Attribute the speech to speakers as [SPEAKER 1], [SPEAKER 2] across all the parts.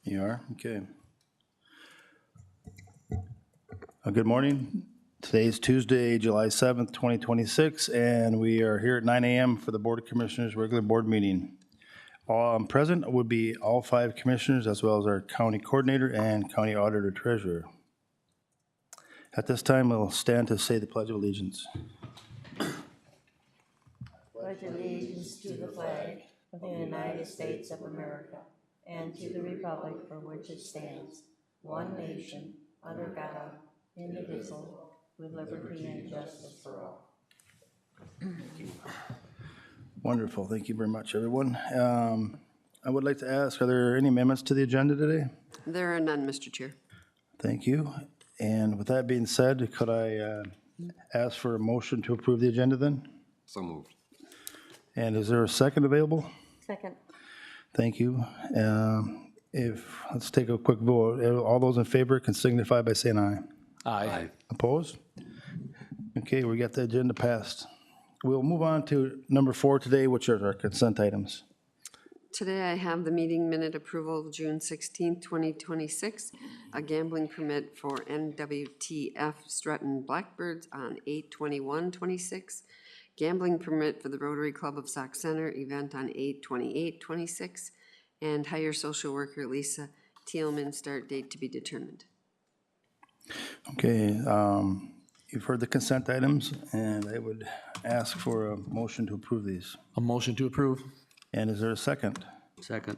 [SPEAKER 1] You are? Okay. Good morning. Today is Tuesday, July 7th, 2026, and we are here at 9 a.m. for the Board of Commissioners regular board meeting. Present would be all 5 commissioners as well as our county coordinator and county auditor treasurer. At this time, we'll stand to say the Pledge of Allegiance.
[SPEAKER 2] Pledge allegiance to the flag of the United States of America and to the republic for which it stands, one nation, under God, indivisible, with liberty and justice for all.
[SPEAKER 1] Wonderful. Thank you very much, everyone. I would like to ask, are there any amendments to the agenda today?
[SPEAKER 3] There are none, Mr. Chair.
[SPEAKER 1] Thank you. And with that being said, could I ask for a motion to approve the agenda then?
[SPEAKER 4] So moved.
[SPEAKER 1] And is there a second available?
[SPEAKER 2] Second.
[SPEAKER 1] Thank you. Let's take a quick vote. All those in favor can signify by saying aye.
[SPEAKER 4] Aye.
[SPEAKER 1] Opposed? Okay, we got the agenda passed. We'll move on to number 4 today, which are our consent items.
[SPEAKER 3] Today I have the meeting minute approval of June 16, 2026, a gambling permit for NWTF Stratton Blackbirds on 8/21/26, gambling permit for the Rotary Club of Sauk Center event on 8/28/26, and hire social worker Lisa Thielman, start date to be determined.
[SPEAKER 1] Okay, you've heard the consent items, and I would ask for a motion to approve these.
[SPEAKER 5] A motion to approve.
[SPEAKER 1] And is there a second?
[SPEAKER 4] Second.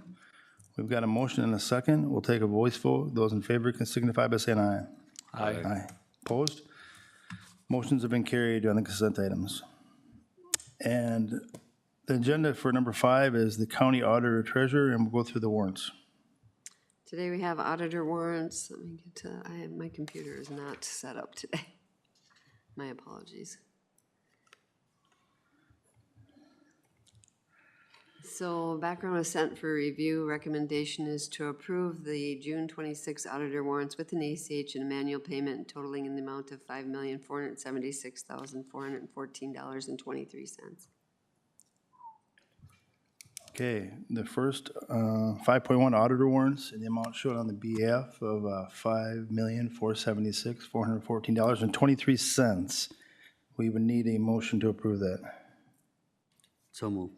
[SPEAKER 1] We've got a motion and a second. We'll take a voice vote. Those in favor can signify by saying aye.
[SPEAKER 5] Aye.
[SPEAKER 1] Aye. Opposed? Motions have been carried on the consent items. And the agenda for number 5 is the county auditor treasurer, and we'll go through the warrants.
[SPEAKER 3] Today we have auditor warrants. Let me get to, my computer is not set up today. My apologies. So background is sent for review. Recommendation is to approve the June 26 auditor warrants with an ACH and a manual payment totaling in the amount of $5,476,414.23.
[SPEAKER 1] Okay, the first 5.1 auditor warrants in the amount shown on the BF of $5,476,414.23. We would need a motion to approve that.
[SPEAKER 4] So moved.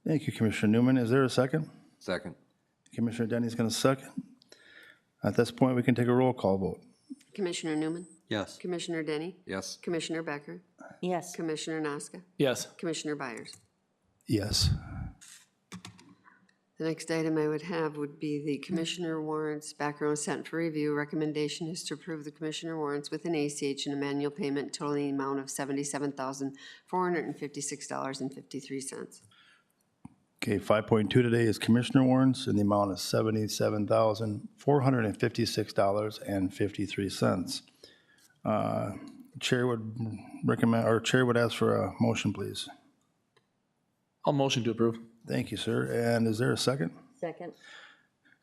[SPEAKER 1] Thank you, Commissioner Newman. Is there a second?
[SPEAKER 4] Second.
[SPEAKER 1] Commissioner Denny's going to second. At this point, we can take a roll call vote.
[SPEAKER 3] Commissioner Newman,
[SPEAKER 4] Yes.
[SPEAKER 3] Commissioner Denny,
[SPEAKER 4] Yes.
[SPEAKER 3] Commissioner Becker,
[SPEAKER 2] Yes.
[SPEAKER 3] Commissioner Naska,
[SPEAKER 5] Yes.
[SPEAKER 3] Commissioner Byers.
[SPEAKER 1] Yes.
[SPEAKER 3] The next item I would have would be the commissioner warrants. Background sent for review. Recommendation is to approve the commissioner warrants with an ACH and a manual payment totaling the amount of $77,456.53.
[SPEAKER 1] Okay, 5.2 today is commissioner warrants in the amount of $77,456.53. Chair would recommend, or Chair would ask for a motion, please.
[SPEAKER 5] I'll motion to approve.
[SPEAKER 1] Thank you, sir. And is there a second?
[SPEAKER 2] Second.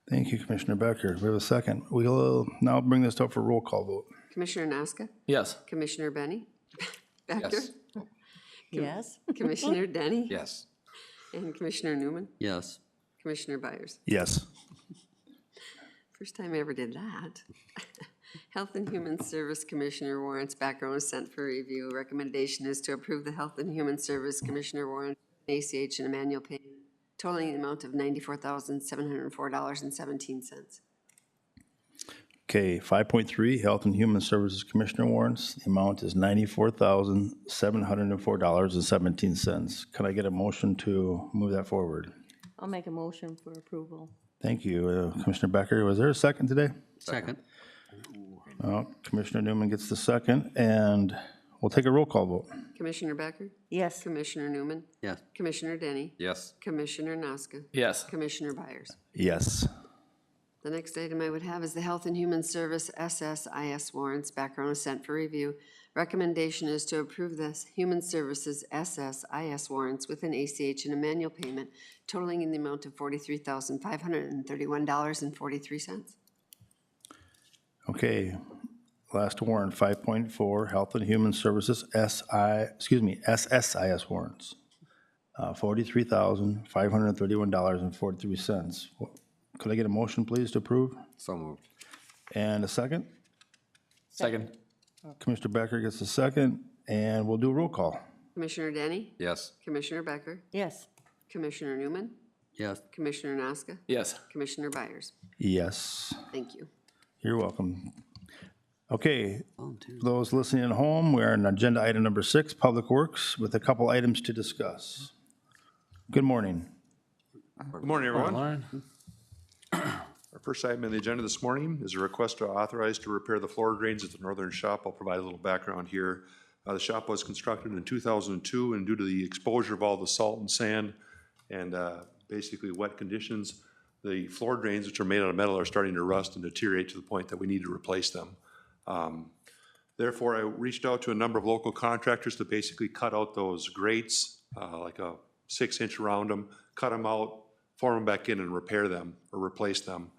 [SPEAKER 1] Thank you, Commissioner Becker. We have a second. We'll now bring this up for roll call vote.
[SPEAKER 3] Commissioner Naska,
[SPEAKER 5] Yes.
[SPEAKER 3] Commissioner Benny, Becker,
[SPEAKER 4] Yes.
[SPEAKER 2] Yes.
[SPEAKER 3] Commissioner Denny,
[SPEAKER 4] Yes.
[SPEAKER 3] and Commissioner Newman,
[SPEAKER 4] Yes.
[SPEAKER 3] Commissioner Byers.
[SPEAKER 1] Yes.
[SPEAKER 3] First time I ever did that. Health and Human Service Commissioner warrants. Background is sent for review. Recommendation is to approve the Health and Human Service Commissioner warrant, ACH and a manual payment totaling the amount of $94,704.17.
[SPEAKER 1] Okay, 5.3, Health and Human Services Commissioner warrants. The amount is $94,704.17. Can I get a motion to move that forward?
[SPEAKER 2] I'll make a motion for approval.
[SPEAKER 1] Thank you. Commissioner Becker, was there a second today?
[SPEAKER 4] Second.
[SPEAKER 1] Commissioner Newman gets the second, and we'll take a roll call vote.
[SPEAKER 3] Commissioner Becker,
[SPEAKER 2] Yes.
[SPEAKER 3] Commissioner Newman,
[SPEAKER 4] Yes.
[SPEAKER 3] Commissioner Denny,
[SPEAKER 4] Yes.
[SPEAKER 3] Commissioner Naska,
[SPEAKER 5] Yes.
[SPEAKER 3] Commissioner Byers.
[SPEAKER 1] Yes.
[SPEAKER 3] The next item I would have is the Health and Human Service SSIS warrants. Background is sent for review. Recommendation is to approve the Human Services SSIS warrants with an ACH and a manual payment totaling in the amount of $43,531.43.
[SPEAKER 1] Okay, last warrant, 5.4, Health and Human Services SSIS warrants. $43,531.43. Could I get a motion, please, to approve?
[SPEAKER 4] So moved.
[SPEAKER 1] And a second?
[SPEAKER 5] Second.
[SPEAKER 1] Commissioner Becker gets a second, and we'll do a roll call.
[SPEAKER 3] Commissioner Denny?
[SPEAKER 4] Yes.
[SPEAKER 3] Commissioner Becker?
[SPEAKER 2] Yes.
[SPEAKER 3] Commissioner Newman?
[SPEAKER 4] Yes.
[SPEAKER 3] Commissioner Nasca?
[SPEAKER 5] Yes.
[SPEAKER 3] Commissioner Byers?
[SPEAKER 1] Yes,
[SPEAKER 3] Thank you.
[SPEAKER 1] you're welcome. Okay,
[SPEAKER 4] Oh, two.
[SPEAKER 1] those listening at home, we're on agenda item number 6, Public Works, with a couple items to discuss. Good morning.
[SPEAKER 6] Good morning, everyone.
[SPEAKER 5] Lauren?
[SPEAKER 6] Our first item on the agenda this morning is a request to authorize to repair the floor drains at the northern shop. I'll provide a little background here. The shop was constructed in 2002, and due to the exposure of all the salt and sand and basically wet conditions, the floor drains, which are made out of metal, are starting to rust and deteriorate to the point that we need to replace them. Therefore, I reached out to a number of local contractors to basically cut out those grates, like a 6-inch around them, cut them out, form them back in and repair them or replace them.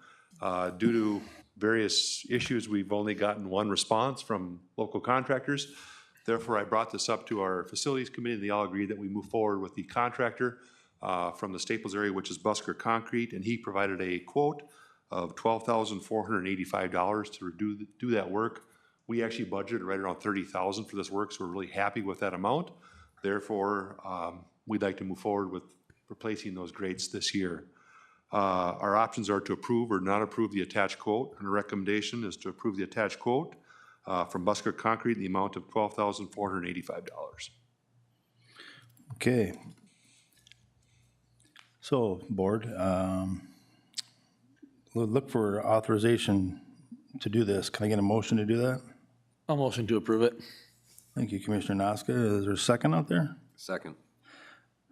[SPEAKER 6] Due to various issues, we've only gotten one response from local contractors. Therefore, I brought this up to our facilities committee, and they all agreed that we move forward with the contractor from the Staples area, which is Busker Concrete, and he provided a quote of $12,485 to do that work. We actually budgeted right around $30,000 for this work, so we're really happy with that amount. Therefore, we'd like to move forward with replacing those grates this year. Our options are to approve or not approve the attached quote, and the recommendation is to approve the attached quote from Busker Concrete in the amount of $12,485.
[SPEAKER 1] Okay. So, board, we'll look for authorization to do this. Can I get a motion to do that?
[SPEAKER 5] I'll motion to approve it.
[SPEAKER 1] Thank you, Commissioner Nasca. Is there a second out there?
[SPEAKER 4] Second.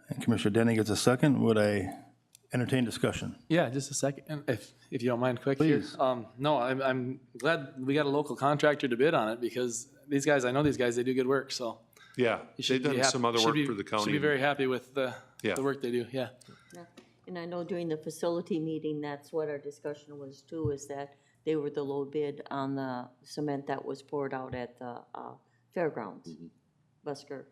[SPEAKER 1] And Commissioner Denny gets a second. Would I entertain discussion?
[SPEAKER 5] Yeah, just a second, if you don't mind quick here.
[SPEAKER 1] Please.
[SPEAKER 5] No, I'm glad we got a local contractor to bid on it because these guys, I know these guys, they do good work, so.
[SPEAKER 6] Yeah,
[SPEAKER 5] you should
[SPEAKER 6] they've
[SPEAKER 5] be
[SPEAKER 6] done
[SPEAKER 5] hap-
[SPEAKER 6] some other
[SPEAKER 5] should
[SPEAKER 6] work
[SPEAKER 5] be-
[SPEAKER 6] for the
[SPEAKER 5] Should
[SPEAKER 6] county.
[SPEAKER 5] be very happy with the
[SPEAKER 6] Yeah.
[SPEAKER 5] work they do, yeah.
[SPEAKER 2] Yeah. And I know during the facility meeting, that's what our discussion was too, is that they were the low bid on the cement that was poured out at the fairgrounds, Busker.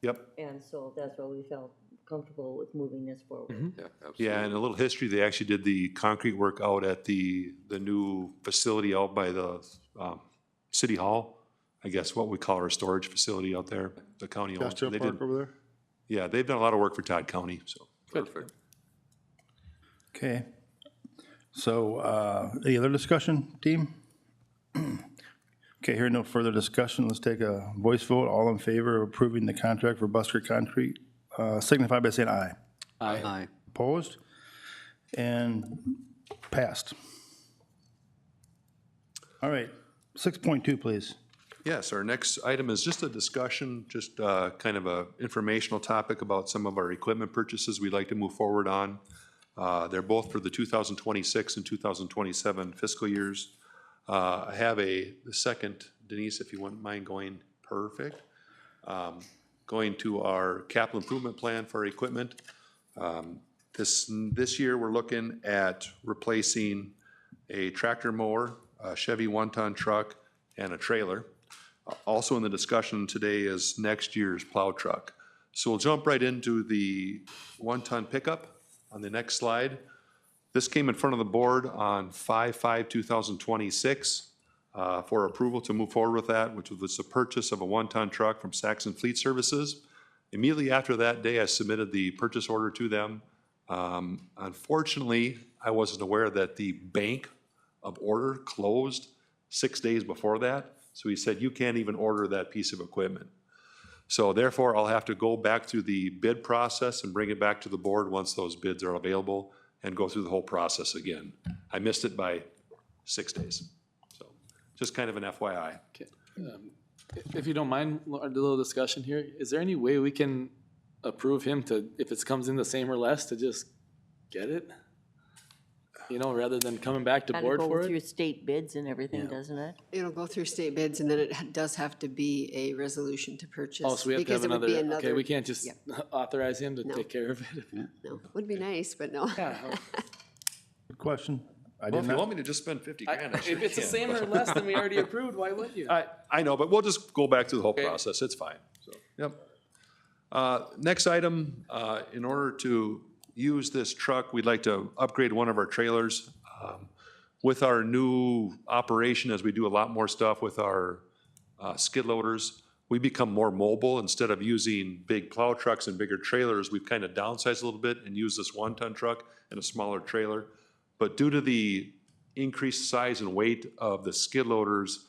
[SPEAKER 6] Yep.
[SPEAKER 2] And so that's why we felt comfortable with moving this forward.
[SPEAKER 4] Yeah, absolutely.
[SPEAKER 6] Yeah, and a little history, they actually did the concrete work out at the new facility out by the city hall. I guess what we call our storage facility out there, the county owns.
[SPEAKER 1] Industrial
[SPEAKER 6] They
[SPEAKER 1] park
[SPEAKER 6] did-
[SPEAKER 1] over there?
[SPEAKER 6] Yeah, they've done a lot of work for Todd County, so.
[SPEAKER 4] Perfect.
[SPEAKER 1] Okay. So, any other discussion, team? Okay, hearing no further discussion, let's take a voice vote. All in favor of approving the contract for Busker Concrete, signify by saying aye.
[SPEAKER 4] Aye.
[SPEAKER 1] Opposed? And passed. All right, 6.2, please.
[SPEAKER 6] Yes, our next item is just a discussion, just kind of a informational topic about some of our equipment purchases we'd like to move forward on. They're both for the 2026 and 2027 fiscal years. I have the second, Denise, if you wouldn't mind going, perfect. Going to our capital improvement plan for our equipment. This year, we're looking at replacing a tractor mower, a Chevy one-ton truck, and a trailer. Also in the discussion today is next year's plow truck. So we'll jump right into the one-ton pickup on the next slide. This came in front of the board on 5/5/2026 for approval to move forward with that, which was the purchase of a one-ton truck from Saxon Fleet Services. Immediately after that day, I submitted the purchase order to them. Unfortunately, I wasn't aware that the bank of order closed 6 days before that. So he said, you can't even order that piece of equipment. So therefore, I'll have to go back through the bid process and bring it back to the board once those bids are available and go through the whole process again. I missed it by 6 days. So just kind of an FYI.
[SPEAKER 5] Okay. If you don't mind, a little discussion here, is there any way we can approve him to, if it comes in the same or less, to just get it? You know, rather than coming back to
[SPEAKER 2] Kind
[SPEAKER 5] board
[SPEAKER 2] of
[SPEAKER 5] for
[SPEAKER 2] go through
[SPEAKER 5] it?
[SPEAKER 2] state bids and everything, doesn't it?
[SPEAKER 3] It'll go through state bids, and then it does have to be a resolution to purchase.
[SPEAKER 5] Oh, so we have to have
[SPEAKER 3] because it would be
[SPEAKER 5] okay, we can't just
[SPEAKER 3] yeah.
[SPEAKER 5] authorize him to
[SPEAKER 3] No.
[SPEAKER 5] take care of it?
[SPEAKER 3] No, would be nice, but no.
[SPEAKER 5] Yeah.
[SPEAKER 1] Good question. I
[SPEAKER 6] Well,
[SPEAKER 1] did
[SPEAKER 6] if you
[SPEAKER 1] not,
[SPEAKER 6] want me to just spend 50 grand, I sure
[SPEAKER 5] If it's the
[SPEAKER 6] can.
[SPEAKER 5] same or less than we already approved, why wouldn't you?
[SPEAKER 6] I know, but we'll just go back through the whole
[SPEAKER 5] Okay.
[SPEAKER 6] process, it's fine, so, yep. Next item, in order to use this truck, we'd like to upgrade one of our trailers. With our new operation, as we do a lot more stuff with our skid loaders, we become more mobile. Instead of using big plow trucks and bigger trailers, we've kind of downsized a little bit and used this 1-ton truck and a smaller trailer. But due to the increased size and weight of the skid loaders,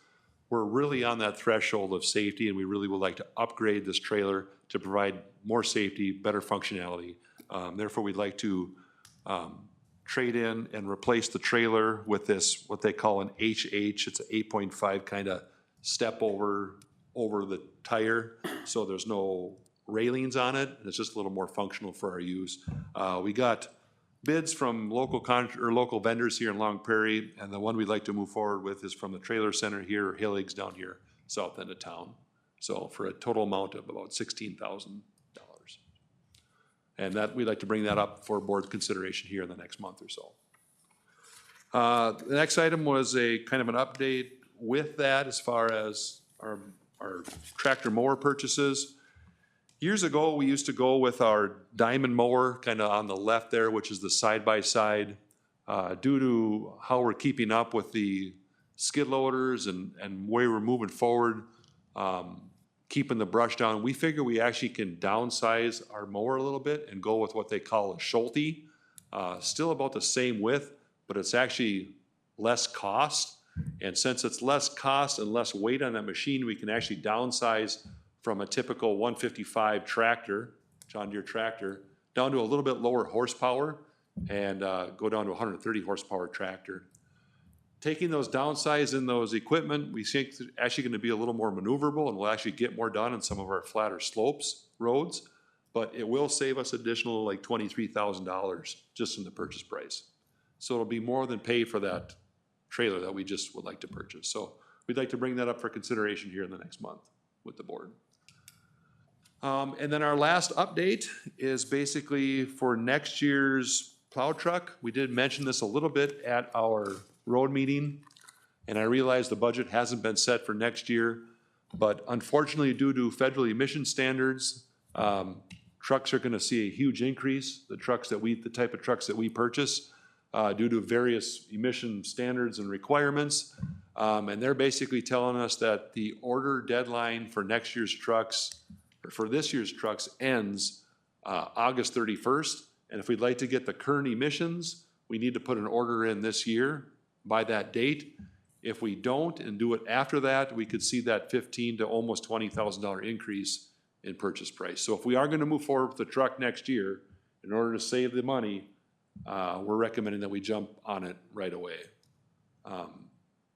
[SPEAKER 6] we're really on that threshold of safety, and we really would like to upgrade this trailer to provide more safety, better functionality. Therefore, we'd like to trade in and replace the trailer with this, what they call an HH. It's an 8.5 kind of step over the tire, so there's no railings on it, and it's just a little more functional for our use. We got bids from local vendors here in Long Prairie, and the one we'd like to move forward with is from the trailer center here, Hillig's down here, south end of town. So for a total amount of about $16,000. And that, we'd like to bring that up for board consideration here in the next month or so. The next item was a kind of an update with that as far as our tractor mower purchases. Years ago, we used to go with our diamond mower, kind of on the left there, which is the side-by-side. Due to how we're keeping up with the skid loaders and way we're moving forward, keeping the brush down, we figure we actually can downsize our mower a little bit and go with what they call a Schulte. Still about the same width, but it's actually less cost. And since it's less cost and less weight on that machine, we can actually downsize from a typical 155 tractor, John Deere tractor, down to a little bit lower horsepower and go down to 130 horsepower tractor. Taking those downsize in those equipment, we think it's actually going to be a little more maneuverable, and we'll actually get more done on some of our flatter slopes roads, but it will save us additional like $23,000 just in the purchase price. So it'll be more than pay for that trailer that we just would like to purchase. So we'd like to bring that up for consideration here in the next month with the board. And then our last update is basically for next year's plow truck. We did mention this a little bit at our road meeting, and I realize the budget hasn't been set for next year, but unfortunately, due to federal emission standards, trucks are gonna see a huge increase, the type of trucks that we purchase, due to various emission standards and requirements. And they're basically telling us that the order deadline for next year's trucks, or for this year's trucks, ends August 31st. And if we'd like to get the current emissions, we need to put an order in this year by that date. If we don't and do it after that, we could see that $15,000 to almost $20,000 increase in purchase price. So if we are gonna move forward with the truck next year, in order to save the money, we're recommending that we jump on it right away.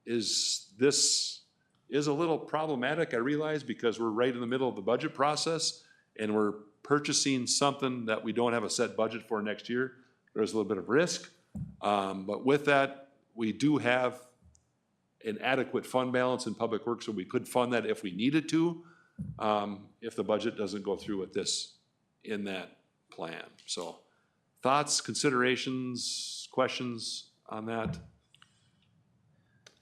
[SPEAKER 6] This is a little problematic, I realize, because we're right in the middle of the budget process and we're purchasing something that we don't have a set budget for next year. There's a little bit of risk, but with that, we do have an adequate fund balance in Public Works, so we could fund that if we needed to, if the budget doesn't go through with this in that plan. So thoughts, considerations, questions on that?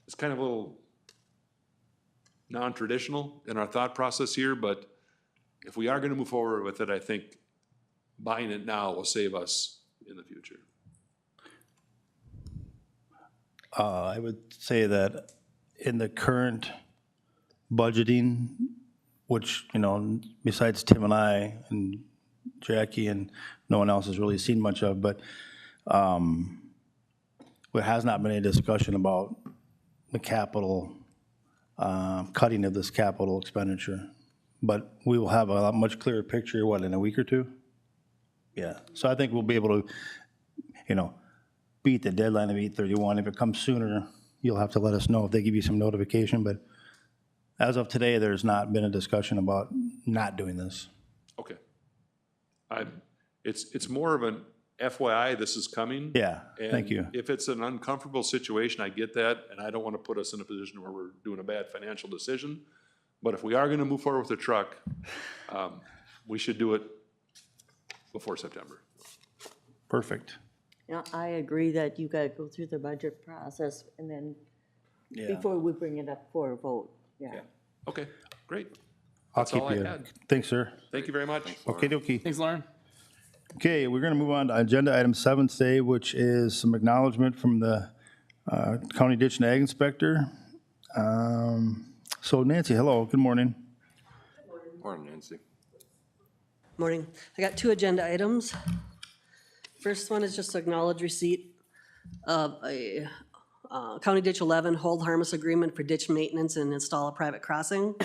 [SPEAKER 6] It's kind of a little non-traditional in our thought process here, but if we are going to move forward with it, I think buying it now will save us in the future.
[SPEAKER 1] I would say that in the current budgeting, which, you know, besides Tim and I and Jackie and no one else has really seen much of, but there has not been any discussion about the capital, cutting of this capital expenditure. But we will have a much clearer picture, what, in a week or two? Yeah, so I think we'll be able to, you know, beat the deadline of 8/31. If it comes sooner, you'll have to let us know if they give you some notification, but as of today, there's not been a discussion about not doing this.
[SPEAKER 6] Okay. It's more of an FYI, this is coming.
[SPEAKER 1] Yeah, thank you.
[SPEAKER 6] And if it's an uncomfortable situation, I get that, and I don't want to put us in a position where we're doing a bad financial decision. But if we are going to move forward with the truck, we should do it before September.
[SPEAKER 1] Perfect.
[SPEAKER 2] Yeah, I agree that you gotta go through the budget process and then before we bring it up for a vote, yeah.
[SPEAKER 6] Okay, great.
[SPEAKER 1] I'll
[SPEAKER 6] That's
[SPEAKER 1] keep
[SPEAKER 6] all I
[SPEAKER 1] you.
[SPEAKER 6] had.
[SPEAKER 1] Thanks, sir.
[SPEAKER 6] Thank you very much.
[SPEAKER 1] Okey-dokey.
[SPEAKER 5] Thanks, Lauren.
[SPEAKER 1] Okay, we're going to move on to agenda item 7 today, which is some acknowledgement from the County Ditch and Ag Inspector. So Nancy, hello, good morning.
[SPEAKER 4] Morning, Nancy.
[SPEAKER 7] Morning. I got 2 agenda items. First one is just to acknowledge receipt of a County Ditch 11 hold harmless agreement for ditch maintenance and install a private crossing.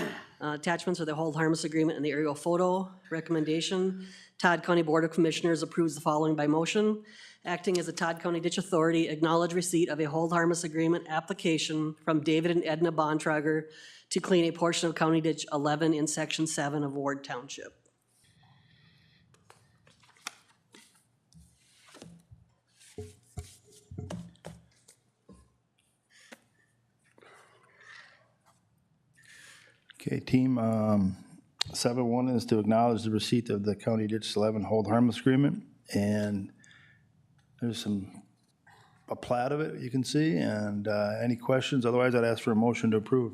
[SPEAKER 7] Attachments are the hold harmless agreement and the aerial photo recommendation. Todd County Board of Commissioners approves the following by motion. Acting as a Todd County Ditch Authority, acknowledge receipt of a hold harmless agreement application from David and Edna Bontrager to clean a portion of County Ditch 11 in Section 7 of Ward Township.
[SPEAKER 1] Okay, team, 7-1 is to acknowledge the receipt of the County Ditch 11 hold harmless agreement. And there's a plat of it you can see, and any questions? Otherwise, I'd ask for a motion to approve.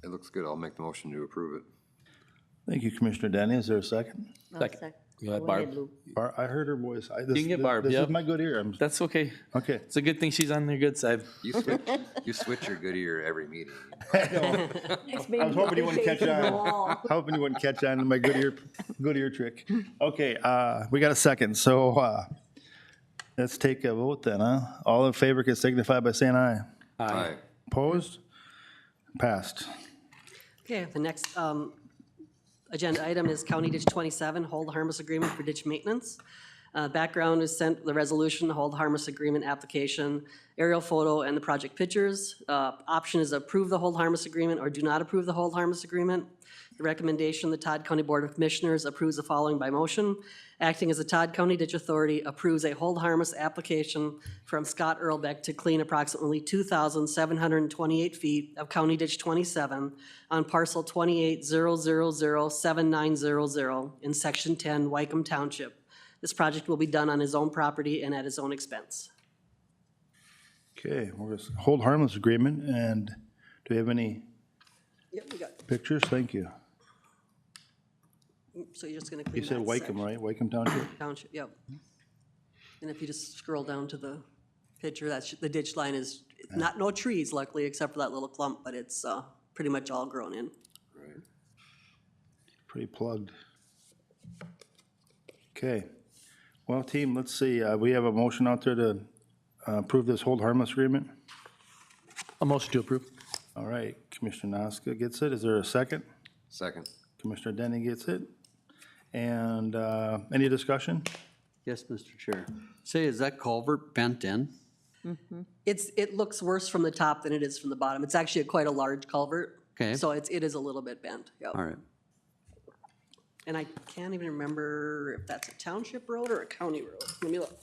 [SPEAKER 4] It looks good. I'll make the motion to approve it.
[SPEAKER 1] Thank you, Commissioner Denny. Is there a second?
[SPEAKER 5] Second. Go ahead,
[SPEAKER 2] Go
[SPEAKER 5] Barb.
[SPEAKER 2] ahead, Lou.
[SPEAKER 1] I heard her voice.
[SPEAKER 5] You can get Barb,
[SPEAKER 1] This
[SPEAKER 5] yep.
[SPEAKER 1] is my good ear.
[SPEAKER 5] That's okay.
[SPEAKER 1] Okay.
[SPEAKER 5] It's a good thing she's on their good side.
[SPEAKER 4] You switch your good ear every meeting.
[SPEAKER 1] I was hoping you wouldn't catch on.
[SPEAKER 2] on.
[SPEAKER 1] Hoping you wouldn't catch on to my good ear trick. Okay, we got a second, so let's take a vote then, huh? All in favor can signify by saying aye.
[SPEAKER 4] Aye.
[SPEAKER 1] Opposed? Passed.
[SPEAKER 7] Okay, the next agenda item is County Ditch 27, hold harmless agreement for ditch maintenance. Background is sent, the resolution, hold harmless agreement application, aerial photo, and the project pictures. Option is approve the hold harmless agreement or do not approve the hold harmless agreement. The recommendation, the Todd County Board of Commissioners approves the following by motion. Acting as a Todd County Ditch Authority approves a hold harmless application from Scott Earlbeck to clean approximately 2,728 feet of County Ditch 27 on parcel 28,000,7900 in Section 10, Wycombe Township. This project will be done on his own property and at his own expense.
[SPEAKER 1] Okay, we're gonna hold harmless agreement, and do we have any
[SPEAKER 7] Yep, we got,
[SPEAKER 1] pictures? Thank you.
[SPEAKER 7] so you're just gonna clean
[SPEAKER 1] You
[SPEAKER 7] that
[SPEAKER 1] said Wycombe,
[SPEAKER 7] section.
[SPEAKER 1] right? Wycombe Township?
[SPEAKER 7] Township, yep. And if you just scroll down to the picture, that's, the ditch line is, not, no trees luckily, except for that little clump, but it's pretty much all grown in.
[SPEAKER 4] Right.
[SPEAKER 1] Pretty plugged. Okay. Well, team, let's see. We have a motion out there to approve this hold harmless agreement.
[SPEAKER 5] A motion to approve.
[SPEAKER 1] All right, Commissioner Noska gets it. Is there a second?
[SPEAKER 4] Second.
[SPEAKER 1] Commissioner Denny gets it. And any discussion?
[SPEAKER 4] Yes, Mr. Chair. Say, is that culvert bent in?
[SPEAKER 7] It looks worse from the top than it is from the bottom. It's actually quite a large culvert.
[SPEAKER 4] Okay.
[SPEAKER 7] So it is a little bit bent, yep.
[SPEAKER 4] All right.
[SPEAKER 7] And I can't even remember if that's a township road or a county road. Let me look.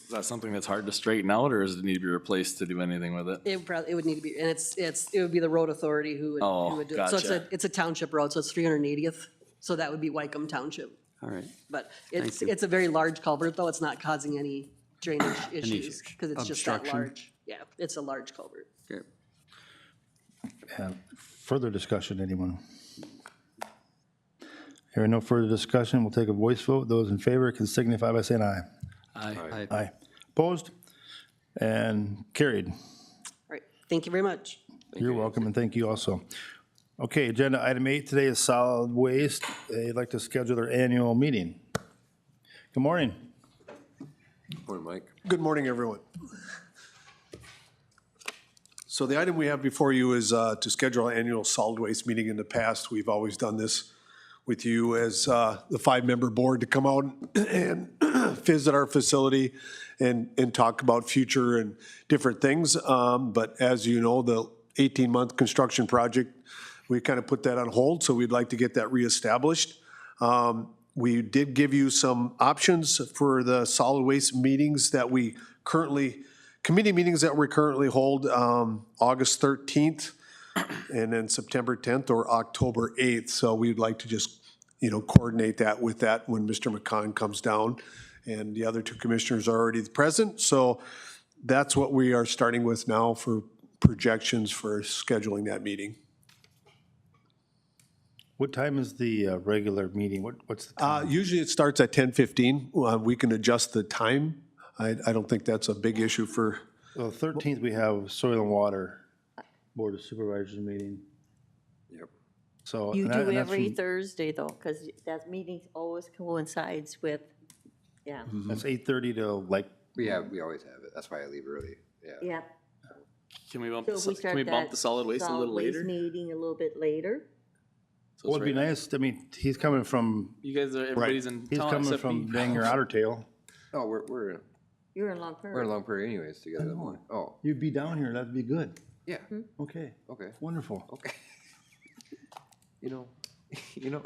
[SPEAKER 5] Is that something that's hard to straighten out, or does it need to be replaced to do anything with it?
[SPEAKER 7] It would need to be, and it would be the road authority who
[SPEAKER 5] Oh,
[SPEAKER 7] would do it. So
[SPEAKER 5] gotcha.
[SPEAKER 7] it's a township road, so it's 380th. So that would be Wycombe Township.
[SPEAKER 4] All right.
[SPEAKER 7] But
[SPEAKER 4] Thank you.
[SPEAKER 7] it's a very large culvert, though. It's not causing any drainage issues
[SPEAKER 4] issues.
[SPEAKER 7] because it's just that
[SPEAKER 4] Obstruction.
[SPEAKER 7] large. Yeah, it's a large culvert.
[SPEAKER 4] Okay.
[SPEAKER 1] Further discussion, anyone? Hearing no further discussion, we'll take a voice vote. Those in favor can signify by saying aye.
[SPEAKER 5] Aye.
[SPEAKER 4] Aye.
[SPEAKER 1] Aye. Opposed? And carried.
[SPEAKER 7] All right, thank you very much.
[SPEAKER 1] You're welcome, and thank you also. Okay, agenda item 8 today is solid waste. They'd like to schedule their annual meeting. Good morning.
[SPEAKER 4] Morning, Mike.
[SPEAKER 8] Good morning, everyone. So the item we have before you is to schedule an annual solid waste meeting. In the past, we've always done this with you as the 5-member board to come out and visit our facility and talk about future and different things. But as you know, the 18-month construction project, we kind of put that on hold, so we'd like to get that reestablished. We did give you some options for the solid waste meetings that we currently, committee meetings that we currently hold, August 13th and then September 10th or October 8th. So we'd like to just, coordinate that with that when Mr. McCon comes down. And the other 2 commissioners are already present. So that's what we are starting with now for projections for scheduling that meeting.
[SPEAKER 1] What time is the regular meeting? What's the time?
[SPEAKER 8] Usually it starts at 10:15. We can adjust the time. I don't think that's a big issue for,
[SPEAKER 1] The 13th, we have Soil and Water Board of Supervisors meeting.
[SPEAKER 4] Yep.
[SPEAKER 1] So.
[SPEAKER 2] You
[SPEAKER 1] and that-
[SPEAKER 2] do
[SPEAKER 1] and that's
[SPEAKER 2] every
[SPEAKER 1] from-
[SPEAKER 2] Thursday though, because that meeting always coincides with, yeah,
[SPEAKER 1] That's 8:30 to like,
[SPEAKER 9] We always have it. That's why I leave early. Yeah.
[SPEAKER 2] yeah.
[SPEAKER 5] Can we bump,
[SPEAKER 2] So if we
[SPEAKER 5] can
[SPEAKER 2] start
[SPEAKER 5] we bump
[SPEAKER 2] that
[SPEAKER 5] the solid waste a little later?
[SPEAKER 2] meeting a little bit later.
[SPEAKER 5] So
[SPEAKER 1] well,
[SPEAKER 5] it's
[SPEAKER 1] it'd be
[SPEAKER 5] right-
[SPEAKER 1] nice, I mean, he's coming from,
[SPEAKER 5] You guys are, everybody's in
[SPEAKER 1] he's
[SPEAKER 5] town
[SPEAKER 1] coming
[SPEAKER 5] except
[SPEAKER 1] from
[SPEAKER 5] me.
[SPEAKER 1] Bangor Otter Tail.
[SPEAKER 9] Oh, we're
[SPEAKER 2] You're in Long Prairie.
[SPEAKER 9] we're in Long Prairie anyways together in the morning. Oh,
[SPEAKER 1] You'd be down here, that'd be good.
[SPEAKER 9] yeah.
[SPEAKER 1] Okay,
[SPEAKER 9] Okay.
[SPEAKER 1] wonderful.
[SPEAKER 9] Okay. You know, you know.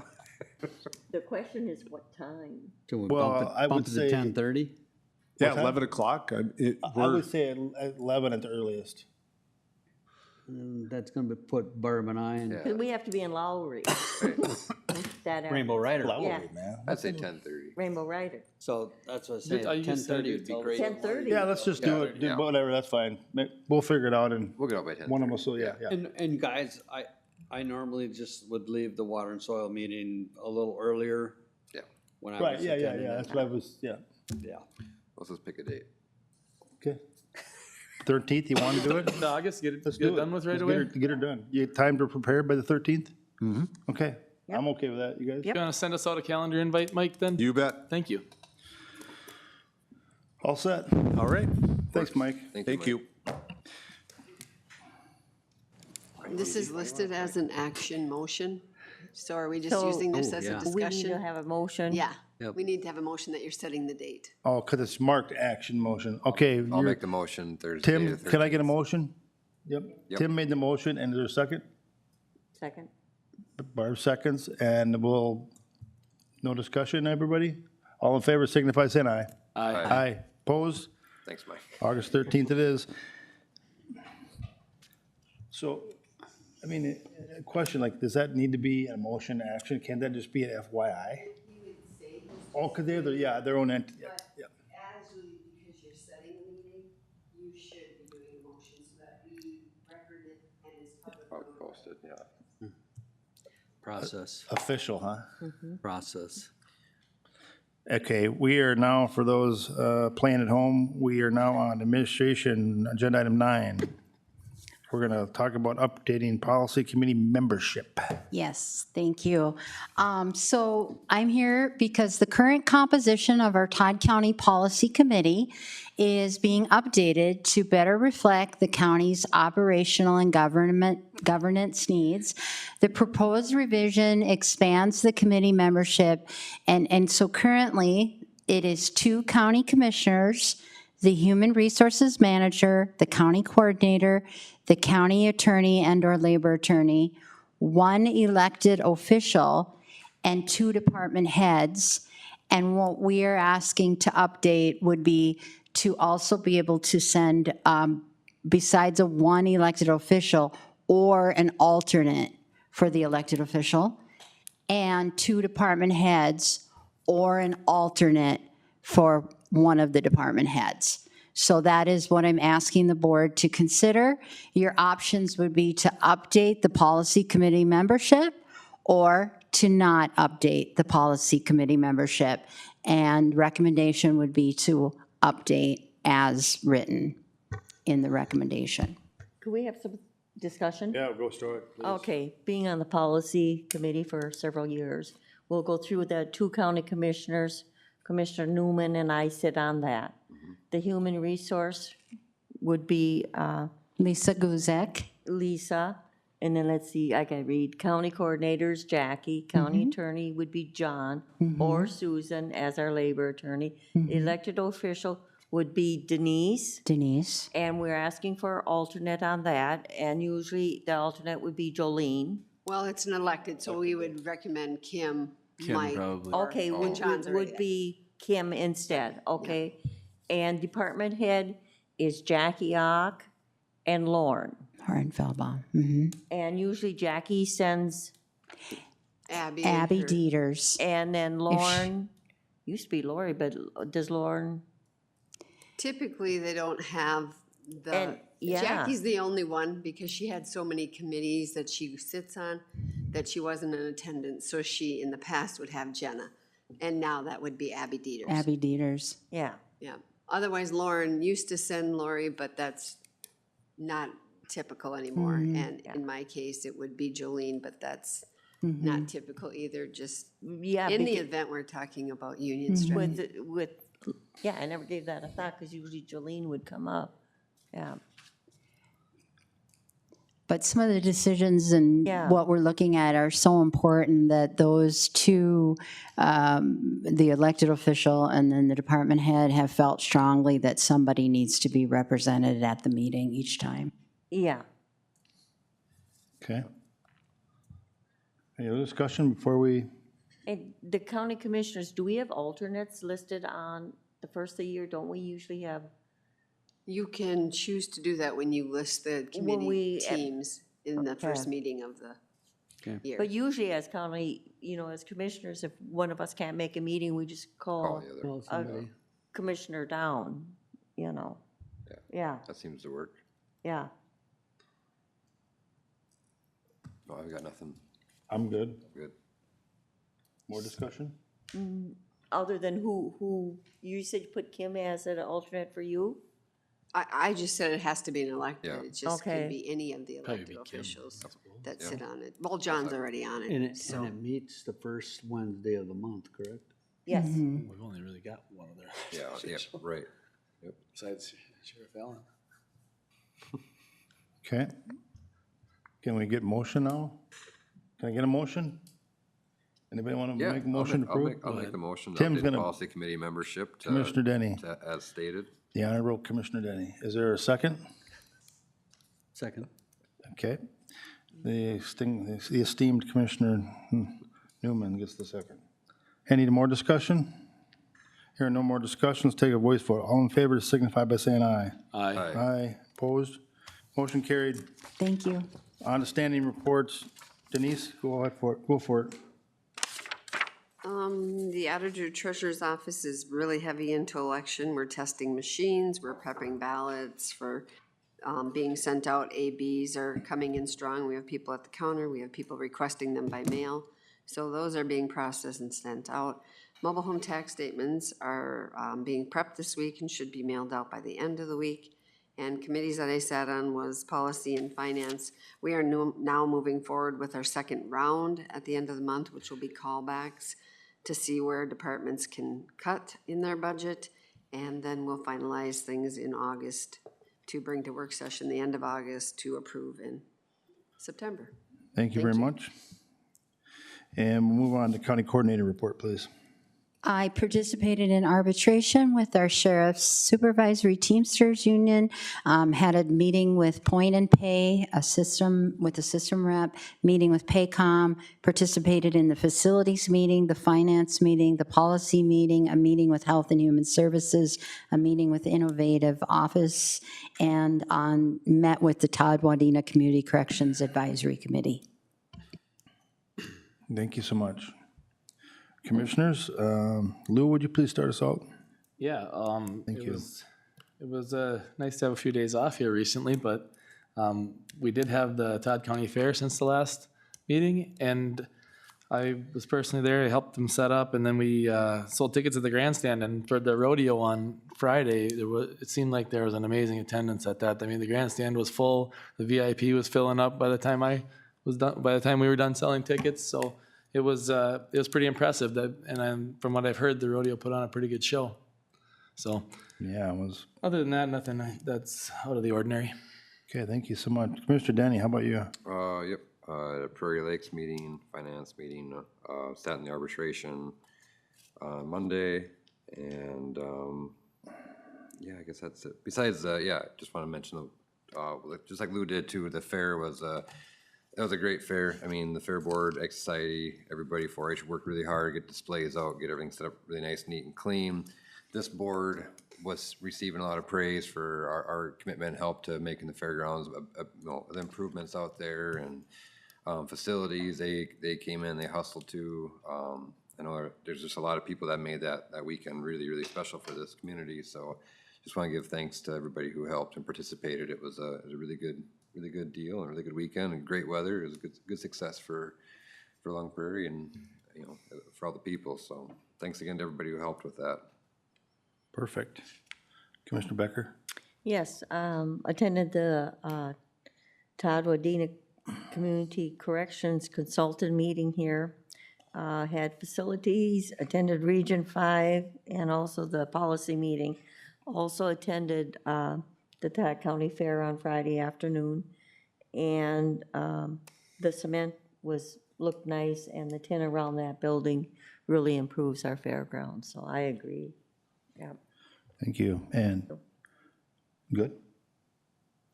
[SPEAKER 2] The question is what time?
[SPEAKER 4] Can we
[SPEAKER 1] Well,
[SPEAKER 4] bump
[SPEAKER 1] I
[SPEAKER 4] it,
[SPEAKER 1] would
[SPEAKER 4] bump it to
[SPEAKER 1] say-
[SPEAKER 4] 10:30?
[SPEAKER 8] yeah,
[SPEAKER 1] time?
[SPEAKER 8] 11 o'clock.
[SPEAKER 1] I would say at 11 at the earliest.
[SPEAKER 4] That's gonna put Barb and I in.
[SPEAKER 9] Yeah.
[SPEAKER 2] Because we have to be in Lowry. That area.
[SPEAKER 4] Rainbow Rider.
[SPEAKER 2] Yeah.
[SPEAKER 1] man.
[SPEAKER 9] I'd say 10:30.
[SPEAKER 2] Rainbow Rider.
[SPEAKER 4] So that's what I
[SPEAKER 5] Did-
[SPEAKER 4] say,
[SPEAKER 5] you said
[SPEAKER 4] 10:30
[SPEAKER 5] you'd
[SPEAKER 4] would be
[SPEAKER 5] tell
[SPEAKER 4] great.
[SPEAKER 2] 10:30.
[SPEAKER 1] Yeah, let's just do
[SPEAKER 9] Yeah,
[SPEAKER 1] it, do
[SPEAKER 9] yeah.
[SPEAKER 1] whatever, that's fine. We'll figure it out and
[SPEAKER 9] We'll get out by 10:30.
[SPEAKER 1] one of us will, yeah.
[SPEAKER 4] And guys, I normally just would leave the water and soil meeting a little earlier.
[SPEAKER 9] Yeah.
[SPEAKER 4] When I
[SPEAKER 1] Right,
[SPEAKER 4] was
[SPEAKER 1] yeah,
[SPEAKER 4] attending
[SPEAKER 1] that's
[SPEAKER 4] it.
[SPEAKER 1] what I was, yeah,
[SPEAKER 4] Yeah.
[SPEAKER 9] Let's just pick a date.
[SPEAKER 1] okay. 13th, you want to do it?
[SPEAKER 5] The August, get
[SPEAKER 1] Let's
[SPEAKER 5] it
[SPEAKER 1] do it.
[SPEAKER 5] done with right
[SPEAKER 1] Let's
[SPEAKER 5] away?
[SPEAKER 1] Get her done. You have time to prepare by the 13th? Mm-hmm. Okay, I'm okay with that, you guys?
[SPEAKER 5] You wanna send us out a calendar invite, Mike, then?
[SPEAKER 8] You bet.
[SPEAKER 5] Thank you.
[SPEAKER 1] All set.
[SPEAKER 8] All right.
[SPEAKER 1] Thank Mike.
[SPEAKER 9] Thank
[SPEAKER 8] Thank
[SPEAKER 9] Mike.
[SPEAKER 8] you.
[SPEAKER 3] This is listed as an action motion, so are we just
[SPEAKER 2] So-
[SPEAKER 3] using this
[SPEAKER 4] Oh,
[SPEAKER 3] as a
[SPEAKER 4] yeah.
[SPEAKER 2] We need to
[SPEAKER 3] discussion?
[SPEAKER 2] have a motion.
[SPEAKER 3] Yeah,
[SPEAKER 4] Yep.
[SPEAKER 3] we need to have a motion that you're setting the date.
[SPEAKER 1] Oh, because it's marked action motion. Okay,
[SPEAKER 9] I'll
[SPEAKER 1] you're-
[SPEAKER 9] make the motion Thursday.
[SPEAKER 1] Tim,
[SPEAKER 9] the
[SPEAKER 1] can I get a
[SPEAKER 9] 13th.
[SPEAKER 1] motion? Yep.
[SPEAKER 9] Yep.
[SPEAKER 1] Tim made the motion, and there's a second?
[SPEAKER 2] Second.
[SPEAKER 1] Barb seconds, and no discussion, everybody? All in favor signify saying aye.
[SPEAKER 5] Aye.
[SPEAKER 1] Aye. Opposed?
[SPEAKER 9] Thanks, Mike.
[SPEAKER 1] August 13th it is. So, I mean, a question like, does that need to be a motion action? Can't that just be an FYI? Oh, because they're, their own entity, yeah.
[SPEAKER 3] As you, because you're setting the meeting, you should be doing a motion so that we record it and it's public.
[SPEAKER 9] Posted, yeah.
[SPEAKER 4] Process,
[SPEAKER 1] Official, huh?
[SPEAKER 4] process.
[SPEAKER 1] Okay, we are now, for those playing at home, we are now on administration, agenda item 9. We're going to talk about updating policy committee membership.
[SPEAKER 10] Yes, thank you. So I'm here because the current composition of our Todd County Policy Committee is being updated to better reflect the county's operational and governance needs. The proposed revision expands the committee membership, and so currently it is 2 county commissioners, the human resources manager, the county coordinator, the county attorney and/or labor attorney, 1 elected official, and 2 department heads. And what we are asking to update would be to also be able to send, besides a 1 elected official, or an alternate for the elected official, and 2 department heads, or an alternate for one of the department heads. So that is what I'm asking the board to consider. Your options would be to update the policy committee membership or to not update the policy committee membership. And recommendation would be to update as written in the recommendation.
[SPEAKER 2] Could we have some discussion?
[SPEAKER 1] Yeah, go start.
[SPEAKER 2] Okay, being on the policy committee for several years, we'll go through the 2 county commissioners. Commissioner Newman and I sit on that. The human resource would be
[SPEAKER 10] Lisa Guzek.
[SPEAKER 2] Lisa, and then let's see, I can read, county coordinators, Jackie, county attorney would be John, or Susan as our labor attorney. Elected official would be Denise, and we're asking for an alternate on that, and usually the alternate would be Jolene.
[SPEAKER 3] Well, it's an elected, so we would recommend Kim, Mike.
[SPEAKER 4] probably.
[SPEAKER 2] Okay,
[SPEAKER 3] John's already
[SPEAKER 2] would
[SPEAKER 3] there.
[SPEAKER 2] be Kim instead, okay? And department head is Jackie Ock and Lauren.
[SPEAKER 10] Lauren Feldbaum.
[SPEAKER 2] And usually Jackie sends,
[SPEAKER 3] Abby.
[SPEAKER 10] Abby
[SPEAKER 3] or-
[SPEAKER 10] Dieters.
[SPEAKER 2] and then Lauren, used to be Lori, but does Lauren,
[SPEAKER 3] Typically, they don't have
[SPEAKER 2] And,
[SPEAKER 3] the,
[SPEAKER 2] yeah.
[SPEAKER 3] Jackie's the only one because she had so many committees that she sits on. that she wasn't in attendance, so she, in the past, would have Jenna. And now that would be Abby Dieters.
[SPEAKER 10] Abby Dieters.
[SPEAKER 2] Yeah.
[SPEAKER 3] Yeah. Otherwise, Lauren used to send Lori, but that's not typical anymore. And in my case, it would be Jolene, but that's not typical either, just
[SPEAKER 2] Yeah.
[SPEAKER 3] in the event we're talking about Union Street.
[SPEAKER 2] Yeah, I never gave that a thought because usually Jolene would come up. Yeah.
[SPEAKER 10] But some of the decisions and
[SPEAKER 2] Yeah.
[SPEAKER 10] what we're looking at are so important that those two, the elected official and then the department head, have felt strongly that somebody needs to be represented at the meeting each time.
[SPEAKER 2] Yeah.
[SPEAKER 1] Okay. Any other discussion before we,
[SPEAKER 2] And the county commissioners, do we have alternates listed on the first of the year? Don't we usually have?
[SPEAKER 3] You can choose to do that when you list the committee
[SPEAKER 2] we-
[SPEAKER 3] teams in the first
[SPEAKER 2] Okay.
[SPEAKER 3] meeting of the year.
[SPEAKER 2] But usually as county, as commissioners, if one of us can't make a meeting, we just call
[SPEAKER 11] Call somebody.
[SPEAKER 2] a commissioner down, Yeah,
[SPEAKER 11] That seems to work.
[SPEAKER 2] yeah.
[SPEAKER 11] No, I've got nothing.
[SPEAKER 1] I'm good.
[SPEAKER 11] Good.
[SPEAKER 1] More discussion?
[SPEAKER 2] Other than who, you said you put Kim as an alternate for you?
[SPEAKER 3] I just said it has to be an elected.
[SPEAKER 11] Yeah.
[SPEAKER 3] It just
[SPEAKER 2] Okay.
[SPEAKER 3] could be any of the
[SPEAKER 5] Probably
[SPEAKER 3] elected
[SPEAKER 5] be Kim.
[SPEAKER 3] officials that
[SPEAKER 11] Yeah.
[SPEAKER 3] sit on it. Well, John's already on
[SPEAKER 4] And
[SPEAKER 3] it,
[SPEAKER 4] it,
[SPEAKER 3] so.
[SPEAKER 4] and it meets the first Wednesday of the month, correct?
[SPEAKER 2] Yes.
[SPEAKER 5] We've only really got one of their.
[SPEAKER 11] Yeah, right.
[SPEAKER 5] Besides Sheriff Allen.
[SPEAKER 1] Okay. Can we get motion now? Can I get a motion? Anybody want to
[SPEAKER 11] Yeah.
[SPEAKER 1] make a motion to approve?
[SPEAKER 11] I'll make the motion to
[SPEAKER 1] Tim's
[SPEAKER 11] update
[SPEAKER 1] gonna-
[SPEAKER 11] policy committee membership to,
[SPEAKER 1] Commissioner Denny,
[SPEAKER 11] as stated.
[SPEAKER 1] the Honorable Commissioner Denny. Is there a second?
[SPEAKER 4] Second.
[SPEAKER 1] Okay. The esteemed Commissioner Newman gets the second. Any more discussion? Hearing no more discussion, let's take a voice vote. All in favor signify by saying aye.
[SPEAKER 5] Aye.
[SPEAKER 1] Aye. Opposed? Motion carried.
[SPEAKER 10] Thank you.
[SPEAKER 1] On to standing reports. Denise, go ahead for it. Go for it.
[SPEAKER 3] The auditor treasurer's office is really heavy into election. We're testing machines, we're prepping ballots for being sent out. ABs are coming in strong. We have people at the counter, we have people requesting them by mail. So those are being processed and sent out. Mobile home tax statements are being prepped this week and should be mailed out by the end of the week. And committees that I sat on was policy and finance. We are now moving forward with our second round at the end of the month, which will be callbacks to see where departments can cut in their budget. And then we'll finalize things in August to bring to work session the end of August to approve in September.
[SPEAKER 1] Thank you very much. And we'll move on to county coordinator report, please.
[SPEAKER 10] I participated in arbitration with our Sheriff's Supervisory Teamsters Union, had a meeting with Point and Pay, with a system rep, meeting with Paycom, participated in the facilities meeting, the finance meeting, the policy meeting, a meeting with Health and Human Services, a meeting with Innovative Office, and met with the Todd Wadena Community Corrections Advisory Committee.
[SPEAKER 1] Thank you so much. Commissioners, Lou, would you please start us out?
[SPEAKER 5] Yeah,
[SPEAKER 1] Thank you.
[SPEAKER 5] It was nice to have a few days off here recently, but we did have the Todd County Fair since the last meeting, and I was personally there. I helped them set up, and then we sold tickets at the grandstand. And for the rodeo on Friday, it seemed like there was an amazing attendance at that. I mean, the grandstand was full. The VIP was filling up by the time we were done selling tickets. So it was pretty impressive. From what I've heard, the rodeo put on a pretty good show. So
[SPEAKER 1] Yeah, it was.
[SPEAKER 5] other than that, nothing that's out of the ordinary.
[SPEAKER 1] Okay, thank you so much. Commissioner Denny, how about you?
[SPEAKER 11] Yep, Prairie Lakes meeting, finance meeting, sat in the arbitration Monday, and yeah, I guess that's it. Besides, yeah, just want to mention, just like Lou did too, the fair was, that was a great fair. I mean, the Fair Board, Egg Society, everybody 4-H worked really hard, get displays out, get everything set up really nice, neat, and clean. This board was receiving a lot of praise for our commitment and help to making the fairgrounds, the improvements out there and facilities. They came in, they hustled too. I know there's just a lot of people that made that weekend really, really special for this community. So just want to give thanks to everybody who helped and participated. It was a really good deal and a really good weekend and great weather. It was a good success for for Long Prairie and, you know, for all the people. So thanks again to everybody who helped with that.
[SPEAKER 1] Perfect. Commissioner Becker?
[SPEAKER 2] Yes, attended the Todd Wadena Community Corrections Consultant meeting here. Had facilities, attended Region 5, and also the policy meeting. Also attended the Todd County Fair on Friday afternoon. And the cement looked nice, and the tin around that building really improves our fairgrounds, so I agree. Yeah.
[SPEAKER 1] Thank you. And, good?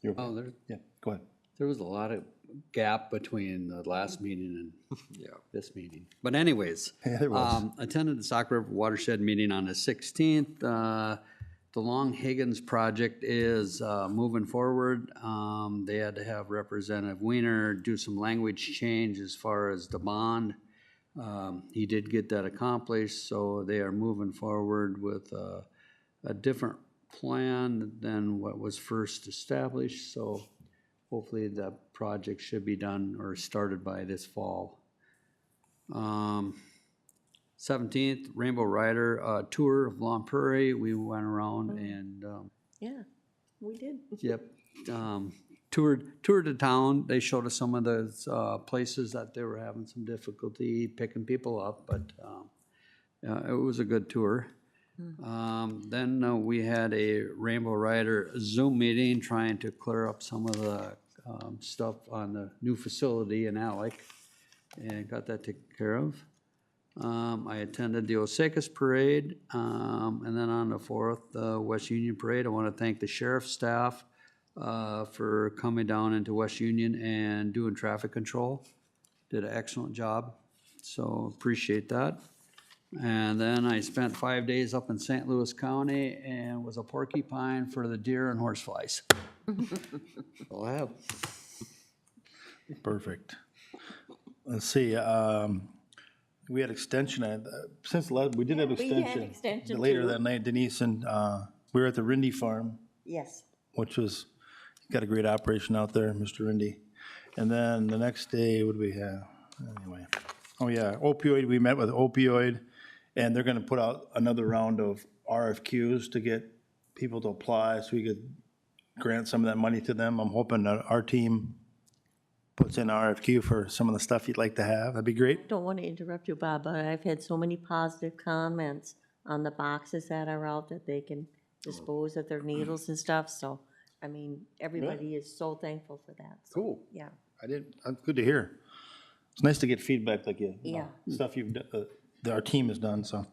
[SPEAKER 1] You're okay?
[SPEAKER 4] Oh, there,
[SPEAKER 1] Yeah, go ahead.
[SPEAKER 4] there was a lot of gap between the last meeting and
[SPEAKER 11] Yeah.
[SPEAKER 4] this meeting. But anyways,
[SPEAKER 1] Yeah, there was.
[SPEAKER 4] Attended the Sauk River Watershed meeting on the 16th. The Long Higgins project is moving forward. They had to have Representative Weiner do some language change as far as the bond. He did get that accomplished, so they are moving forward with a different plan than what was first established. So hopefully the project should be done or started by this fall. 17th, Rainbow Rider tour of Long Prairie. We went around and,
[SPEAKER 2] Yeah, we did.
[SPEAKER 4] yep, toured the town. They showed us some of those places that they were having some difficulty picking people up, but it was a good tour. Then we had a Rainbow Rider Zoom meeting trying to clear up some of the stuff on the new facility in Alec, and got that taken care of. I attended the Osakas Parade, and then on the 4th, West Union Parade. I want to thank the sheriff's staff for coming down into West Union and doing traffic control. Did an excellent job, so appreciate that. And then I spent 5 days up in St. Louis County and was a porcupine for the deer and horseflies. All I have.
[SPEAKER 1] Perfect. Let's see, we had extension, since we did have
[SPEAKER 2] We had
[SPEAKER 1] extension.
[SPEAKER 2] extension
[SPEAKER 1] Later
[SPEAKER 2] too.
[SPEAKER 1] that night, Denise and, we were at the Rindy Farm,
[SPEAKER 2] Yes.
[SPEAKER 1] which was, got a great operation out there, Mr. Rindy. And then the next day, what do we have? Anyway, oh yeah, opioid, we met with opioid, and they're gonna put out another round of RFQs to get people to apply, so we could grant some of that money to them. I'm hoping that our team puts in RFQ for some of the stuff you'd like to have. That'd be great.
[SPEAKER 2] Don't want to interrupt you, Bob, but I've had so many positive comments on the boxes that are out that they can dispose of their needles and stuff, so, I mean, everybody is so thankful for that. So,
[SPEAKER 1] Cool.
[SPEAKER 2] yeah.
[SPEAKER 1] That's good to hear. It's nice to get feedback like you know,
[SPEAKER 2] Yeah.
[SPEAKER 1] stuff that our team has done, so.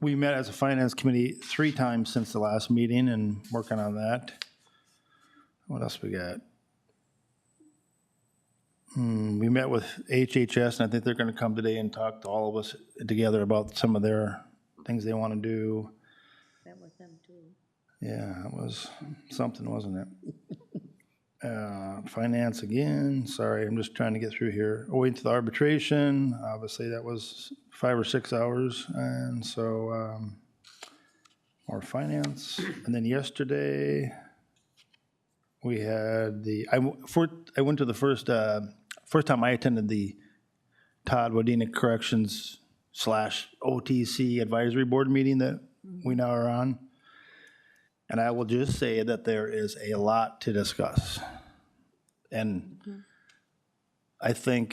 [SPEAKER 1] We met as a finance committee 3 times since the last meeting and working on that. What else we got? We met with HHS, and I think they're gonna come today and talk to all of us together about some of their things they wanna do.
[SPEAKER 2] That was them too.
[SPEAKER 1] Yeah, it was something, wasn't it? Finance again, sorry, I'm just trying to get through here. Waiting to the arbitration, obviously that was 5 or 6 hours, and so, more finance. And then yesterday, we had I went to the first time I attended the Todd Wadena Corrections / OTC Advisory Board meeting that we now are on. And I will just say that there is a lot to discuss. And I think,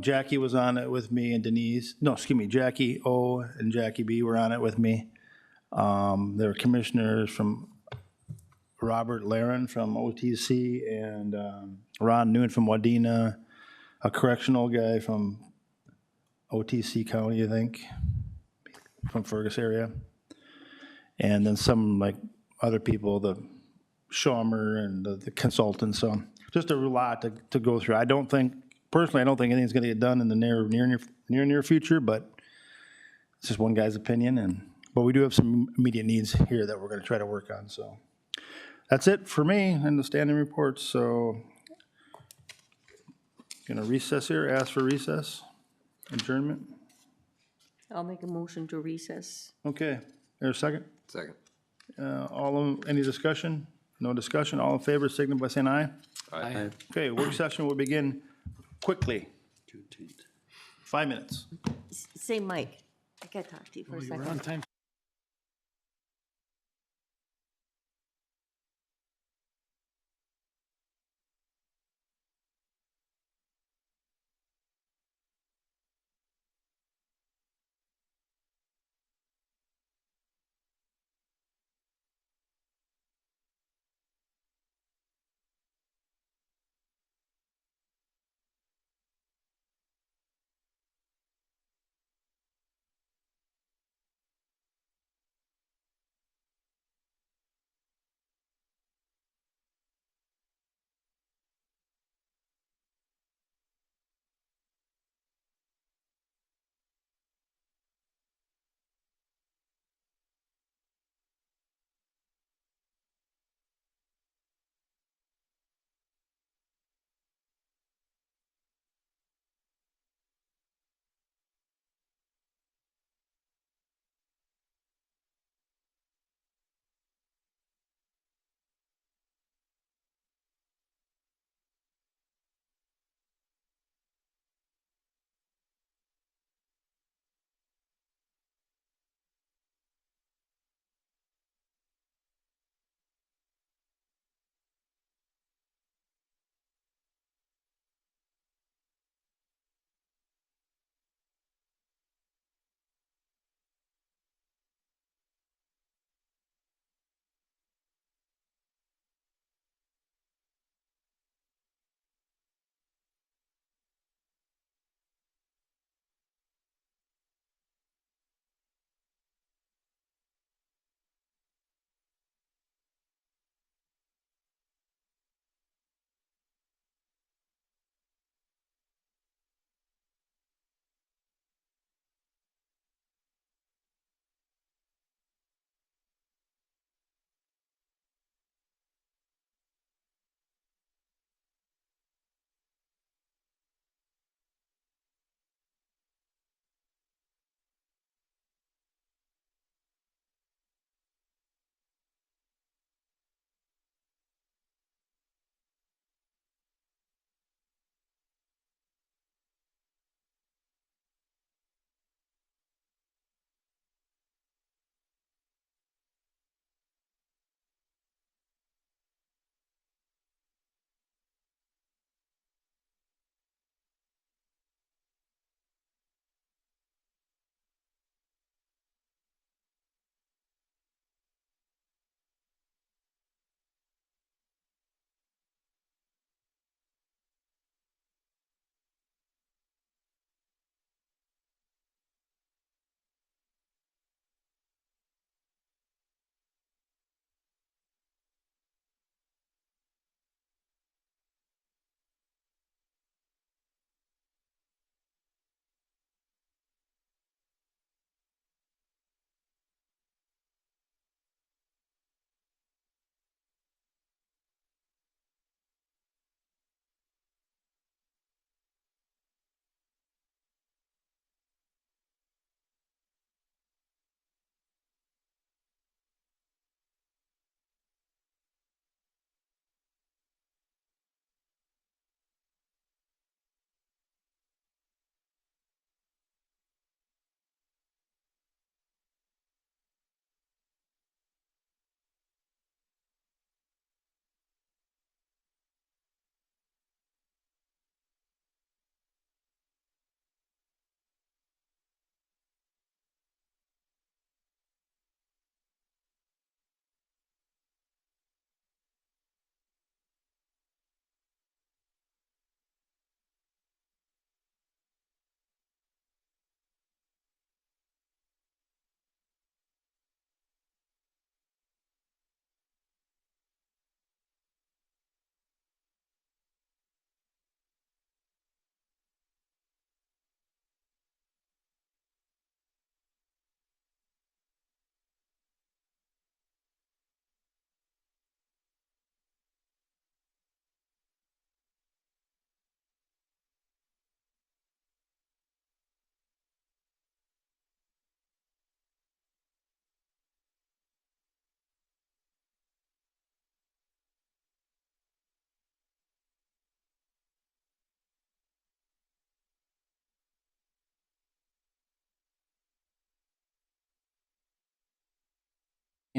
[SPEAKER 1] Jackie was on it with me and Denise, no, excuse me, Jackie O and Jackie B were on it with me. There were commissioners from Robert Laren from OTC and Ron Noon from Wadena, a correctional guy from OTC County, I think, from Fergus area. And then some like other people, the Schaumer and the consultants, so just a lot to go through. Personally, I don't think anything's gonna get done in the near future, but it's just one guy's opinion, but we do have some immediate needs here that we're gonna try to work on, so. That's it for me and the standing reports, so. Gonna recess here, ask for recess, adjournment.
[SPEAKER 2] I'll make a motion to recess.
[SPEAKER 1] Okay, there's a second?
[SPEAKER 11] Second.
[SPEAKER 1] Any discussion? No discussion, all in favor, signify by saying aye.
[SPEAKER 11] Aye.
[SPEAKER 1] Okay, work session will begin quickly. 5 minutes.
[SPEAKER 2] Say, Mike, I gotta talk to you for a
[SPEAKER 5] We're
[SPEAKER 2] second.
[SPEAKER 5] on time.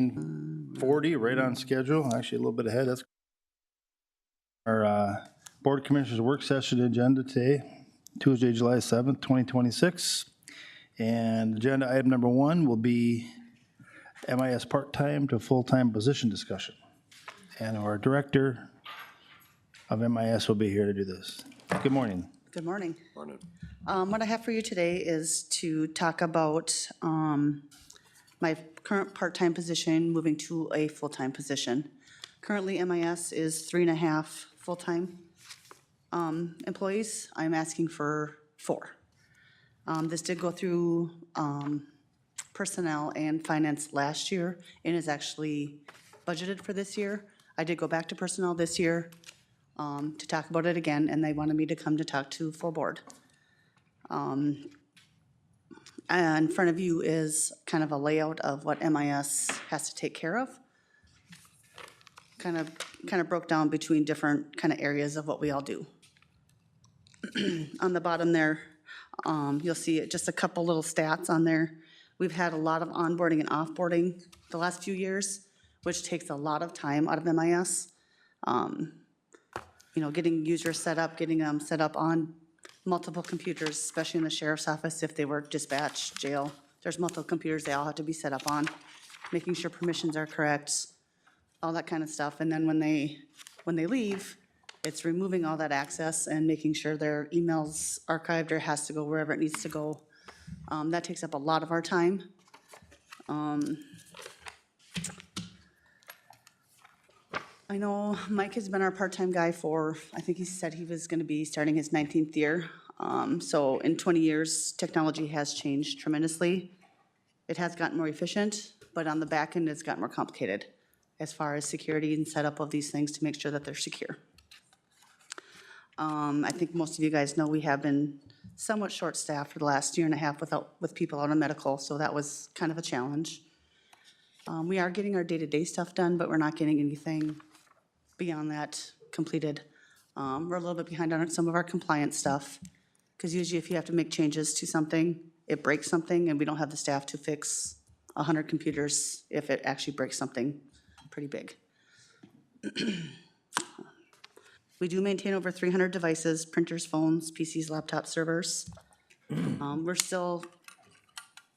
[SPEAKER 1] 8:40, right on schedule, actually a little bit ahead. That's our Board of Commissioners work session agenda today, Tuesday, July 7th, 2026. And agenda item number 1 will be MIS part-time to full-time position discussion. And our director of MIS will be here to do this. Good morning.
[SPEAKER 12] Good morning.
[SPEAKER 11] Morning.
[SPEAKER 12] What I have for you today is to talk about my current part-time position moving to a full-time position. Currently, MIS is 3.5 full-time employees. I'm asking for 4. This did go through personnel and finance last year and is actually budgeted for this year. I did go back to personnel this year to talk about it again, and they wanted me to come to talk to full board. And in front of you is kind of a layout of what MIS has to take care of. Kind of broke down between different kind of areas of what we all do. On the bottom there, you'll see just a couple little stats on there. We've had a lot of onboarding and offboarding the last few years, which takes a lot of time out of MIS. You know, getting users set up, getting them set up on multiple computers, especially in the sheriff's office if they work dispatch, jail. There's multiple computers they all have to be set up on, making sure permissions are correct, all that kind of stuff. And then when they leave, it's removing all that access and making sure their email's archived or has to go wherever it needs to go. That takes up a lot of our time. I know Mike has been our part-time guy for, I think he said he was gonna be starting his 19th year. So in 20 years, technology has changed tremendously. It has gotten more efficient, but on the back end, it's gotten more complicated as far as security and setup of these things to make sure that they're secure. I think most of you guys know we have been somewhat short-staffed for the last year and a half with people out on medical, so that was kind of a challenge. We are getting our day-to-day stuff done, but we're not getting anything beyond that completed. We're a little bit behind on some of our compliance stuff, because usually if you have to make changes to something, it breaks something, and we don't have the staff to fix 100 computers if it actually breaks something pretty big. We do maintain over 300 devices, printers, phones, PCs, laptops, servers. We're still,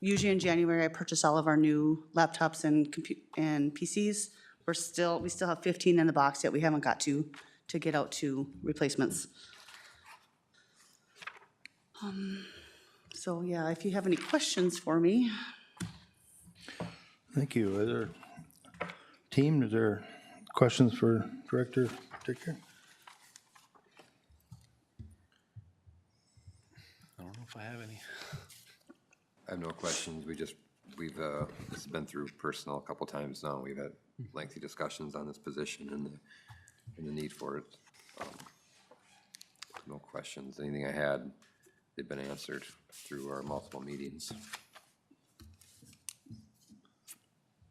[SPEAKER 12] usually in January, I purchase all of our new laptops and PCs. We still have 15 in the box that we haven't got to get out to replacements. So yeah, if you have any questions for me.
[SPEAKER 1] Thank you. Is there, team, is there questions for Director Dicker?
[SPEAKER 5] I don't know if I have any.
[SPEAKER 11] I have no questions. We've this has been through personnel a couple times now. We've had lengthy discussions on this position and the need for it. No questions. Anything I had, they've been answered through our multiple meetings.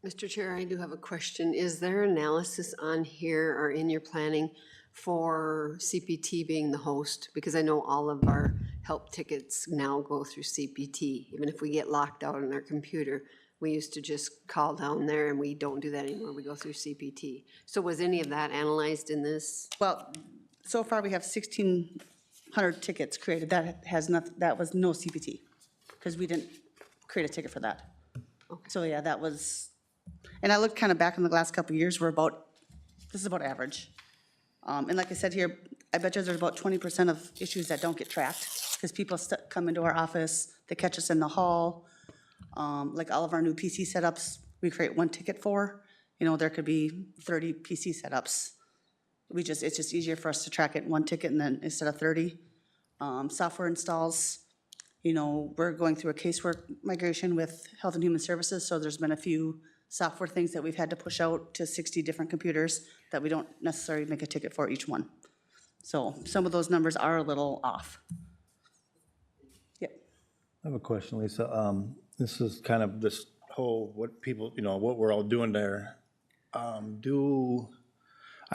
[SPEAKER 3] Mr. Chair, I do have a question. Is there analysis on here or in your planning for CPT being the host? Because I know all of our help tickets now go through CPT. Even if we get locked out on our computer, we used to just call down there, and we don't do that anymore. We go through CPT. So was any of that analyzed in this?
[SPEAKER 12] Well, so far we have 1,600 tickets created. That was no CPT, because we didn't create a ticket for that.
[SPEAKER 3] Okay.
[SPEAKER 12] So yeah, that was, and I looked kind of back in the last couple of years, this is about average. And like I said here, I bet you there's about 20% of issues that don't get tracked, because people come into our office, they catch us in the hall. Like all of our new PC setups, we create one ticket for. You know, there could be 30 PC setups. It's just easier for us to track it in one ticket and then instead of 30. Software installs, you know, we're going through a casework migration with Health and Human Services, so there's been a few software things that we've had to push out to 60 different computers that we don't necessarily make a ticket for each one. So some of those numbers are a little off. Yep.
[SPEAKER 1] I have a question, Lisa. This is kind of this whole, what people, you know, what we're all doing there. I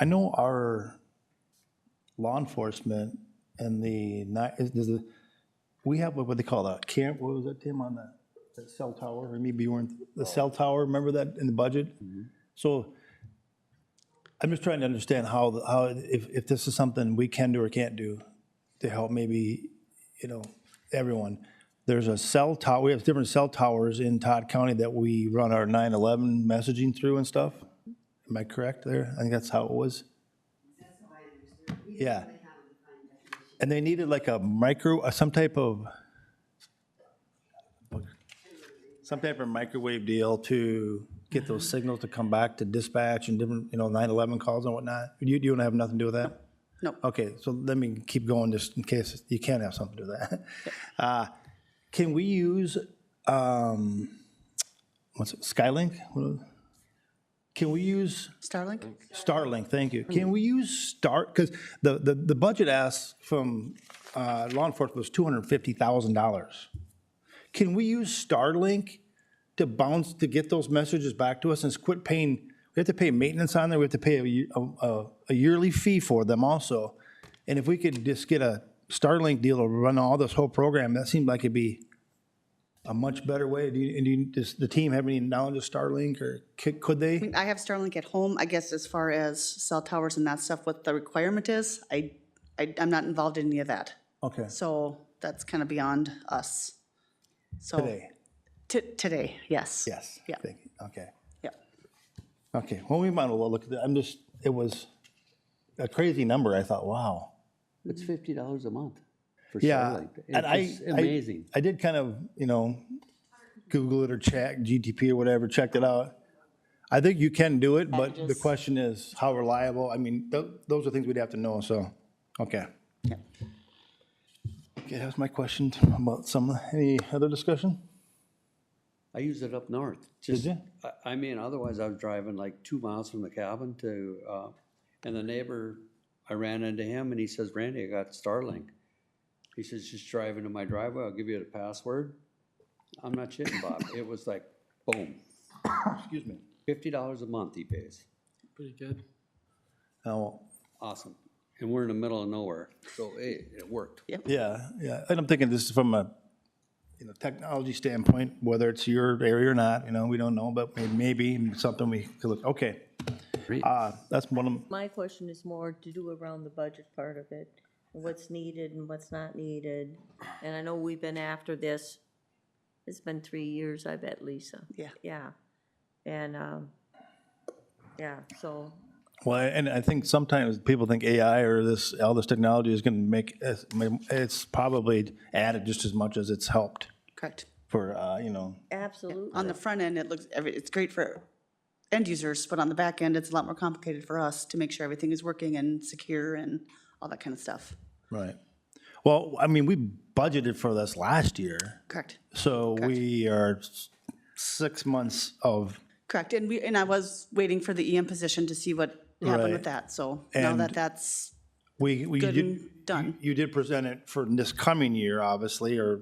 [SPEAKER 1] know our law enforcement and we have what they call that camp, what was that, Tim, on that? The cell tower, or maybe you weren't, the cell tower, remember that in the budget? So I'm just trying to understand how, if this is something we can do or can't do to help maybe, everyone. There's a cell tower, we have different cell towers in Todd County that we run our 9/11 messaging through and stuff. Am I correct there? I think that's how it was. Yeah. And they needed like a some type of microwave deal to get those signals to come back to dispatch and different, 9/11 calls and whatnot. You don't have nothing to do with that?
[SPEAKER 12] No.
[SPEAKER 1] Okay, so let me keep going just in case you can have something to do with that. Can we use, what's it, Skylink? Can we use
[SPEAKER 12] Starlink?
[SPEAKER 1] Starlink? Thank you. Can we use because the budget ask from law enforcement was $250,000. Can we use Starlink to get those messages back to us and quit paying? We have to pay maintenance on there. We have to pay a yearly fee for them also. And if we could just get a Starlink deal to run all this whole program, that seemed like it'd be a much better way. Does the team have any knowledge of Starlink, or could they?
[SPEAKER 12] I mean, I have Starlink at home. I guess as far as cell towers and that stuff, what the requirement is, I'm not involved in any of that.
[SPEAKER 1] Okay.
[SPEAKER 12] So that's kind of beyond us. So
[SPEAKER 1] Today?
[SPEAKER 12] Today, yes.
[SPEAKER 1] Yes.
[SPEAKER 12] Yeah.
[SPEAKER 1] Thank you. Okay.
[SPEAKER 12] Yeah.
[SPEAKER 1] Okay, well, we might as well look at that. It was a crazy number. I thought, wow.
[SPEAKER 4] It's $50 a month for
[SPEAKER 1] Yeah,
[SPEAKER 4] Starlink.
[SPEAKER 1] and
[SPEAKER 4] It's just amazing.
[SPEAKER 1] I did kind of, Google it or check GTP or whatever, checked it out. I think you can do it, but the
[SPEAKER 12] Packages.
[SPEAKER 1] question is how reliable. I mean, those are things we'd have to know, so, okay.
[SPEAKER 12] Yeah.
[SPEAKER 1] Okay, that was my question about any other discussion?
[SPEAKER 4] I use it up north.
[SPEAKER 1] Did
[SPEAKER 4] Just,
[SPEAKER 1] you?
[SPEAKER 4] I mean, otherwise I was driving like 2 miles from the cabin and the neighbor, I ran into him and he says, Randy, I got Starlink. He says, just drive into my driveway, I'll give you the password. I'm not shitting, Bob. It was like, boom,
[SPEAKER 1] Excuse me.
[SPEAKER 4] $50 a month he pays.
[SPEAKER 5] Pretty good.
[SPEAKER 1] Oh,
[SPEAKER 4] Awesome. And we're in the middle of nowhere, so it worked.
[SPEAKER 1] yeah, and I'm thinking this is from a, technology standpoint, whether it's your area or not, we don't know, but maybe something we could look, okay.
[SPEAKER 4] Great.
[SPEAKER 1] That's one of,
[SPEAKER 2] My question is more to do around the budget part of it, what's needed and what's not needed. And I know we've been after this, it's been 3 years, I bet, Lisa.
[SPEAKER 12] Yeah.
[SPEAKER 2] Yeah. And, so,
[SPEAKER 1] well, and I think sometimes people think AI or all this technology is going to it's probably added just as much as it's helped
[SPEAKER 12] Correct.
[SPEAKER 1] for,
[SPEAKER 2] absolutely.
[SPEAKER 12] On the front end, it's great for end users, but on the back end, it's a lot more complicated for us to make sure everything is working and secure and all that kind of stuff.
[SPEAKER 1] right. Well, I mean, we budgeted for this last year,
[SPEAKER 12] Correct.
[SPEAKER 1] so we are 6 months of,
[SPEAKER 12] Correct. And I was waiting for the EM position to see what happened
[SPEAKER 1] Right.
[SPEAKER 12] with that. So now
[SPEAKER 1] And
[SPEAKER 12] that that's
[SPEAKER 1] we
[SPEAKER 12] good
[SPEAKER 1] did,
[SPEAKER 12] and done.
[SPEAKER 1] you did present it for this coming year, obviously, or,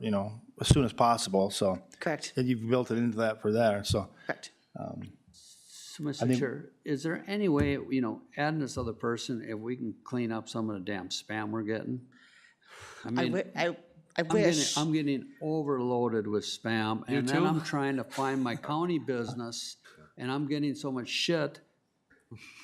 [SPEAKER 1] as soon as possible, so.
[SPEAKER 12] Correct.
[SPEAKER 1] And you've built it into that for there, so.
[SPEAKER 12] Correct.
[SPEAKER 4] So, Mr. Chair, is there any way, adding this other person, if we can clean up some of the damn spam we're getting? I mean,
[SPEAKER 12] I wish.
[SPEAKER 4] I'm getting overloaded with spam, and then
[SPEAKER 5] too?
[SPEAKER 4] I'm trying to find my county business, and I'm getting so much shit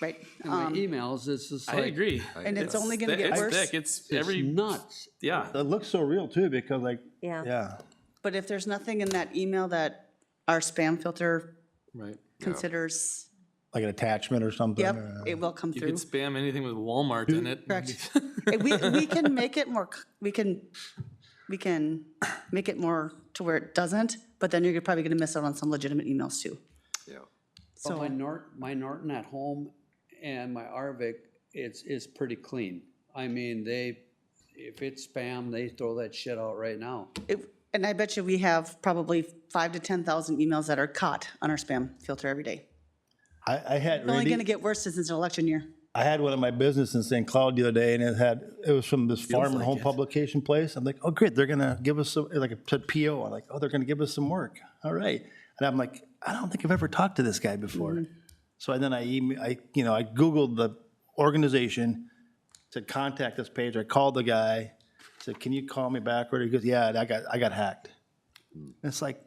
[SPEAKER 12] Right.
[SPEAKER 4] in my emails, it's just
[SPEAKER 5] I
[SPEAKER 4] like.
[SPEAKER 5] agree.
[SPEAKER 12] And it's only gonna get
[SPEAKER 5] It's
[SPEAKER 12] worse.
[SPEAKER 5] thick. It's
[SPEAKER 4] It's
[SPEAKER 5] every,
[SPEAKER 4] nuts.
[SPEAKER 5] yeah.
[SPEAKER 1] It looks so real too, because
[SPEAKER 2] Yeah.
[SPEAKER 1] yeah.
[SPEAKER 12] But if there's nothing in that email that our spam filter
[SPEAKER 5] Right.
[SPEAKER 12] considers,
[SPEAKER 1] Like an attachment or something.
[SPEAKER 12] yep,
[SPEAKER 1] or-
[SPEAKER 12] it will come
[SPEAKER 5] You
[SPEAKER 12] through.
[SPEAKER 5] could spam anything with Walmart in it.
[SPEAKER 12] Correct. We can make it more, we can make it more to where it doesn't, but then you're probably gonna miss out on some legitimate emails too.
[SPEAKER 11] Yeah.
[SPEAKER 4] But my
[SPEAKER 12] So,
[SPEAKER 4] my Norton at home and my Arvik, is pretty clean. I mean, if it's spam, they throw that shit out right now.
[SPEAKER 12] and I bet you we have probably 5,000 to 10,000 emails that are caught on our spam filter every day.
[SPEAKER 1] I had
[SPEAKER 12] It's only
[SPEAKER 1] Randy,
[SPEAKER 12] gonna get worse since it's an election year.
[SPEAKER 1] I had one of my business in St. Cloud the other day, and it was from this farm and
[SPEAKER 5] like
[SPEAKER 1] home
[SPEAKER 5] it.
[SPEAKER 1] publication place. I'm like, oh, great, they're gonna give us some, like a PO. I'm like, oh, they're gonna give us some work. All right. And I'm like, I don't think I've ever talked to this guy before. So then I Googled the organization, said contact this page. I called the guy, said, can you call me back? Or he goes, yeah, I got hacked. And it's like,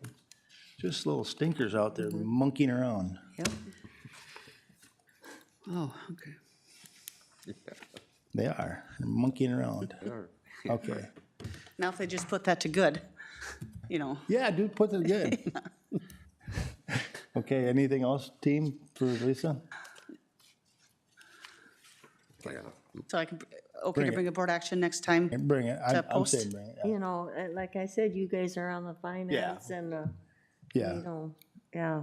[SPEAKER 1] Just little stinkers out there monkeying around.
[SPEAKER 12] Yep.
[SPEAKER 4] Oh, okay.
[SPEAKER 1] They are, they're monkeying around. Okay.
[SPEAKER 12] Now if they just put that to good, you know.
[SPEAKER 1] Yeah, dude, put it good. Okay, anything else, team, for Lisa?
[SPEAKER 12] So I can, okay
[SPEAKER 1] Bring
[SPEAKER 12] to
[SPEAKER 1] it.
[SPEAKER 12] bring a board action next time?
[SPEAKER 1] Bring it, I'm
[SPEAKER 12] post.
[SPEAKER 1] saying bring it, yeah.
[SPEAKER 2] You know, like I said, you guys are on the finance and,
[SPEAKER 1] Yeah,
[SPEAKER 2] you know, yeah.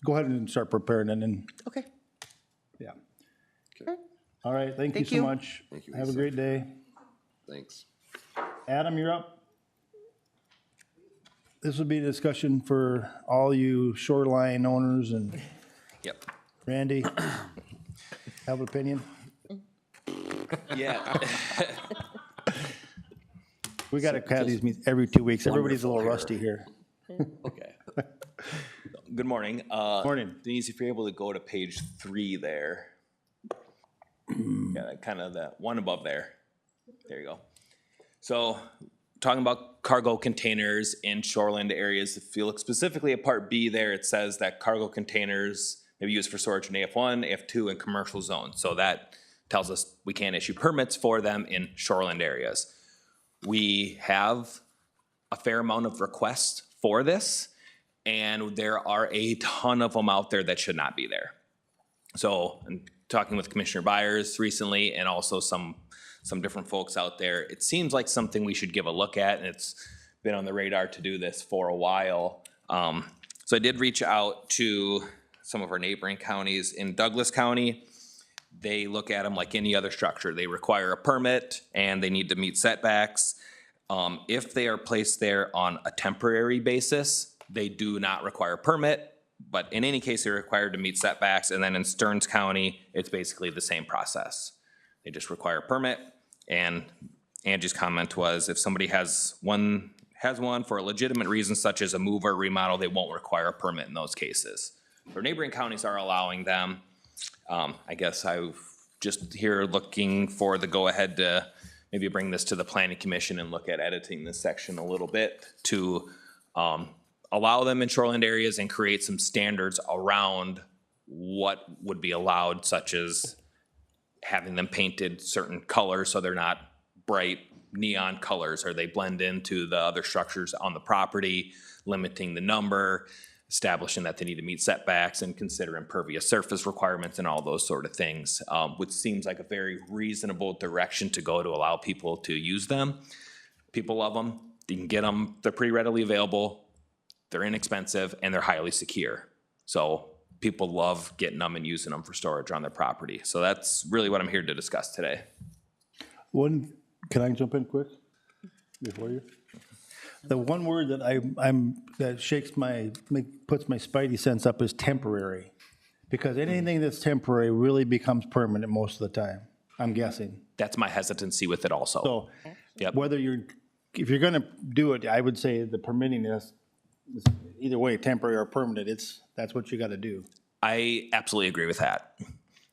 [SPEAKER 1] go ahead and start preparing and then,
[SPEAKER 12] Okay.
[SPEAKER 1] yeah.
[SPEAKER 12] Okay.
[SPEAKER 1] All right, thank you
[SPEAKER 12] Thank
[SPEAKER 1] so
[SPEAKER 12] you.
[SPEAKER 1] much.
[SPEAKER 11] Thank you,
[SPEAKER 1] Have a
[SPEAKER 11] Lisa.
[SPEAKER 1] great day.
[SPEAKER 11] Thanks.
[SPEAKER 1] Adam, you're up. This would be a discussion for all you shoreline owners and
[SPEAKER 13] Yep.
[SPEAKER 1] Randy. Have an opinion?
[SPEAKER 13] Yeah.
[SPEAKER 1] We got to have these meetings every 2 weeks. Everybody's a little
[SPEAKER 13] wonderful
[SPEAKER 1] rusty here.
[SPEAKER 13] Okay. Good morning.
[SPEAKER 1] Morning.
[SPEAKER 13] Denise, if you're able to go to page 3 there. Yeah, kind of that one above there. There you go. So, talking about cargo containers in shoreland areas, if you look specifically at part B there, it says that cargo containers may be used for storage in AF1, AF2, and commercial zones. So that tells us we can't issue permits for them in shoreland areas. We have a fair amount of requests for this, and there are a ton of them out there that should not be there. So, I'm talking with Commissioner Byers recently, and also some different folks out there, it seems like something we should give a look at, and it's been on the radar to do this for a while. So I did reach out to some of our neighboring counties. In Douglas County, they look at them like any other structure. They require a permit, and they need to meet setbacks. If they are placed there on a temporary basis, they do not require a permit, but in any case, they're required to meet setbacks. And then in Stearns County, it's basically the same process. They just require a permit. And Angie's comment was, if somebody has one for a legitimate reason, such as a move or remodel, they won't require a permit in those cases. Our neighboring counties are allowing them. I guess I just here looking for the go-ahead to maybe bring this to the planning commission and look at editing this section a little bit to allow them in shoreland areas and create some standards around what would be allowed, such as having them painted certain colors so they're not bright neon colors, or they blend into the other structures on the property, limiting the number, establishing that they need to meet setbacks and consider impervious surface requirements and all those sort of things, which seems like a very reasonable direction to go to allow people to use them. People love them. You can get them. They're pretty readily available. They're inexpensive, and they're highly secure. So people love getting them and using them for storage on their property. So that's really what I'm here to discuss today.
[SPEAKER 1] Can I jump in quick before you? The one word that that shakes puts my spidey sense up is temporary. Because anything that's temporary really becomes permanent most of the time, I'm guessing.
[SPEAKER 13] That's my hesitancy with it also.
[SPEAKER 1] So
[SPEAKER 13] Yep.
[SPEAKER 1] if you're gonna do it, I would say the permitting is either way, temporary or permanent, that's what you gotta do.
[SPEAKER 13] I absolutely agree with that.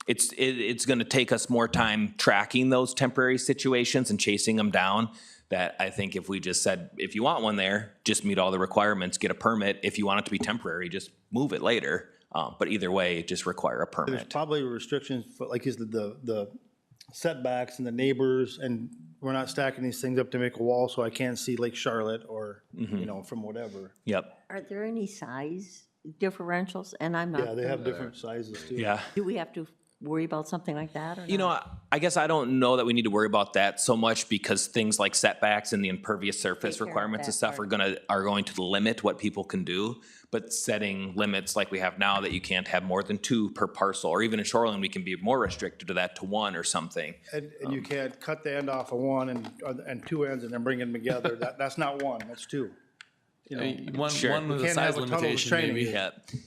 [SPEAKER 13] It's going to take us more time tracking those temporary situations and chasing them down. That I think if we just said, if you want one there, just meet all the requirements, get a permit. If you want it to be temporary, just move it later. But either way, just require a
[SPEAKER 1] There's
[SPEAKER 13] permit.
[SPEAKER 1] probably restrictions, for, like is the setbacks and the neighbors, and we're not stacking these things up to make a wall, so I can't see Lake Charlotte or, from whatever.
[SPEAKER 13] Yep.
[SPEAKER 2] Are there any size differentials? And I'm not.
[SPEAKER 1] Yeah, they have different sizes too.
[SPEAKER 13] Yeah.
[SPEAKER 2] Do we have to worry about something like that or not?
[SPEAKER 13] You know, I guess I don't know that we need to worry about that so much, because things like setbacks and the impervious surface
[SPEAKER 2] Take care of
[SPEAKER 13] requirements and
[SPEAKER 2] that
[SPEAKER 13] stuff are going to limit what people can do. But setting limits like we have now, that you can't have more than 2 per parcel, or even in shoreline, we can be more restricted to that to 1 or something.
[SPEAKER 1] And you can't cut the end off of one and 2 ends and then bring them together. That's not 1, that's 2. You know,
[SPEAKER 5] One
[SPEAKER 13] Sure.
[SPEAKER 5] with a
[SPEAKER 1] can't
[SPEAKER 5] size
[SPEAKER 1] have a tunnel of
[SPEAKER 5] limitation,
[SPEAKER 1] training.
[SPEAKER 5] maybe.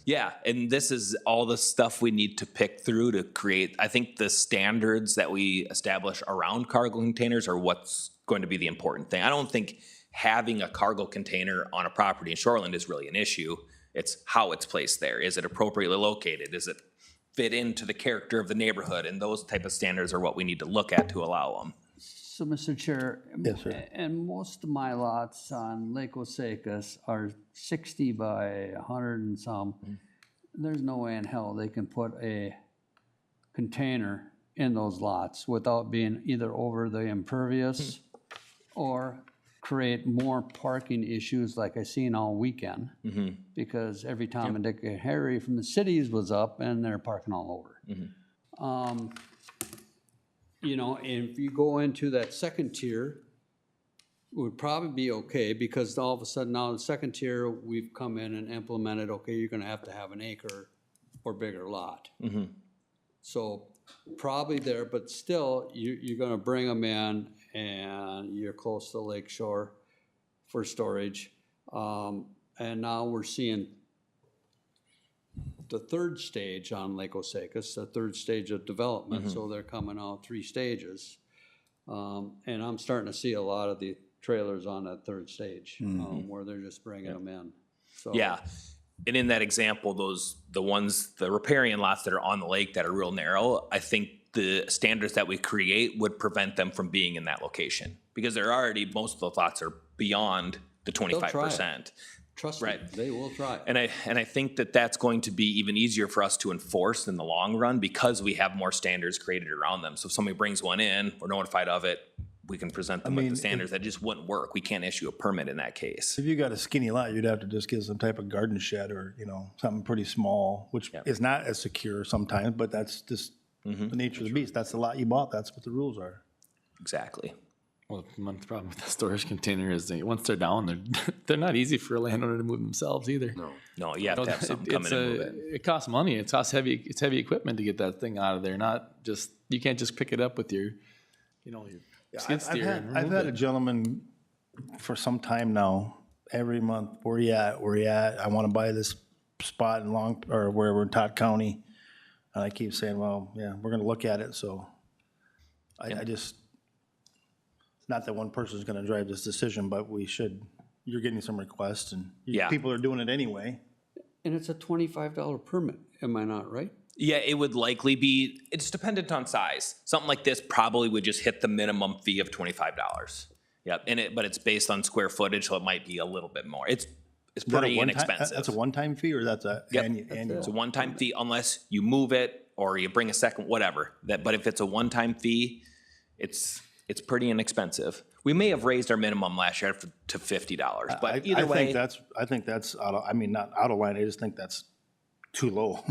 [SPEAKER 13] Yeah, and this is all the stuff we need to pick through to create, I think the standards that we establish around cargo containers are what's going to be the important thing. I don't think having a cargo container on a property in shoreline is really an issue. It's how it's placed there. Is it appropriately located? Does it fit into the character of the neighborhood? And those type of standards are what we need to look at to allow them.
[SPEAKER 4] So, Mr. Chair.
[SPEAKER 1] Yes, sir.
[SPEAKER 4] And most of my lots on Lake Osakis are 60 by 100 and some. There's no way in hell they can put a container in those lots without being either over the impervious or create more parking issues like I seen all weekend. Because every Tom and Dick and Harry from the cities was up and they're parking all over. You know, and if you go into that second tier, it would probably be okay, because all of a sudden now the second tier, we've come in and implemented, okay, you're gonna have to have an acre or bigger lot. So probably there, but still, you're gonna bring them in and you're close to the lake shore for storage. And now we're seeing the third stage on Lake Osakis, the third stage of development, so they're coming out 3 stages. And I'm starting to see a lot of the trailers on that third stage, where they're just bringing them in. So,
[SPEAKER 13] Yeah, and in that example, the riparian lots that are on the lake that are real narrow, I think the standards that we create would prevent them from being in that location, because they're already, most of the lots are beyond the 25%.
[SPEAKER 4] Trust me, they will try.
[SPEAKER 13] And I think that that's going to be even easier for us to enforce in the long run, because we have more standards created around them. So if somebody brings one in, we're notified of it, we can present them with the standards. That just wouldn't work. We can't issue a permit in that case.
[SPEAKER 1] If you got a skinny lot, you'd have to just get some type of garden shed or, you know, something pretty small, which is not as secure sometimes, but that's just the nature of the beast. That's the lot you bought. That's what the rules are.
[SPEAKER 13] Exactly.
[SPEAKER 5] Well, the problem with the storage container is that once they're down, they're not easy for a landowner to move themselves either.
[SPEAKER 13] No, you have to have something come in and move it.
[SPEAKER 5] It costs money. It's heavy equipment to get that thing out of there. Not just, you can't just pick it up with your, your skid steer and
[SPEAKER 1] I've
[SPEAKER 5] remove
[SPEAKER 1] had
[SPEAKER 5] it.
[SPEAKER 1] a gentleman for some time now, every month, where you at, where you at? I want to buy this spot in or wherever in Todd County. And I keep saying, well, yeah, we're going to look at it. So I just, not that one person's going to drive this decision, but you're getting some requests and people are doing it anyway.
[SPEAKER 4] And it's a $25 permit, am I not right?
[SPEAKER 13] Yeah, it would likely be, it's dependent on size. Something like this probably would just hit the minimum fee of $25. Yep, but it's based on square footage, so it might be a little bit more. It's pretty inexpensive.
[SPEAKER 1] That's a one-time fee, or that's a annual?
[SPEAKER 13] It's a one-time fee unless you move it or you bring a second, whatever. But if it's a one-time fee, it's pretty inexpensive. We may have raised our minimum last year to $50, but either way.
[SPEAKER 1] I think that's out of, I mean, not out of line, I just think that's too low.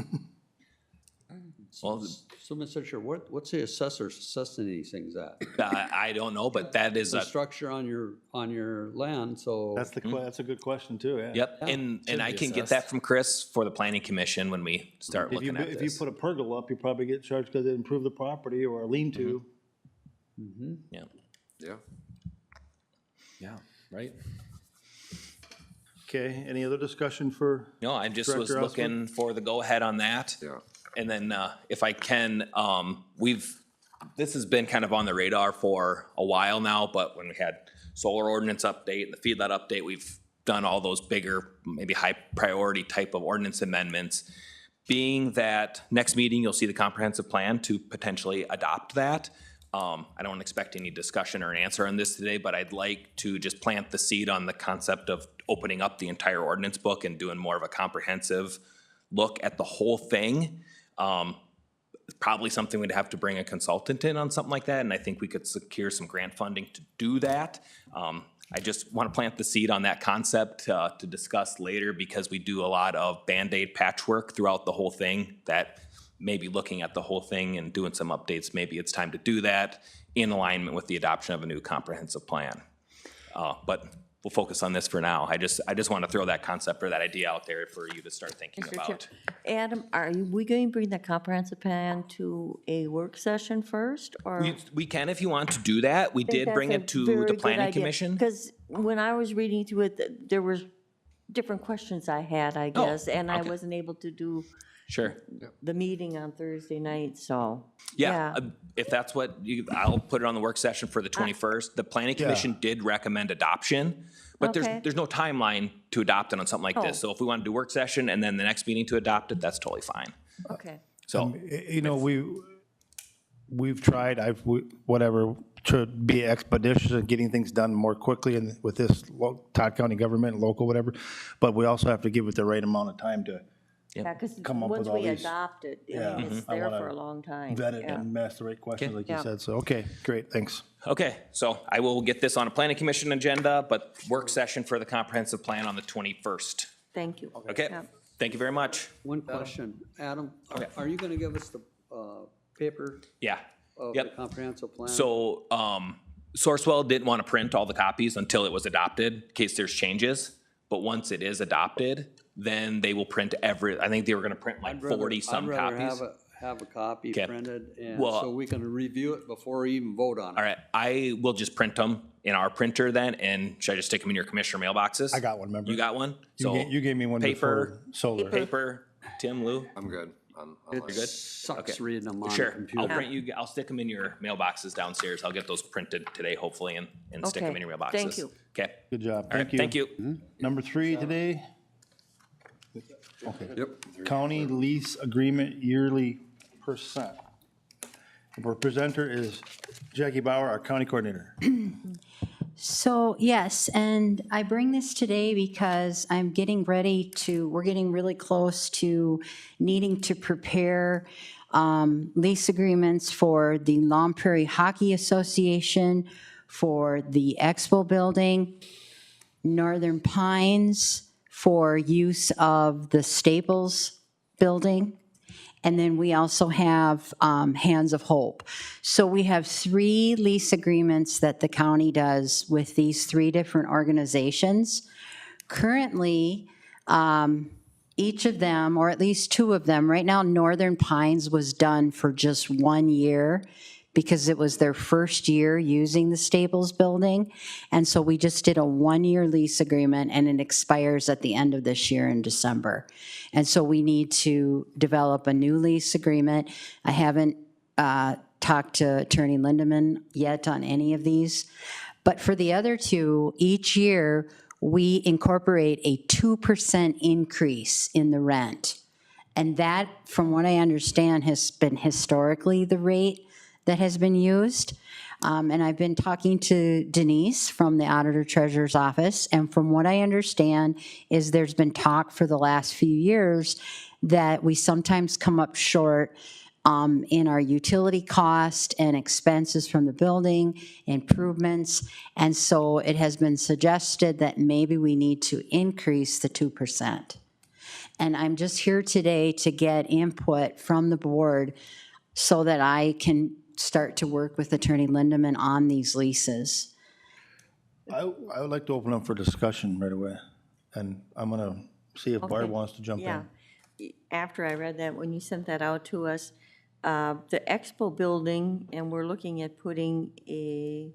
[SPEAKER 13] Well,
[SPEAKER 4] So, Mr. Chair, what's the assessor assessing these things at?
[SPEAKER 13] I don't know, but that is
[SPEAKER 4] The structure on your land, so.
[SPEAKER 1] That's a good question too, yeah.
[SPEAKER 13] Yep, and I can get that from Chris for the planning commission when we start looking at
[SPEAKER 1] If you
[SPEAKER 13] this.
[SPEAKER 1] put a pergola up, you probably get charged because it improved the property, or a lean-to.
[SPEAKER 13] Yeah.
[SPEAKER 11] Yeah.
[SPEAKER 5] Yeah, right.
[SPEAKER 1] Okay, any other discussion for?
[SPEAKER 13] No, I just was
[SPEAKER 1] Director
[SPEAKER 13] looking for the go-ahead on that.
[SPEAKER 11] Yeah.
[SPEAKER 13] And then if I can, this has been kind of on the radar for a while now, but when we had solar ordinance update and the feedlot update, we've done all those bigger, maybe high priority type of ordinance amendments. Being that next meeting, you'll see the comprehensive plan to potentially adopt that. I don't expect any discussion or an answer on this today, but I'd like to just plant the seed on the concept of opening up the entire ordinance book and doing more of a comprehensive look at the whole thing. Probably something we'd have to bring a consultant in on something like that, and I think we could secure some grant funding to do that. I just want to plant the seed on that concept to discuss later, because we do a lot of Band-Aid patchwork throughout the whole thing, that maybe looking at the whole thing and doing some updates, maybe it's time to do that in alignment with the adoption of a new comprehensive plan. But we'll focus on this for now. I just want to throw that concept or that idea out there for you to start thinking
[SPEAKER 2] Mr. Chair,
[SPEAKER 13] about.
[SPEAKER 2] Adam, are we going to bring the comprehensive plan to a work session first, or?
[SPEAKER 13] We can if you want to do that. We did bring it to the planning commission.
[SPEAKER 2] Because when I was reading through it, there were different questions I had, I guess, and I wasn't able to do
[SPEAKER 13] Sure.
[SPEAKER 2] the meeting on Thursday night, so.
[SPEAKER 13] Yeah, if that's what I'll put it on the work session for the 21st. The planning commission did recommend adoption, but
[SPEAKER 2] Okay.
[SPEAKER 13] there's no timeline to adopt it on something like this.
[SPEAKER 2] Oh.
[SPEAKER 13] So if we want to do work session and then the next meeting to adopt it, that's totally fine.
[SPEAKER 2] Okay.
[SPEAKER 13] So,
[SPEAKER 1] You know, we've tried, whatever, to be expeditious in getting things done more quickly and with this Todd County government, local, whatever. But we also have to give it the right amount of time to
[SPEAKER 2] Yeah, because
[SPEAKER 1] come up
[SPEAKER 2] once
[SPEAKER 1] with all
[SPEAKER 2] we
[SPEAKER 1] these.
[SPEAKER 2] adopt it, I
[SPEAKER 1] Yeah.
[SPEAKER 2] mean, it's
[SPEAKER 1] I
[SPEAKER 2] there
[SPEAKER 1] wanna
[SPEAKER 2] for a long time.
[SPEAKER 1] vet it
[SPEAKER 2] Yeah.
[SPEAKER 1] and ask the right questions, like you
[SPEAKER 2] Yeah.
[SPEAKER 1] said. So, okay, great, thanks.
[SPEAKER 13] Okay, so I will get this on a planning commission agenda, but work session for the comprehensive plan on the 21st.
[SPEAKER 2] Thank you.
[SPEAKER 13] Okay,
[SPEAKER 2] Yeah.
[SPEAKER 13] thank you very much.
[SPEAKER 4] One question, Adam, are you gonna give us the paper
[SPEAKER 13] Yeah.
[SPEAKER 4] of the
[SPEAKER 13] Yep.
[SPEAKER 4] comprehensive plan?
[SPEAKER 13] So, Sourcewell didn't want to print all the copies until it was adopted, in case there's changes. But once it is adopted, then they will print I think they were gonna print like 40-some copies.
[SPEAKER 4] Have a copy
[SPEAKER 13] Okay.
[SPEAKER 4] printed, and
[SPEAKER 13] Well-
[SPEAKER 4] so we can review it before we even vote on it.
[SPEAKER 13] All right, I will just print them in our printer then, and should I just stick them in your commissioner mailboxes?
[SPEAKER 1] I got one, remember?
[SPEAKER 13] You got one? So
[SPEAKER 1] You gave me one
[SPEAKER 13] paper,
[SPEAKER 1] before solar.
[SPEAKER 13] paper, Tim, Lou?
[SPEAKER 11] I'm good.
[SPEAKER 4] It
[SPEAKER 13] good?
[SPEAKER 4] sucks
[SPEAKER 13] Okay.
[SPEAKER 4] reading them on the
[SPEAKER 13] Sure,
[SPEAKER 4] computer.
[SPEAKER 13] I'll stick them in your mailboxes downstairs. I'll get those printed today, hopefully, and stick them in
[SPEAKER 2] Okay,
[SPEAKER 13] your mailboxes.
[SPEAKER 2] thank you.
[SPEAKER 13] Okay,
[SPEAKER 1] Good job,
[SPEAKER 13] all right,
[SPEAKER 1] thank you.
[SPEAKER 13] thank you.
[SPEAKER 1] Number 3 today. Okay. County lease agreement yearly percent. Our presenter is Jackie Bauer, our county coordinator.
[SPEAKER 10] So, yes, and I bring this today because we're getting really close to needing to prepare lease agreements for the Long Prairie Hockey Association, for the Expo Building, Northern Pines for use of the Staples Building, and then we also have Hands of Hope. So we have 3 lease agreements that the county does with these 3 different organizations. Currently, each of them, or at least 2 of them, right now Northern Pines was done for just 1 year because it was their first year using the Staples Building. And so we just did a 1-year lease agreement, and it expires at the end of this year in December. And so we need to develop a new lease agreement. I haven't talked to Attorney Lindeman yet on any of these. But for the other 2, each year, we incorporate a 2% increase in the rent. And that, from what I understand, has been historically the rate that has been used. And I've been talking to Denise from the Auditor Treasurer's Office, and from what I understand is there's been talk for the last few years that we sometimes come up short in our utility cost and expenses from the building, improvements, and so it has been suggested that maybe we need to increase the 2%. And I'm just here today to get input from the board so that I can start to work with Attorney Lindeman on these leases.
[SPEAKER 1] I would like to open up for discussion right away, and I'm gonna see if Barb
[SPEAKER 2] Okay.
[SPEAKER 1] wants to jump
[SPEAKER 2] Yeah.
[SPEAKER 1] in.
[SPEAKER 2] After I read that, when you sent that out to us, the Expo Building, and we're looking at putting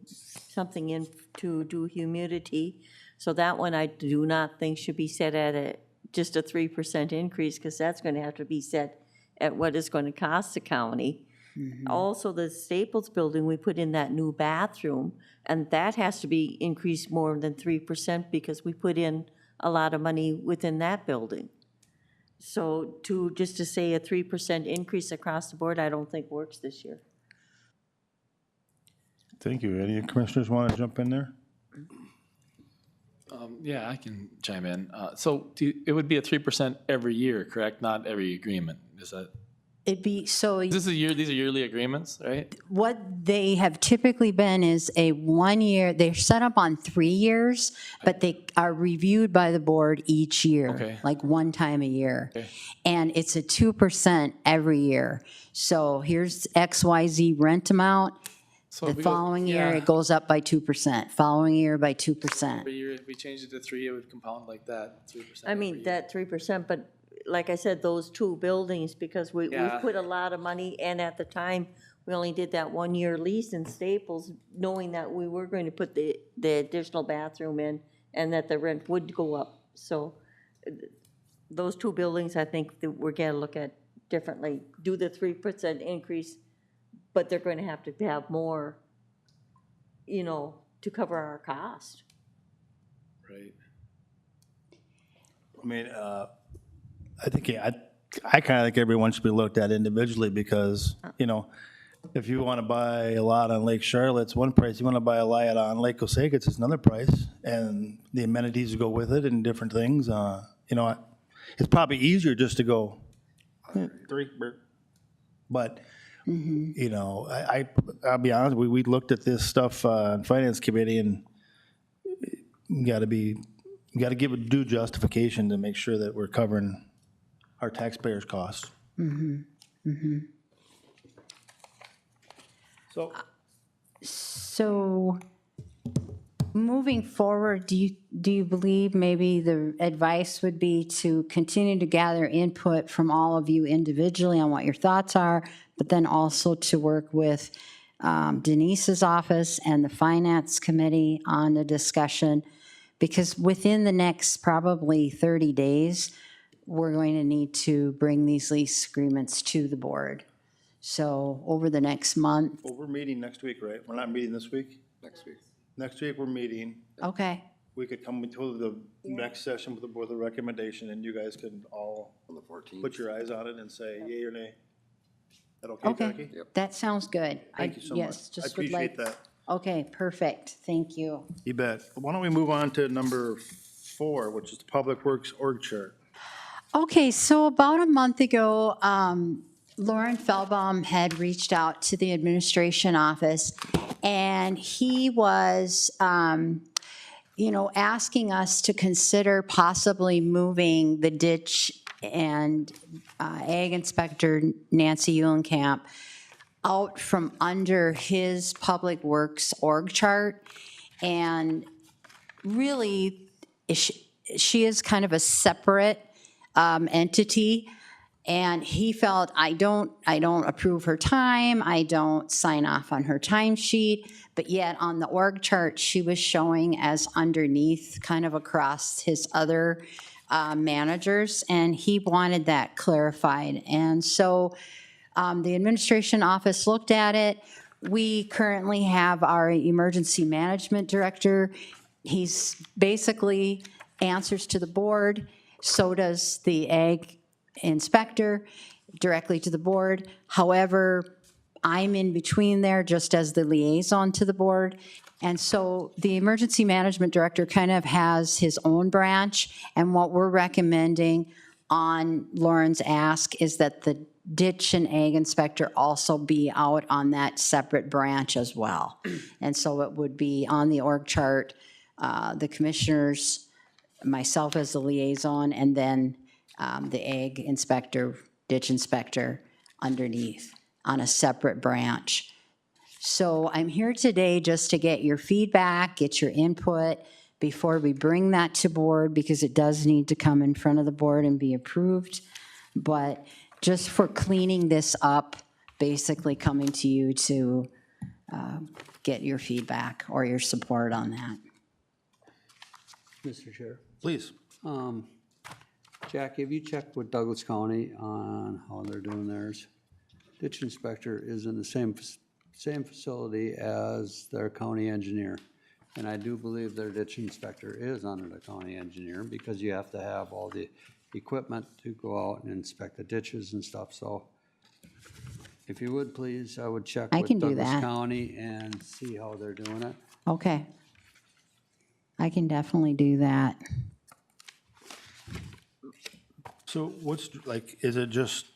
[SPEAKER 2] something in to do humidity. So that one I do not think should be set at just a 3% increase, because that's going to have to be set at what it's going to cost the county. Also, the Staples Building, we put in that new bathroom, and that has to be increased more than 3% because we put in a lot of money within that building. So just to say a 3% increase across the board, I don't think works this year.
[SPEAKER 1] Thank you. Any commissioners want to jump in there?
[SPEAKER 5] Yeah, I can chime in. So it would be a 3% every year, correct? Not every agreement. Is that,
[SPEAKER 10] It'd be, so
[SPEAKER 5] these are yearly agreements, right?
[SPEAKER 10] what they have typically been is a 1-year, they're set up on 3 years, but they are reviewed by the board each year.
[SPEAKER 5] Okay.
[SPEAKER 10] Like 1 time a year.
[SPEAKER 5] Okay.
[SPEAKER 10] And it's a 2% every year. So here's XYZ rent amount.
[SPEAKER 5] So
[SPEAKER 10] The
[SPEAKER 5] if we go-
[SPEAKER 10] following year,
[SPEAKER 5] yeah,
[SPEAKER 10] it goes up by 2%. Following year by 2%.
[SPEAKER 5] Every year, if we changed it to 3, it would compound like that, 3%.
[SPEAKER 2] I
[SPEAKER 5] every
[SPEAKER 2] mean,
[SPEAKER 5] year.
[SPEAKER 2] that 3%, but like I said, those 2 buildings, because we've
[SPEAKER 5] Yeah.
[SPEAKER 2] put a lot of money, and at the time, we only did that 1-year lease in Staples, knowing that we were going to put the additional bathroom in, and that the rent would go up. So those 2 buildings, I think that we're gonna look at differently. Do the 3% increase, but they're going to have more, to cover our cost.
[SPEAKER 5] Right.
[SPEAKER 1] I mean, I think, I kind of think everyone should be looked at individually because, if you want to buy a lot on Lake Charlotte, it's one price. You want to buy a lot on Lake Osage, it's another price. And the amenities go with it and different things. You know, it's probably easier just to go, three, but, you know, I'll be honest, we looked at this stuff on Finance Committee, and you got to give it due justification to make sure that we're covering our taxpayers' costs.
[SPEAKER 10] So moving forward, do you believe maybe the advice would be to continue to gather input from all of you individually on what your thoughts are, but then also to work with Denise's office and the Finance Committee on the discussion? Because within the next probably 30 days, we're going to need to bring these lease agreements to the board. So over the next month.
[SPEAKER 1] Well, we're meeting next week, right? We're not meeting this week?
[SPEAKER 11] Next week.
[SPEAKER 1] Next week, we're meeting.
[SPEAKER 10] Okay.
[SPEAKER 1] We could come to the next session with a recommendation, and you guys could all
[SPEAKER 11] On the 14th.
[SPEAKER 1] put your eyes on it and say yea or nay. That okay,
[SPEAKER 10] Okay,
[SPEAKER 1] Jackie?
[SPEAKER 10] that sounds good.
[SPEAKER 1] Thank you so much.
[SPEAKER 10] Yes,
[SPEAKER 1] I
[SPEAKER 10] just would like.
[SPEAKER 1] appreciate that.
[SPEAKER 10] Okay, perfect. Thank you.
[SPEAKER 1] You bet. Why don't we move on to number 4, which is the Public Works org chart.
[SPEAKER 10] Okay, so about a month ago, Lauren Feldbaum had reached out to the administration office, and he was, asking us to consider possibly moving the ditch and Ag Inspector Nancy Eulenkamp out from under his Public Works org chart. And really, she is kind of a separate entity. And he felt, I don't approve her time, I don't sign off on her timesheet, but yet on the org chart, she was showing as underneath, kind of across his other managers, and he wanted that clarified. And so the administration office looked at it. We currently have our emergency management director. He's basically answers to the board, so does the ag inspector directly to the board. However, I'm in between there just as the liaison to the board. And so the emergency management director kind of has his own branch. And what we're recommending on Lauren's ask is that the ditch and ag inspector also be out on that separate branch as well. And so it would be on the org chart, the commissioners, myself as the liaison, and then the ag inspector, ditch inspector underneath on a separate branch. So I'm here today just to get your feedback, get your input before we bring that to board, because it does need to come in front of the board and be approved. But just for cleaning this up, basically coming to you to get your feedback or your support on that.
[SPEAKER 4] Mr. Chair.
[SPEAKER 1] Please.
[SPEAKER 4] Jackie, have you checked with Douglas County on how they're doing theirs? Ditch inspector is in the same facility as their county engineer. And I do believe their ditch inspector is under the county engineer, because you have to have all the equipment to go out and inspect the ditches and stuff. So if you would, please, I would check
[SPEAKER 10] I
[SPEAKER 4] with
[SPEAKER 10] can do
[SPEAKER 4] Douglas
[SPEAKER 10] that.
[SPEAKER 4] County and see how they're doing it.
[SPEAKER 10] Okay. I can definitely do that.
[SPEAKER 1] So what's, like, is it just,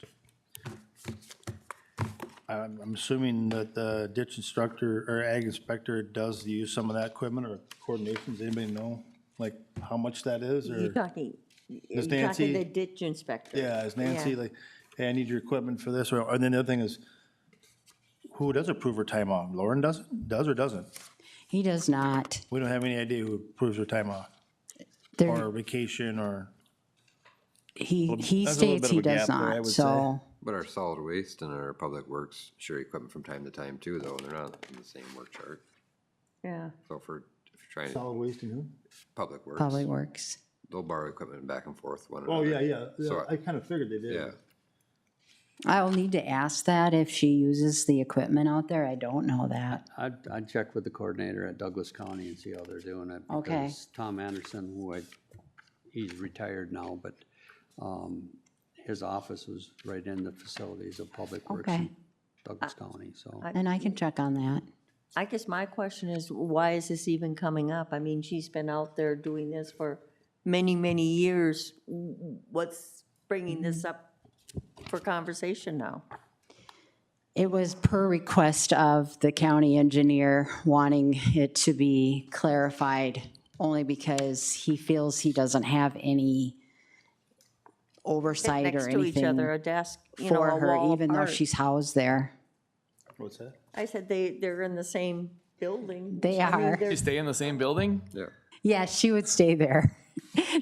[SPEAKER 1] I'm assuming that the ditch instructor or ag inspector does use some of that equipment or coordination? Does anybody know, like, how much that is? Or
[SPEAKER 2] You're talking
[SPEAKER 1] Nancy?
[SPEAKER 2] the ditch inspector.
[SPEAKER 1] Yeah, is Nancy like, hey, I need your equipment for this? Or, and then the other thing is, who does approve her time off? Lauren does or doesn't?
[SPEAKER 10] He does not.
[SPEAKER 1] We don't have any idea who approves her time off
[SPEAKER 10] There,
[SPEAKER 1] or vacation or.
[SPEAKER 10] he
[SPEAKER 1] That's a little
[SPEAKER 10] states
[SPEAKER 1] bit
[SPEAKER 10] he
[SPEAKER 1] of a
[SPEAKER 10] does
[SPEAKER 1] gap there, I
[SPEAKER 10] not,
[SPEAKER 1] would
[SPEAKER 10] so.
[SPEAKER 11] But our solid waste and our public works share equipment from time to time too, though, and they're not in the same work chart.
[SPEAKER 2] Yeah.
[SPEAKER 11] So if you're trying to,
[SPEAKER 1] Solid waste and who?
[SPEAKER 11] public works.
[SPEAKER 10] Public Works.
[SPEAKER 11] They'll borrow equipment back and forth one
[SPEAKER 1] Oh,
[SPEAKER 11] another.
[SPEAKER 1] yeah.
[SPEAKER 11] So,
[SPEAKER 1] I kind of figured they did.
[SPEAKER 11] yeah,
[SPEAKER 10] I'll need to ask that if she uses the equipment out there. I don't know that.
[SPEAKER 4] I'd check with the coordinator at Douglas County and see how they're doing it.
[SPEAKER 10] Okay.
[SPEAKER 4] Because Tom Anderson, he's retired now, but his office was right in the facilities of Public Works.
[SPEAKER 10] Okay.
[SPEAKER 4] Douglas County, so.
[SPEAKER 10] And I can check on that.
[SPEAKER 2] I guess my question is, why is this even coming up? I mean, she's been out there doing this for many, many years. What's bringing this up for conversation now?
[SPEAKER 10] It was per request of the county engineer wanting it to be clarified, only because he feels he doesn't have any oversight
[SPEAKER 2] Next
[SPEAKER 10] or
[SPEAKER 2] to each other,
[SPEAKER 10] anything
[SPEAKER 2] a desk, you know,
[SPEAKER 10] for
[SPEAKER 2] a
[SPEAKER 10] her,
[SPEAKER 2] wall
[SPEAKER 10] even though
[SPEAKER 2] apart.
[SPEAKER 10] she's housed there.
[SPEAKER 1] What's that?
[SPEAKER 2] I said they're in the same building.
[SPEAKER 10] They
[SPEAKER 2] I mean,
[SPEAKER 10] are.
[SPEAKER 2] they're-
[SPEAKER 5] You stay in the same building?
[SPEAKER 11] Yeah.
[SPEAKER 10] Yeah, she would stay there.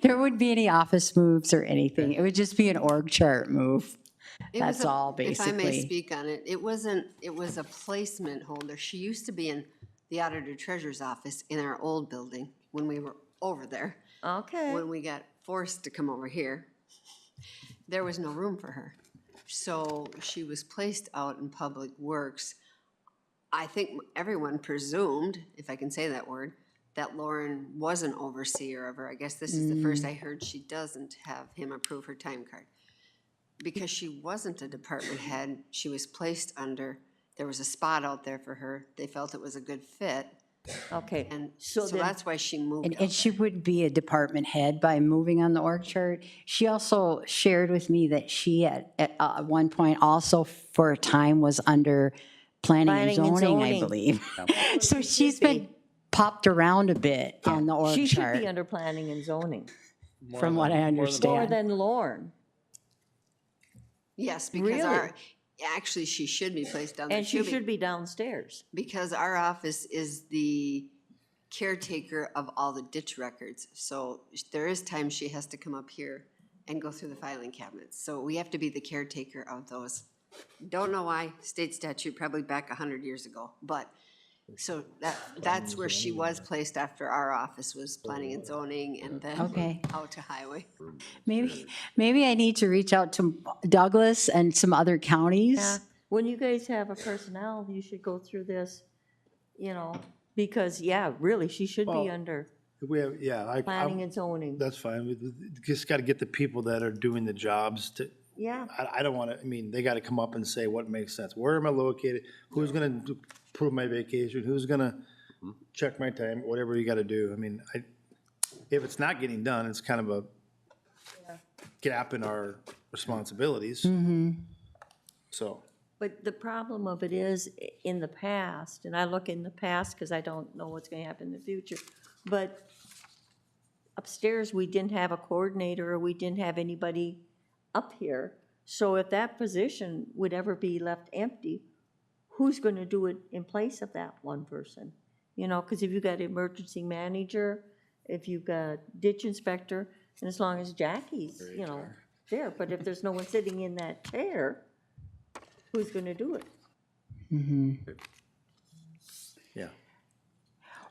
[SPEAKER 10] There wouldn't be any office moves or anything. It would just be an org chart move.
[SPEAKER 3] It was
[SPEAKER 10] That's all,
[SPEAKER 3] If I may
[SPEAKER 10] basically.
[SPEAKER 3] speak on it, it was a placement holder. She used to be in the auditor treasurer's office in our old building when we were over there.
[SPEAKER 2] Okay.
[SPEAKER 3] When we got forced to come over here, there was no room for her. So she was placed out in Public Works. I think everyone presumed, if I can say that word, that Lauren was an overseer of her. I guess this is the first I heard she doesn't have him approve her time card. Because she wasn't a department head, she was placed under, there was a spot out there for her. They felt it was a good fit,
[SPEAKER 2] Okay.
[SPEAKER 3] and
[SPEAKER 2] So
[SPEAKER 3] so
[SPEAKER 2] then-
[SPEAKER 3] that's why she moved
[SPEAKER 10] And
[SPEAKER 3] out
[SPEAKER 10] she wouldn't be a department head by moving on the org chart. She also shared with me that she at one point also for a time was under planning and
[SPEAKER 2] Planning and
[SPEAKER 10] zoning, I
[SPEAKER 2] zoning.
[SPEAKER 10] believe. So
[SPEAKER 2] she
[SPEAKER 10] she's
[SPEAKER 2] should
[SPEAKER 10] been
[SPEAKER 2] be.
[SPEAKER 10] popped around a bit on the org
[SPEAKER 2] She should
[SPEAKER 10] chart,
[SPEAKER 2] be under planning and zoning.
[SPEAKER 10] from what I
[SPEAKER 2] More
[SPEAKER 10] understand.
[SPEAKER 2] than Lauren.
[SPEAKER 3] Yes, because
[SPEAKER 2] Really?
[SPEAKER 3] actually, she should be placed down there
[SPEAKER 2] And she
[SPEAKER 3] too,
[SPEAKER 2] should be downstairs.
[SPEAKER 3] because our office is the caretaker of all the ditch records. So there is times she has to come up here and go through the filing cabinets. So we have to be the caretaker of those. Don't know why, state statute, probably back 100 years ago, but, so that's where she was placed after our office was planning and zoning, and then
[SPEAKER 10] Okay.
[SPEAKER 3] out to highway.
[SPEAKER 10] Maybe I need to reach out to Douglas and some other counties.
[SPEAKER 2] Yeah, when you guys have a personnel, you should go through this, you know, because, yeah, really, she should be
[SPEAKER 1] Well,
[SPEAKER 2] under
[SPEAKER 1] We have, yeah,
[SPEAKER 2] planning and zoning.
[SPEAKER 1] that's fine. We just got to get the people that are doing the jobs to,
[SPEAKER 2] Yeah,
[SPEAKER 1] I don't want to, I mean, they got to come up and say what makes sense. Where am I located? Who's going to approve my vacation? Who's going to check my time? Whatever you got to do. I mean, if it's not getting done, it's kind of a gap in our responsibilities. So,
[SPEAKER 2] but the problem of it is, in the past, and I look in the past because I don't know what's going to happen in the future, but upstairs, we didn't have a coordinator, or we didn't have anybody up here. So if that position would ever be left empty, who's going to do it in place of that one person? You know, because if you've got emergency manager, if you've got ditch inspector, and as long as Jackie's, you know, there, but if there's no one sitting in that chair, who's going to do it?
[SPEAKER 1] yeah.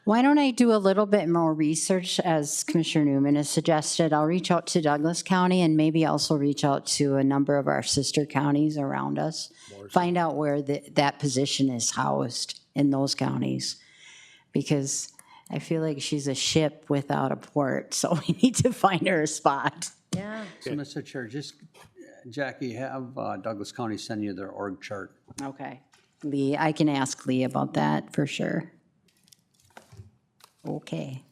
[SPEAKER 10] Why don't I do a little bit more research, as Commissioner Newman has suggested? I'll reach out to Douglas County and maybe also reach out to a number of our sister counties around us. Find out where that position is housed in those counties. Because I feel like she's a ship without a port, so we need to find her a spot.
[SPEAKER 2] Yeah.
[SPEAKER 4] So, Mr. Chair, just, Jackie, have Douglas County send you their org chart.
[SPEAKER 10] Okay. Lee, I can ask Lee about that for sure. Okay.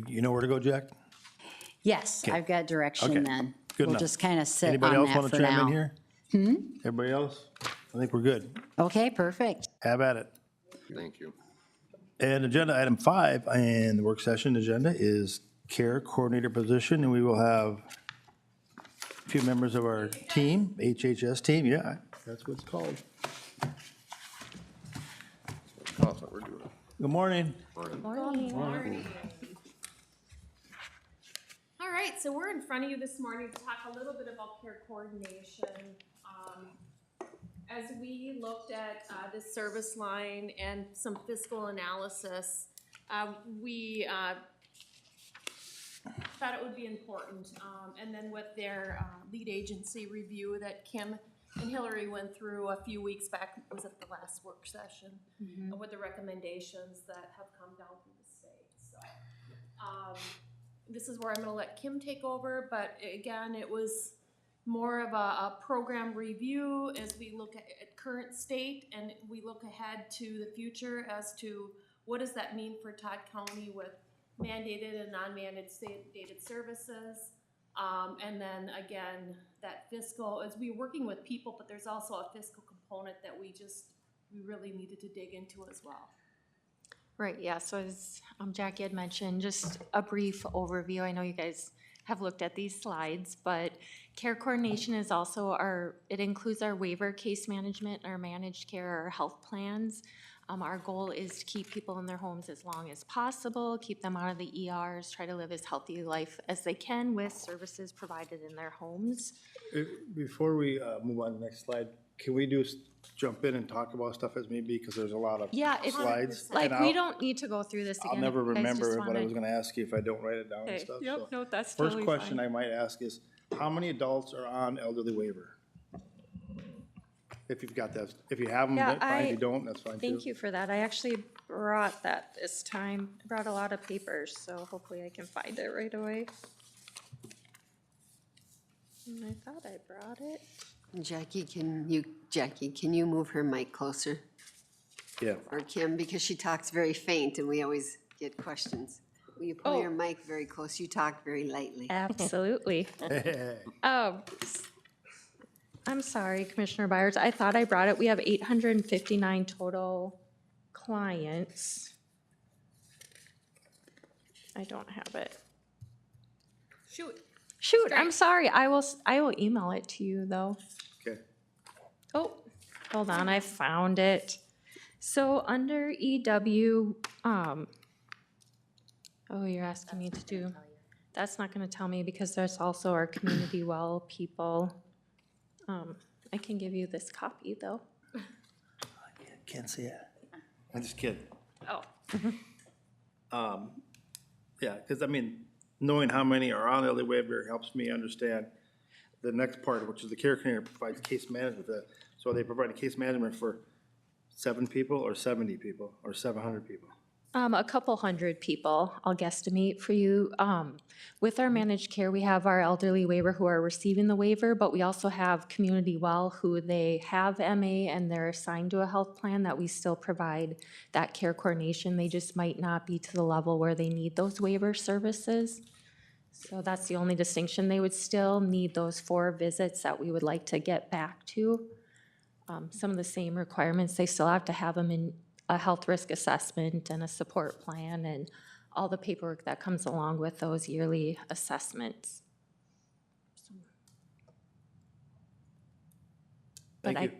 [SPEAKER 1] You know where to go, Jack?
[SPEAKER 10] Yes, I've got direction
[SPEAKER 1] Okay.
[SPEAKER 10] then.
[SPEAKER 1] Good
[SPEAKER 10] We'll
[SPEAKER 1] enough.
[SPEAKER 10] just kind of sit
[SPEAKER 1] Anybody
[SPEAKER 10] on
[SPEAKER 1] else
[SPEAKER 10] that
[SPEAKER 1] want
[SPEAKER 10] for
[SPEAKER 1] to chime in
[SPEAKER 10] now.
[SPEAKER 1] here? Everybody else? I think we're good.
[SPEAKER 10] Okay, perfect.
[SPEAKER 1] Have at it.
[SPEAKER 11] Thank you.
[SPEAKER 1] And agenda item 5 in the work session agenda is care coordinator position, and we will have a few members of our team, HHS team, yeah, that's what it's called.
[SPEAKER 11] That's what we're doing.
[SPEAKER 1] Good morning.
[SPEAKER 14] All right, so we're in front of you this morning to talk a little bit about care coordination. As we looked at this service line and some fiscal analysis, we thought it would be important. And then with their lead agency review that Kim and Hillary went through a few weeks back, was at the last work session, with the recommendations that have come down from the state. So this is where I'm gonna let Kim take over, but again, it was more of a program review as we look at current state and we look ahead to the future as to what does that mean for Todd County with mandated and non-mandated services. And then again, that fiscal, as we're working with people, but there's also a fiscal component that we really needed to dig into as well.
[SPEAKER 15] Right, yeah, so as Jackie had mentioned, just a brief overview. I know you guys have looked at these slides, but care coordination is also it includes our waiver case management, our managed care, our health plans. Our goal is to keep people in their homes as long as possible, keep them out of the ERs, try to live as healthy a life as they can with services provided in their homes.
[SPEAKER 1] Before we move on to the next slide, can we jump in and talk about stuff as maybe, because there's a lot of
[SPEAKER 15] Yeah, if,
[SPEAKER 1] slides.
[SPEAKER 15] like,
[SPEAKER 1] and
[SPEAKER 15] we don't need to go through this again.
[SPEAKER 1] I'll never
[SPEAKER 15] if you guys just
[SPEAKER 1] remember what I
[SPEAKER 15] wanna-
[SPEAKER 1] was gonna ask you if I don't write it down and
[SPEAKER 15] Okay,
[SPEAKER 1] stuff,
[SPEAKER 15] yep,
[SPEAKER 1] so.
[SPEAKER 15] no, that's
[SPEAKER 1] First
[SPEAKER 15] totally
[SPEAKER 1] question
[SPEAKER 15] fine.
[SPEAKER 1] I might ask is, how many adults are on elderly waiver? If you've got that, if you have them,
[SPEAKER 15] Yeah,
[SPEAKER 1] fine, if you don't, that's fine too.
[SPEAKER 15] Thank you for that. I actually brought that this time. I brought a lot of papers, so hopefully I can find it right away. And I thought I brought it.
[SPEAKER 3] Jackie, can you move her mic closer?
[SPEAKER 1] Yeah.
[SPEAKER 3] Or Kim, because she talks very faint and we always get questions. Will you pull your mic very close? You talk very lightly.
[SPEAKER 15] Absolutely. I'm sorry, Commissioner Byers. I thought I brought it. We have 859 total clients. I don't have it. Shoot, I'm sorry. I will email it to you though.
[SPEAKER 1] Okay.
[SPEAKER 15] Oh, hold on, I found it. So under EW, oh, you're asking me to do, that's not gonna tell me because there's also our community well people. I can give you this copy though.
[SPEAKER 1] Can't see it. I'm just kidding.
[SPEAKER 15] Oh.
[SPEAKER 1] Yeah, because I mean, knowing how many are on elderly waiver helps me understand the next part, which is the care coordinator provides case management. So they provide case management for 7 people or 70 people or 700 people?
[SPEAKER 15] A couple hundred people, I'll guesstimate for you. With our managed care, we have our elderly waiver who are receiving the waiver, but we also have Community Well who they have MA and they're assigned to a health plan that we still provide that care coordination. They just might not be to the level where they need those waiver services. So that's the only distinction. They would still need those 4 visits that we would like to get back to. Some of the same requirements, they still have to have them in a health risk assessment and a support plan and all the paperwork that comes along with those yearly assessments.
[SPEAKER 1] Thank you.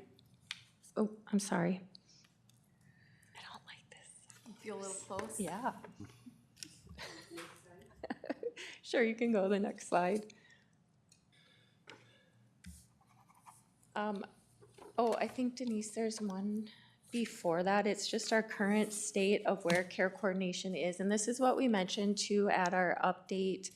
[SPEAKER 15] Oh, I'm sorry. I don't like this.
[SPEAKER 14] You feel a little close?
[SPEAKER 15] Yeah. Sure, you can go to the next slide. Oh, I think Denise, there's one before that. It's just our current state of where care coordination is. And this is what we mentioned too at our update.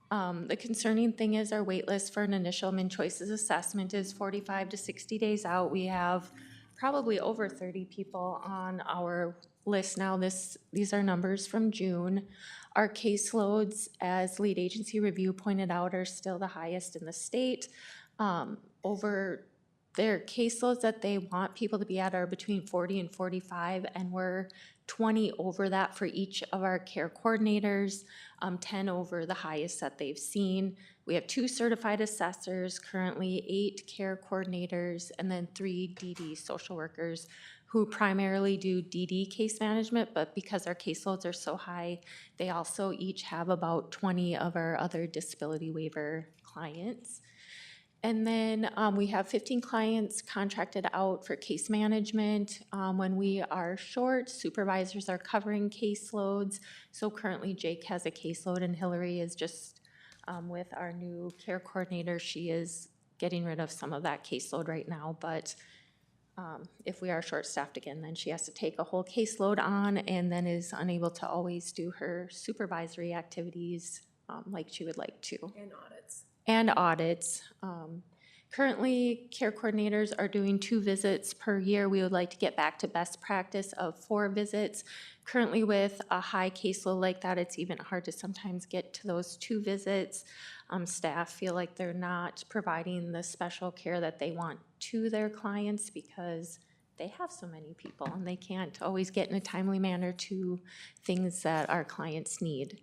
[SPEAKER 15] The concerning thing is our wait list for an initial Min Choices assessment is 45 to 60 days out. We have probably over 30 people on our list now. These are numbers from June. Our caseloads, as lead agency review pointed out, are still the highest in the state. Over their caseloads that they want people to be at are between 40 and 45, and we're 20 over that for each of our care coordinators, 10 over the highest that they've seen. We have 2 certified assessors, currently 8 care coordinators, and then 3 DD social workers who primarily do DD case management, but because our caseloads are so high, they also each have about 20 of our other disability waiver clients. And then we have 15 clients contracted out for case management. When we are short, supervisors are covering caseloads. So currently Jake has a caseload and Hillary is just with our new care coordinator. She is getting rid of some of that caseload right now, but if we are short-staffed again, then she has to take a whole caseload on and then is unable to always do her supervisory activities like she would like to.
[SPEAKER 14] And audits.
[SPEAKER 15] And audits. Currently, care coordinators are doing 2 visits per year. We would like to get back to best practice of 4 visits. Currently, with a high caseload like that, it's even hard to sometimes get to those 2 visits. Staff feel like they're not providing the special care that they want to their clients because they have so many people and they can't always get in a timely manner to things that our clients need.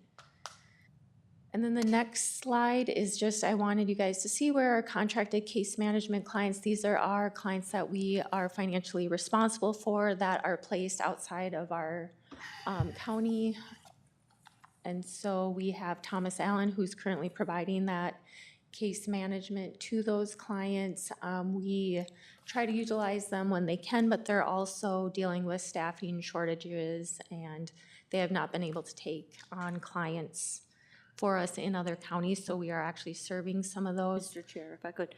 [SPEAKER 15] And then the next slide is just, I wanted you guys to see where our contracted case management clients, these are our clients that we are financially responsible for that are placed outside of our county. And so we have Thomas Allen, who's currently providing that case management to those clients. We try to utilize them when they can, but they're also dealing with staffing shortages and they have not been able to take on clients for us in other counties, so we are actually serving some of those.
[SPEAKER 2] Mr. Chair, if I could,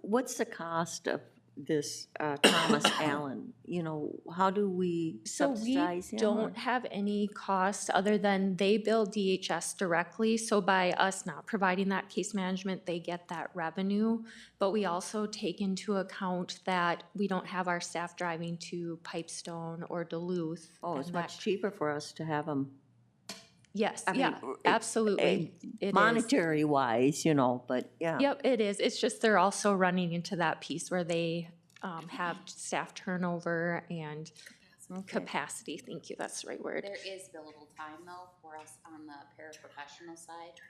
[SPEAKER 2] what's the cost of this Thomas Allen? You know, how do we
[SPEAKER 15] So we
[SPEAKER 2] subsidize him?
[SPEAKER 15] don't have any cost other than they bill DHS directly. So by us not providing that case management, they get that revenue. But we also take into account that we don't have our staff driving to Pipestone or Duluth.
[SPEAKER 2] Oh, it's
[SPEAKER 15] and
[SPEAKER 2] much
[SPEAKER 15] that-
[SPEAKER 2] cheaper for us to have them.
[SPEAKER 15] Yes,
[SPEAKER 2] I mean,
[SPEAKER 15] yeah, absolutely. It is.
[SPEAKER 2] Monetary wise, you know, but yeah.
[SPEAKER 15] Yep, it is. It's just they're also running into that piece where they have staff turnover and capacity. Thank you, that's the right word.
[SPEAKER 16] There is billable time though for us on the paraprofessional side.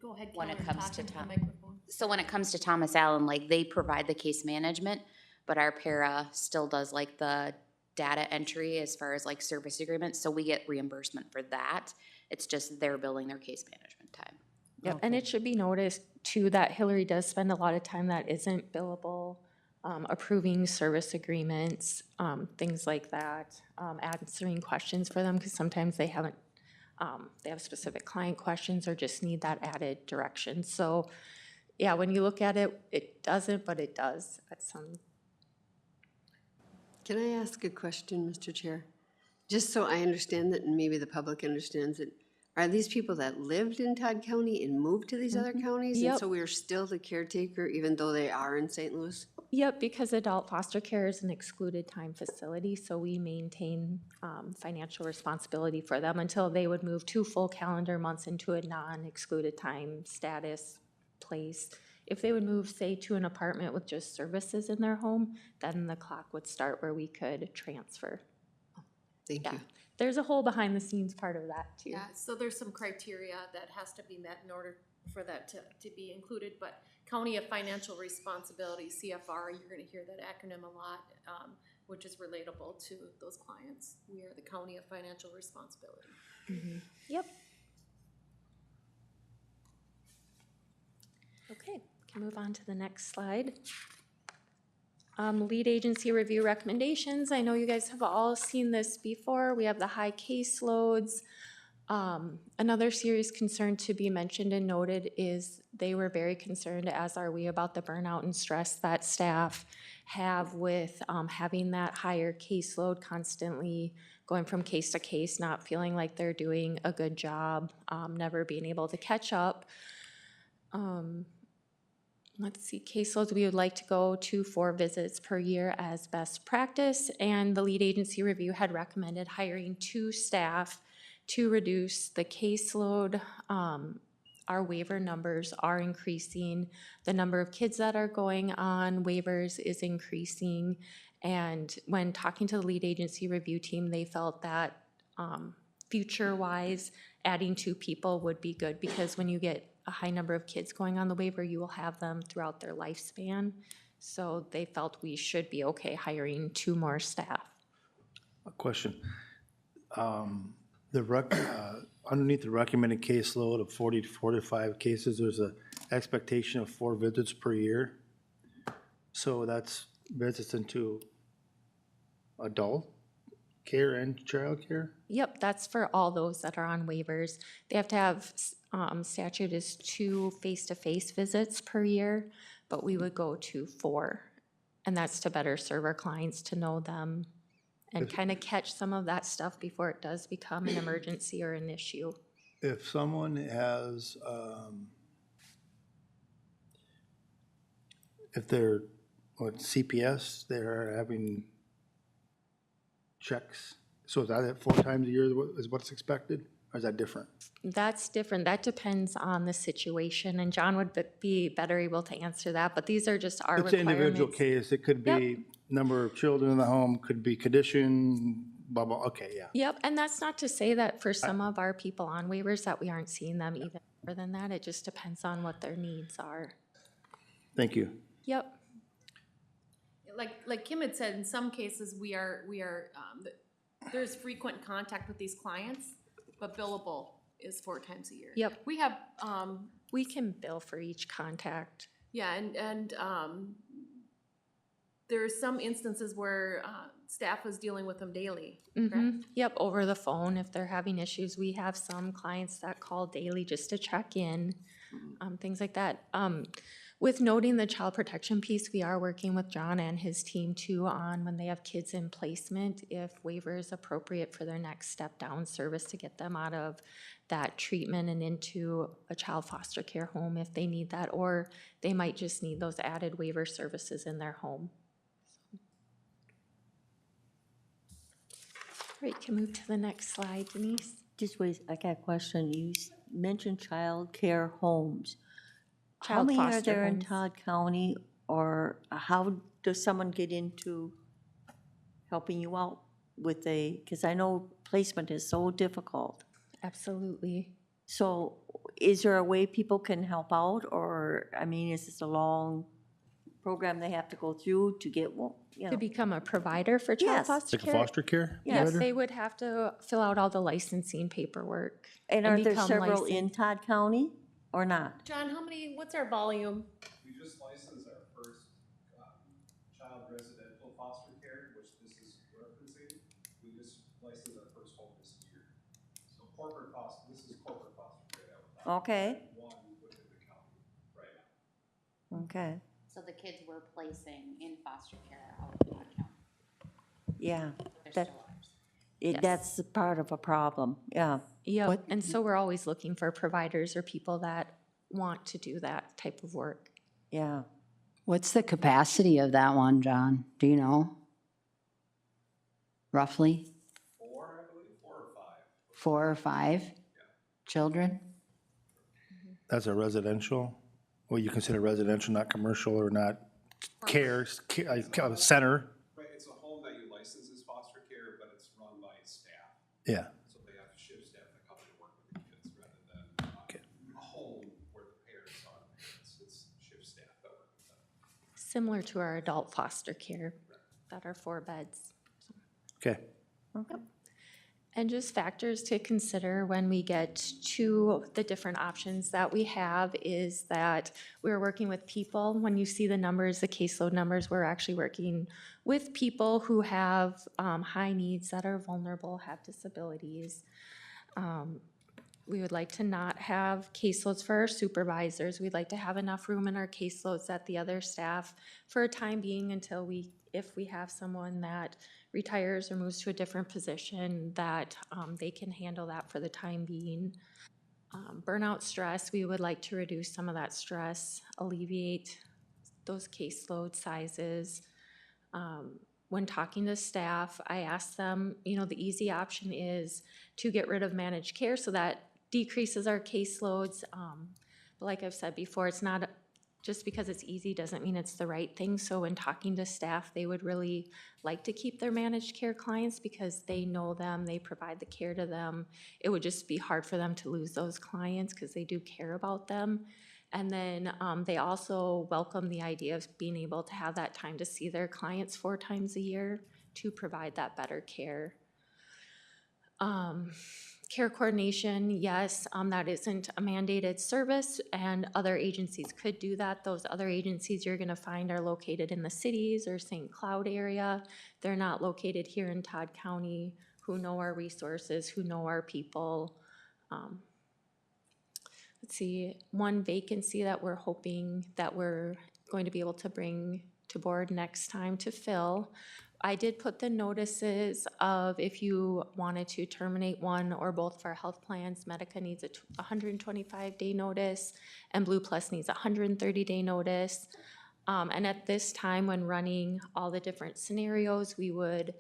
[SPEAKER 14] Go ahead,
[SPEAKER 16] When it
[SPEAKER 14] Karen,
[SPEAKER 16] comes
[SPEAKER 14] talk
[SPEAKER 16] to
[SPEAKER 14] into the
[SPEAKER 16] Tom.
[SPEAKER 14] microphone.
[SPEAKER 16] So when it comes to Thomas Allen, like they provide the case management, but our para still does like the data entry as far as like service agreements. So we get reimbursement for that. It's just they're billing their case management time.
[SPEAKER 15] Yep, and it should be noticed too that Hillary does spend a lot of time that isn't billable, approving service agreements, things like that, answering questions for them, because sometimes they haven't, they have specific client questions or just need that added direction. So, yeah, when you look at it, it doesn't, but it does at some.
[SPEAKER 3] Can I ask a question, Mr. Chair? Just so I understand it and maybe the public understands it. Are these people that lived in Todd County and moved to these other counties? And
[SPEAKER 15] Yep.
[SPEAKER 3] so we're still the caretaker even though they are in St. Louis?
[SPEAKER 15] Yep, because adult foster care is an excluded time facility, so we maintain financial responsibility for them until they would move 2 full calendar months into a non-excluded time status place. If they would move, say, to an apartment with just services in their home, then the clock would start where we could transfer.
[SPEAKER 3] Thank you.
[SPEAKER 15] There's a whole behind-the-scenes part of that, too.
[SPEAKER 14] Yeah, so there's some criteria that has to be met in order for that to be included, but County of Financial Responsibility, CFR, you're gonna hear that acronym a lot, which is relatable to those clients. We are the County of Financial Responsibility.
[SPEAKER 15] Yep. Okay, can move on to the next slide. Lead agency review recommendations. I know you guys have all seen this before. We have the high caseloads. Another serious concern to be mentioned and noted is they were very concerned, as are we, about the burnout and stress that staff have with having that higher caseload, constantly going from case to case, not feeling like they're doing a good job, never being able to catch up. Let's see, caseloads, we would like to go to 4 visits per year as best practice, and the lead agency review had recommended hiring 2 staff to reduce the caseload. Our waiver numbers are increasing. The number of kids that are going on waivers is increasing, and when talking to the lead agency review team, they felt that future-wise, adding 2 people would be good, because when you get a high number of kids going on the waiver, you will have them throughout their lifespan. So they felt we should be okay hiring 2 more staff.
[SPEAKER 1] A question. Underneath the recommended caseload of 40 to 45 cases, there's a expectation of 4 visits per year. So that's visits into adult care and child care?
[SPEAKER 15] Yep, that's for all those that are on waivers. They have to have, statute is 2 face-to-face visits per year, but we would go to 4. And that's to better serve our clients, to know them, and kind of catch some of that stuff before it does become an emergency or an issue.
[SPEAKER 1] If someone has, if they're, what, CPS, they're having checks? So is that at 4 times a year is what's expected, or is that different?
[SPEAKER 15] That's different. That depends on the situation, and John would be better able to answer that, but these are just our
[SPEAKER 1] It's an individual
[SPEAKER 15] requirements.
[SPEAKER 1] case, it could be number of children in the home, could be condition, blah, blah, okay, yeah.
[SPEAKER 15] Yep, and that's not to say that for some of our people on waivers that we aren't seeing them even more than that. It just depends on what their needs are.
[SPEAKER 1] Thank you.
[SPEAKER 15] Yep.
[SPEAKER 14] Like Kim had said, in some cases, there's frequent contact with these clients, but billable is 4 times a year.
[SPEAKER 15] Yep.
[SPEAKER 14] We have,
[SPEAKER 15] We can bill for each contact.
[SPEAKER 14] yeah, and there's some instances where staff was dealing with them daily, correct?
[SPEAKER 15] Yep, over the phone if they're having issues. We have some clients that call daily just to check in, things like that. With noting the child protection piece, we are working with John and his team too on when they have kids in placement, if waiver is appropriate for their next step down service to get them out of that treatment and into a child foster care home if they need that, or they might just need those added waiver services in their home. Great, can move to the next slide, Denise.
[SPEAKER 2] Just wait, I got a question. You mentioned child care homes. How
[SPEAKER 15] Child
[SPEAKER 2] many are
[SPEAKER 15] foster
[SPEAKER 2] there in
[SPEAKER 15] homes.
[SPEAKER 2] Todd County, or how does someone get into helping you out with because I know placement is so difficult.
[SPEAKER 15] Absolutely.
[SPEAKER 2] So is there a way people can help out, or, I mean, is this a long program they have to go through to get,
[SPEAKER 15] To become a provider for child
[SPEAKER 2] Yes.
[SPEAKER 15] foster
[SPEAKER 1] Like a
[SPEAKER 15] care?
[SPEAKER 1] foster care?
[SPEAKER 15] Yes,
[SPEAKER 1] provider?
[SPEAKER 15] they would have to fill out all the licensing paperwork.
[SPEAKER 2] And are there
[SPEAKER 15] become
[SPEAKER 2] several in
[SPEAKER 15] licensed.
[SPEAKER 2] Todd County or not?
[SPEAKER 14] John, what's our volume?
[SPEAKER 8] We just licensed our first child residential foster care, which this is referencing. We just licensed our first home this year. So corporate foster, this is corporate foster care that we're talking
[SPEAKER 2] Okay,
[SPEAKER 8] about, one within the county right now.
[SPEAKER 2] okay,
[SPEAKER 16] So the kids we're placing in foster care out of Todd County,
[SPEAKER 2] yeah.
[SPEAKER 16] they're
[SPEAKER 2] That,
[SPEAKER 16] still ours.
[SPEAKER 2] That's a part of a problem, yeah.
[SPEAKER 15] Yep, and so we're always looking for providers or people that want to do that type of work.
[SPEAKER 2] Yeah.
[SPEAKER 10] What's the capacity of that one, John? Do you know? Roughly?
[SPEAKER 8] 4, I believe, 4 or 5.
[SPEAKER 10] 4 or 5 children?
[SPEAKER 1] That's a residential, what you consider residential, not commercial or not center?
[SPEAKER 8] Right, it's a home that you license as foster care, but it's run by staff.
[SPEAKER 1] Yeah.
[SPEAKER 8] So they have shift staff that come in and work with the kids rather than a home where the parents are. It's shift staff that work with them.
[SPEAKER 15] Similar to our adult foster care that are 4 beds.
[SPEAKER 1] Okay.
[SPEAKER 15] And just factors to consider when we get to the different options that we have is that we're working with people. When you see the numbers, the caseload numbers, we're actually working with people who have high needs, that are vulnerable, have disabilities. We would like to not have caseloads for our supervisors. We'd like to have enough room in our caseloads that the other staff, for a time being, until if we have someone that retires or moves to a different position, that they can handle that for the time being. Burnout stress, we would like to reduce some of that stress, alleviate those caseload sizes. When talking to staff, I ask them, the easy option is to get rid of managed care, so that decreases our caseloads. But like I've said before, it's not, just because it's easy doesn't mean it's the right thing. So when talking to staff, they would really like to keep their managed care clients because they know them, they provide the care to them. It would just be hard for them to lose those clients because they do care about them. And then they also welcome the idea of being able to have that time to see their clients 4 times a year to provide that better care. Care coordination, yes, that isn't a mandated service, and other agencies could do that. Those other agencies you're gonna find are located in the cities or St. Cloud area. They're not located here in Todd County, who know our resources, who know our people. Let's see, one vacancy that we're hoping that we're going to be able to bring to board next time to fill. I did put the notices of if you wanted to terminate one or both of our health plans. Medica needs a 125-day notice, and Blue Plus needs a 130-day notice. And at this time, when running all the different scenarios, we would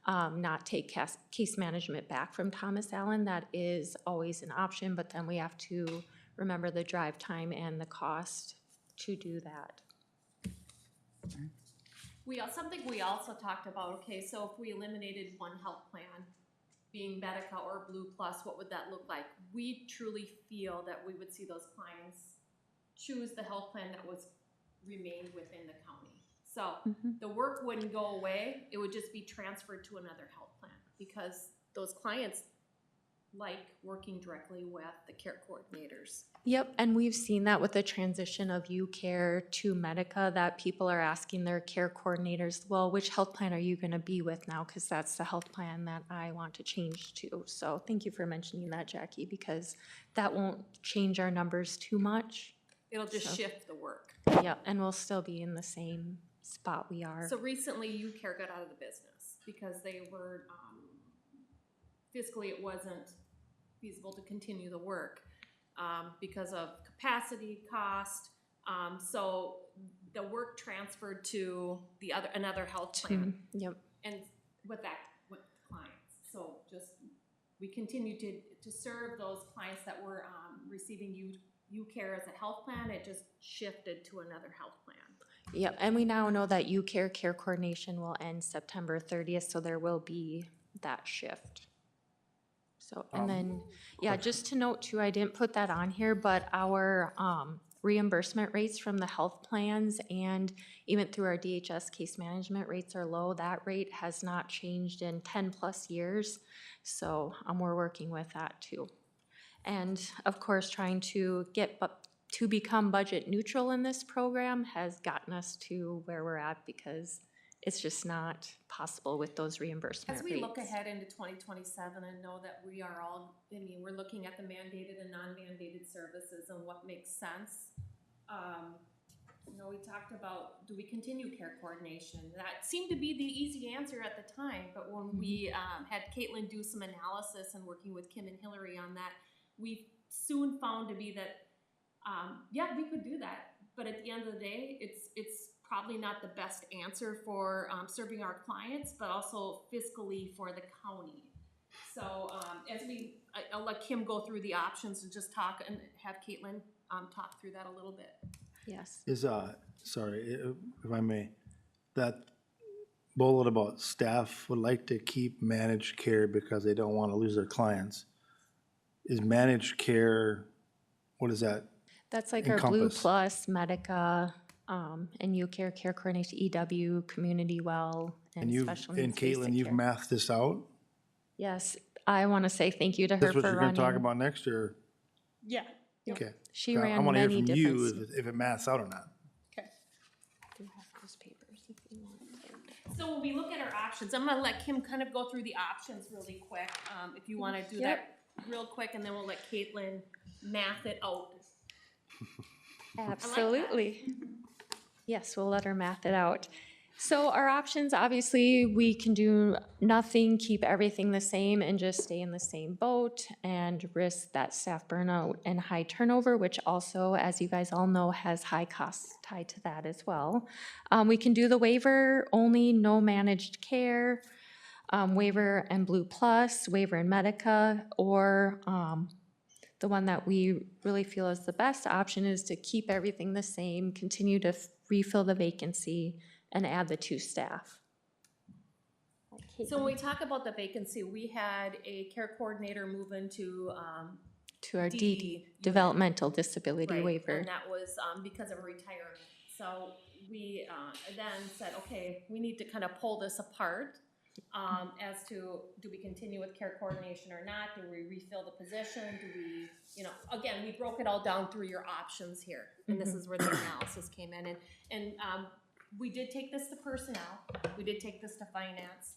[SPEAKER 15] not take case management back from Thomas Allen. That is always an option, but then we have to remember the drive time and the cost to do that.
[SPEAKER 14] Something we also talked about, okay, so if we eliminated one health plan, being Medica or Blue Plus, what would that look like? We truly feel that we would see those clients choose the health plan that was remained within the county. So the work wouldn't go away, it would just be transferred to another health plan, because those clients like working directly with the care coordinators.
[SPEAKER 15] Yep, and we've seen that with the transition of UCare to Medica, that people are asking their care coordinators, well, which health plan are you gonna be with now? Because that's the health plan that I want to change to. So thank you for mentioning that, Jackie, because that won't change our numbers too much.
[SPEAKER 14] It'll just shift the work.
[SPEAKER 15] Yep, and we'll still be in the same spot we are.
[SPEAKER 14] So recently, UCare got out of the business because they were, fiscally, it wasn't feasible to continue the work because of capacity, cost. So the work transferred to another health plan.
[SPEAKER 15] Yep.
[SPEAKER 14] And with clients. So we continue to serve those clients that were receiving UCare as a health plan. It just shifted to another health plan.
[SPEAKER 15] Yep, and we now know that UCare care coordination will end September 30th, so there will be that shift. So, and then, yeah, just to note too, I didn't put that on here, but our reimbursement rates from the health plans and even through our DHS case management rates are low. That rate has not changed in 10+ years. So we're working with that too. And of course, trying to become budget neutral in this program has gotten us to where we're at, because it's just not possible with those reimbursement
[SPEAKER 14] As
[SPEAKER 15] rates.
[SPEAKER 14] we look ahead into 2027 and know that we are all, we're looking at the mandated and non-mandated services and what makes sense. We talked about, do we continue care coordination? That seemed to be the easy answer at the time, but when we had Caitlin do some analysis and working with Kim and Hillary on that, we soon found to be that, yeah, we could do that, but at the end of the day, it's probably not the best answer for serving our clients, but also fiscally for the county. So I'll let Kim go through the options and just talk and have Caitlin talk through that a little bit.
[SPEAKER 15] Yes.
[SPEAKER 1] Sorry, if I may, that bullet about staff would like to keep managed care because they don't want to lose their clients. Is managed care, what is that?
[SPEAKER 15] That's like our Blue
[SPEAKER 1] encompass?
[SPEAKER 15] Plus, Medica, and UCare care coordination, EW, Community Well, and special needs.
[SPEAKER 1] And Caitlin,
[SPEAKER 15] basic
[SPEAKER 1] you've
[SPEAKER 15] care.
[SPEAKER 1] mathed this out?
[SPEAKER 15] Yes, I want to say thank you to her
[SPEAKER 1] That's what
[SPEAKER 15] for
[SPEAKER 1] you're gonna talk
[SPEAKER 15] running.
[SPEAKER 1] about next, or?
[SPEAKER 12] Yeah.
[SPEAKER 1] Okay.
[SPEAKER 15] She
[SPEAKER 1] I
[SPEAKER 15] ran
[SPEAKER 1] wanna hear
[SPEAKER 15] many
[SPEAKER 1] from
[SPEAKER 15] different.
[SPEAKER 1] you if it maths out or not.
[SPEAKER 12] Okay.
[SPEAKER 15] Do have those papers if you want.
[SPEAKER 14] So when we look at our options, I'm gonna let Kim kind of go through the options really quick, if you wanna do that real quick, and then we'll let Caitlin math it out.
[SPEAKER 15] Absolutely. Yes, we'll let her math it out. So our options, obviously, we can do nothing, keep everything the same, and just stay in the same boat and risk that staff burnout and high turnover, which also, as you guys all know, has high costs tied to that as well. We can do the waiver only, no managed care, waiver and Blue Plus, waiver and Medica, or the one that we really feel is the best option is to keep everything the same, continue to refill the vacancy, and add the 2 staff.
[SPEAKER 14] So when we talk about the vacancy, we had a care coordinator move into
[SPEAKER 15] To our
[SPEAKER 14] DD
[SPEAKER 15] developmental disability
[SPEAKER 14] right,
[SPEAKER 15] waiver.
[SPEAKER 14] and that was because of retirement. So we then said, okay, we need to kind of pull this apart as to, do we continue with care coordination or not? Do we refill the position? Do we, again, we broke it all down through your options here, and this is where the analysis came in. And we did take this to personnel, we did take this to finance.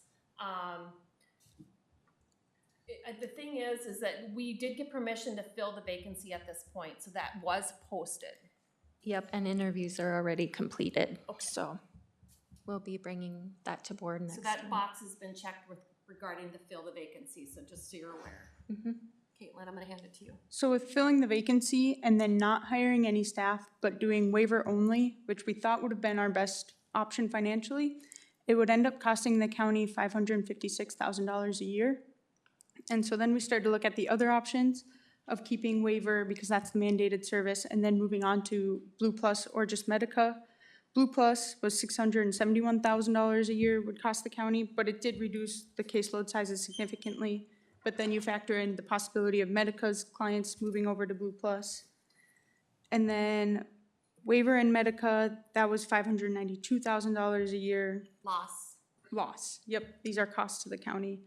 [SPEAKER 14] The thing is that we did get permission to fill the vacancy at this point, so that was posted.
[SPEAKER 15] Yep, and interviews are already completed, so we'll be bringing that to board next
[SPEAKER 14] So that
[SPEAKER 15] time.
[SPEAKER 14] box has been checked regarding to fill the vacancy, so just so you're aware. Caitlin, I'm gonna hand it to you.
[SPEAKER 17] So with filling the vacancy and then not hiring any staff, but doing waiver only, which we thought would have been our best option financially, it would end up costing the county $556,000 a year. And so then we started to look at the other options of keeping waiver because that's the mandated service and then moving on to Blue Plus or just Medica. Blue Plus was $671,000 a year would cost the county, but it did reduce the caseload sizes significantly. But then you factor in the possibility of Medica's clients moving over to Blue Plus. And then waiver and Medica, that was $592,000 a year. Loss, yep, these are costs to the county.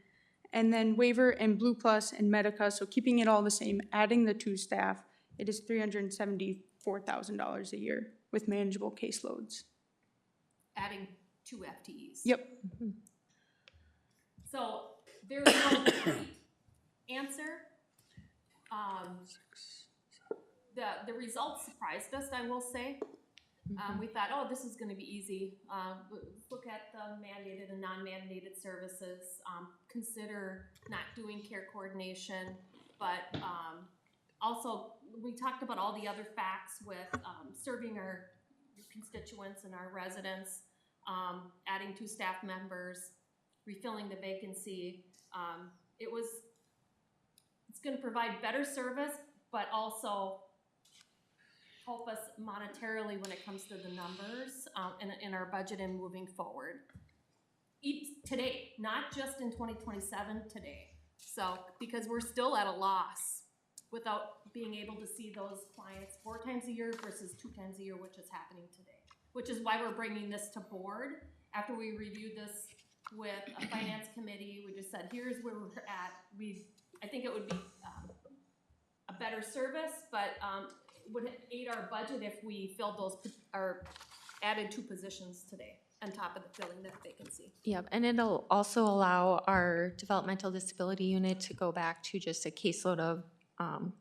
[SPEAKER 17] And then waiver and Blue Plus and Medica, so keeping it all the same, adding the 2 staff, it is $374,000 a year with manageable caseloads.
[SPEAKER 14] Adding 2 FTEs.
[SPEAKER 17] Yep.
[SPEAKER 14] So there's no right answer. The results surprised us, I will say. We thought, oh, this is gonna be easy. Let's look at the mandated and non-mandated services. Consider not doing care coordination, but also we talked about all the other facts with serving our constituents and our residents, adding 2 staff members, refilling the vacancy. It's gonna provide better service, but also help us monetarily when it comes to the numbers in our budget and moving forward. Today, not just in 2027, today. So, because we're still at a loss without being able to see those clients 4 times a year versus 2 times a year, which is happening today. Which is why we're bringing this to board. After we reviewed this with a finance committee, we just said, here's where we're at. I think it would be a better service, but would aid our budget if we filled those, or added 2 positions today on top of filling that vacancy.
[SPEAKER 15] Yep, and it'll also allow our developmental disability unit to go back to just a caseload of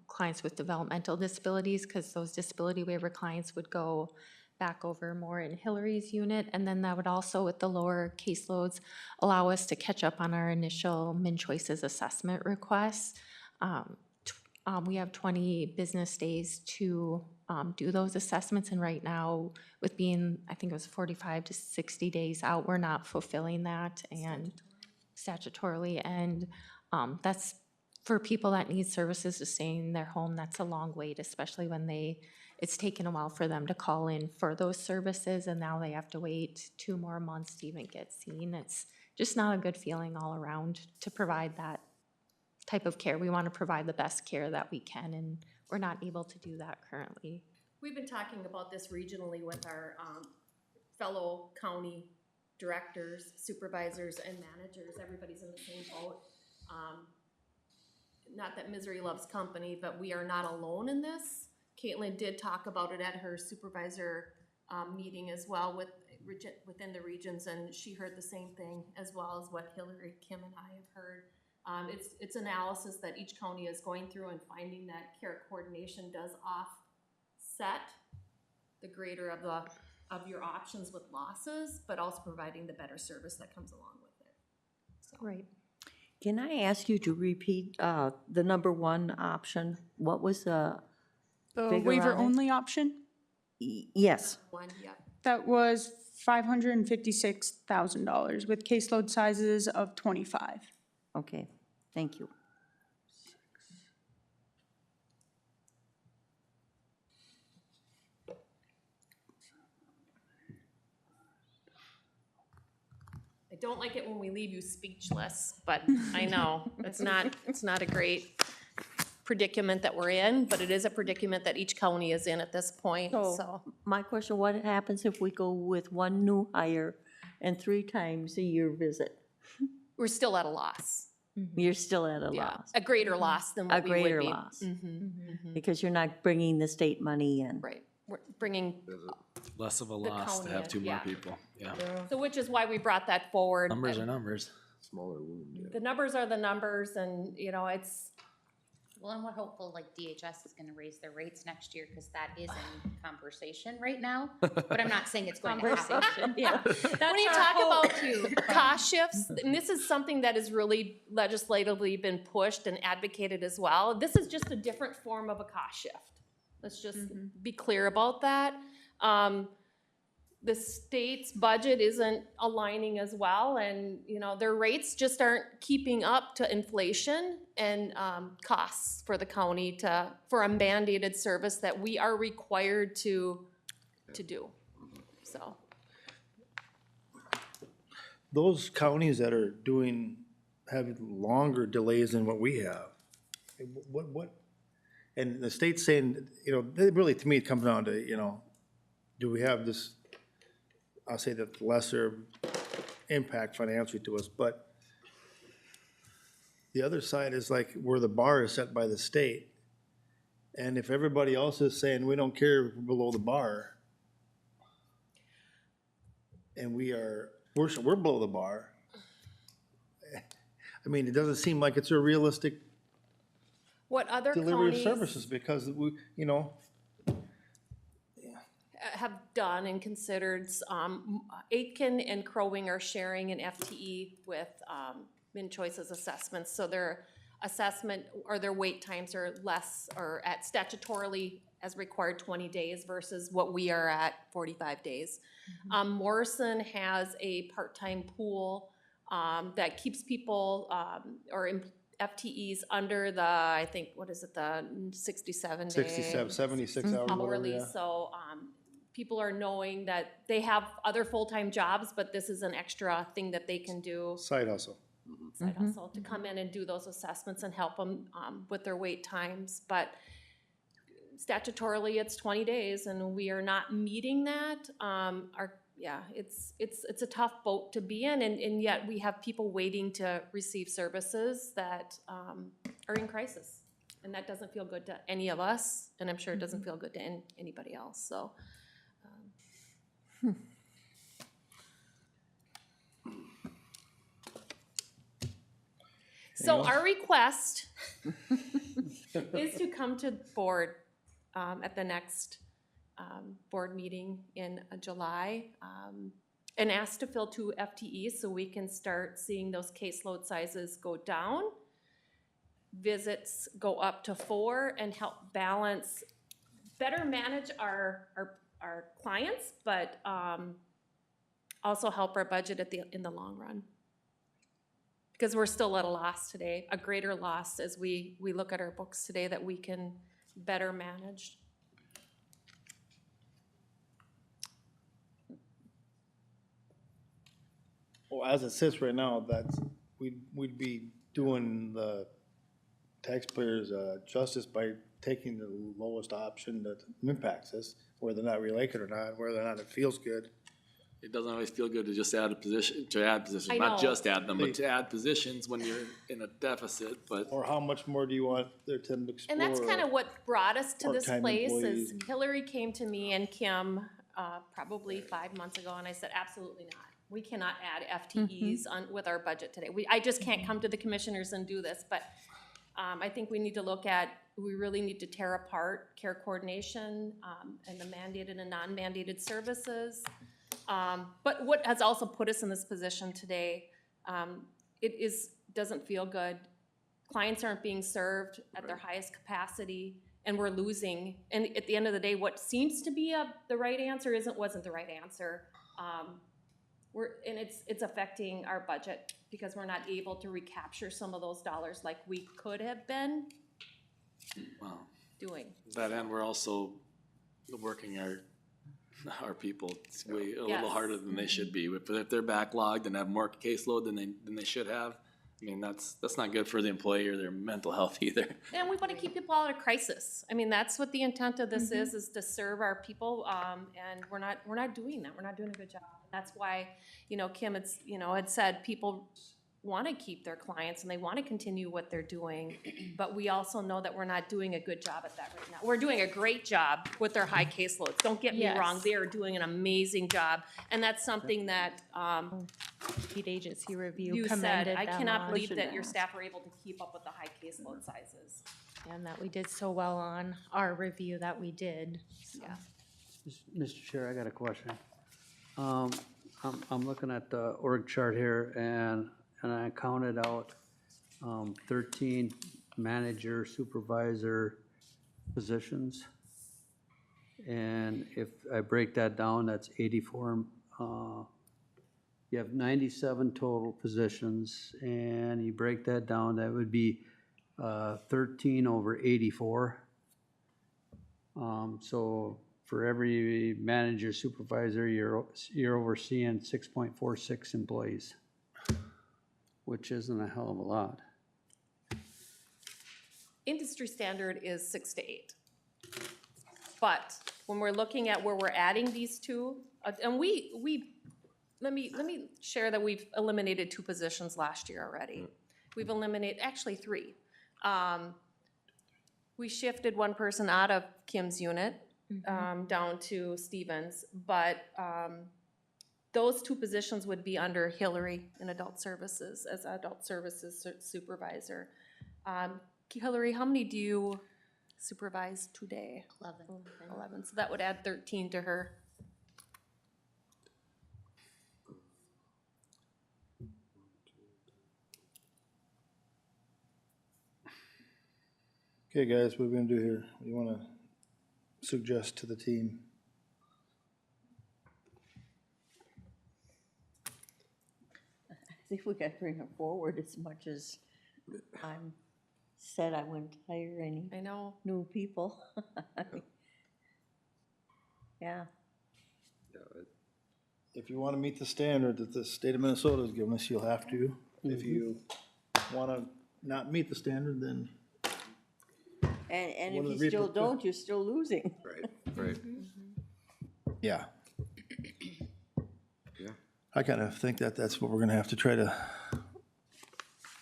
[SPEAKER 15] clients with developmental disabilities, because those disability waiver clients would go back over more in Hillary's unit, and then that would also, with the lower caseloads, allow us to catch up on our initial min-choices assessment requests. We have 20 business days to do those assessments, and right now, with being, I think it was 45 to 60 days out, we're not fulfilling that and statutorily, and that's for people that need services to stay in their home. That's a long wait, especially when it's taken a while for them to call in for those services, and now they have to wait 2 more months to even get seen. It's just not a good feeling all around to provide that type of care. We want to provide the best care that we can, and we're not able to do that currently.
[SPEAKER 14] We've been talking about this regionally with our fellow county directors, supervisors, and managers. Everybody's in the same boat. Not that misery loves company, but we are not alone in this. Caitlin did talk about it at her supervisor meeting as well within the regions, and she heard the same thing as well as what Hillary, Kim, and I have heard. It's analysis that each county is going through and finding that care coordination does offset the greater of your options with losses, but also providing the better service that comes along with it. So.
[SPEAKER 2] Right. Can I ask you to repeat the number 1 option? What was the figure
[SPEAKER 17] waiver
[SPEAKER 2] on it?
[SPEAKER 17] only option?
[SPEAKER 2] Yes.
[SPEAKER 14] Yep.
[SPEAKER 17] That was $556,000 with caseload sizes of 25.
[SPEAKER 2] Okay, thank you.
[SPEAKER 14] I don't like it when we leave you speechless, but I know it's not a great predicament that we're in, but it is a predicament that each county is in at this point, so.
[SPEAKER 2] My question, what happens if we go with 1 new hire and 3 times a year visit?
[SPEAKER 14] We're still at a loss.
[SPEAKER 2] You're still at a
[SPEAKER 14] Yeah,
[SPEAKER 2] loss.
[SPEAKER 14] a greater loss than what we would be.
[SPEAKER 2] A greater loss. Because you're not bringing the state money in.
[SPEAKER 14] Right, we're bringing
[SPEAKER 5] Less of a
[SPEAKER 14] the
[SPEAKER 5] loss to
[SPEAKER 14] county
[SPEAKER 5] have 2
[SPEAKER 14] in,
[SPEAKER 5] more
[SPEAKER 14] yeah.
[SPEAKER 5] people, yeah.
[SPEAKER 14] So which is why we brought that forward.
[SPEAKER 5] Numbers are numbers.
[SPEAKER 11] Smaller wound, yeah.
[SPEAKER 14] The numbers are the numbers, and, it's
[SPEAKER 16] Well, and we're hopeful, like DHS is gonna raise their rates next year, because that is in conversation right now, but I'm not saying it's going to happen.
[SPEAKER 14] Yeah. When you talk about cost shifts, and this is something that has really legislatively been pushed and advocated as well, this is just a different form of a cost shift. Let's just be clear about that. The state's budget isn't aligning as well, and, you know, their rates just aren't keeping up to inflation and costs for the county for a mandated service that we are required to do, so.
[SPEAKER 1] Those counties that are have longer delays than what we have, what, and the state's saying, you know, it really, to me, it comes down to, you know, do we have this, I'll say that lesser impact financially to us, but the other side is like where the bar is set by the state. And if everybody else is saying, we don't care if we're below the bar, and we're below the bar, I mean, it doesn't seem like it's a realistic
[SPEAKER 14] What other
[SPEAKER 1] delivery of
[SPEAKER 14] counties
[SPEAKER 1] services, because we, you know,
[SPEAKER 14] have done and considered, Aitken and Crow Wing are sharing an FTE with MinChoice's assessments, so their assessment or their wait times are less, or at statutorily as required 20 days versus what we are at 45 days. Morrison has a part-time pool that keeps people or FTEs under the, I think, what is it, the 67 day?
[SPEAKER 1] 67, 76 hours, whatever,
[SPEAKER 14] hourly,
[SPEAKER 1] yeah.
[SPEAKER 14] so people are knowing that they have other full-time jobs, but this is an extra thing that they can do.
[SPEAKER 1] Side hustle.
[SPEAKER 14] Side hustle, to come in and do those assessments and help them with their wait times. But statutorily, it's 20 days, and we are not meeting that. It's a tough boat to be in, and yet we have people waiting to receive services that are in crisis. And that doesn't feel good to any of us, and I'm sure it doesn't feel good to anybody else, so. So our request is to come to board at the next board meeting in July and ask to fill 2 FTEs so we can start seeing those caseload sizes go down, visits go up to 4, and help balance, better manage our clients, but also help our budget in the long run. Because we're still at a loss today, a greater loss as we look at our books today that we can better manage.
[SPEAKER 1] Well, as it sits right now, we'd be doing the taxpayers justice by taking the lowest option that impacts us, whether or not we like it or not, whether or not it feels good.
[SPEAKER 5] It doesn't always feel good to just add positions,
[SPEAKER 14] I
[SPEAKER 5] not
[SPEAKER 14] know.
[SPEAKER 5] just add them, but to add positions when you're in a deficit, but.
[SPEAKER 1] Or how much more do you want their to explore?
[SPEAKER 14] And that's kind of what brought us to this
[SPEAKER 1] part-time
[SPEAKER 14] place,
[SPEAKER 1] employees.
[SPEAKER 14] is Hillary came to me and Kim probably 5 months ago, and I said, absolutely not. We cannot add FTEs with our budget today. I just can't come to the commissioners and do this, but I think we need to look at, we really need to tear apart care coordination and the mandated and non-mandated services. But what has also put us in this position today, doesn't feel good. Clients aren't being served at their highest capacity, and we're losing. And at the end of the day, what seems to be the right answer wasn't the right answer. It's affecting our budget because we're not able to recapture some of those dollars like we could have been doing.
[SPEAKER 5] To that end, we're also working our people a little harder than they should be. If they're backlogged and have more caseload than they should have, I mean, that's not good for the employee or their mental health either.
[SPEAKER 14] And we want to keep people out of crisis. I mean, that's what the intent of this is to serve our people, and we're not doing that. We're not doing a good job. That's why, Kim had said people want to keep their clients and they want to continue what they're doing, but we also know that we're not doing a good job at that right now. We're doing a great job with their high caseloads. Don't get me wrong, they are doing an amazing job, and that's something that
[SPEAKER 15] Lead agency review
[SPEAKER 14] you said.
[SPEAKER 15] commended
[SPEAKER 14] I
[SPEAKER 15] them
[SPEAKER 14] cannot
[SPEAKER 15] on.
[SPEAKER 14] believe that your staff are able to keep up with the high caseload sizes.
[SPEAKER 15] and that we did so well on our review that we did, so.
[SPEAKER 4] Mr. Chair, I got a question. I'm looking at the org chart here, and I counted out 13 manager, supervisor positions. And if I break that down, that's 84, you have 97 total positions, and you break that down, that would be 13 over 84. So for every manager, supervisor, you're overseeing 6.46 employees, which isn't a hell of a lot.
[SPEAKER 14] Industry standard is 6 to 8. But when we're looking at where we're adding these two, and let me share that we've eliminated 2 positions last year already. We've eliminated, actually 3. We shifted 1 person out of Kim's unit, down to Stevens, but, those 2 positions would be under Hillary in adult services, as adult services supervisor. Hillary, how many do you supervise today? 11, so that would add 13 to her.
[SPEAKER 1] Okay, guys, what are we gonna do here? What do you wanna suggest to the team?
[SPEAKER 2] I think we gotta bring it forward as much as I'm said I wouldn't hire any
[SPEAKER 14] I know.
[SPEAKER 2] new people. Yeah.
[SPEAKER 1] If you wanna meet the standard that the state of Minnesota has given us, you'll have to. If you wanna not meet the standard, then
[SPEAKER 2] And
[SPEAKER 1] One
[SPEAKER 2] if
[SPEAKER 1] of
[SPEAKER 2] you
[SPEAKER 1] the
[SPEAKER 2] still
[SPEAKER 1] reper-
[SPEAKER 2] don't, you're still losing.
[SPEAKER 11] Right, right.
[SPEAKER 1] yeah.
[SPEAKER 11] Yeah.
[SPEAKER 1] I kind of think that that's what we're gonna have to try to,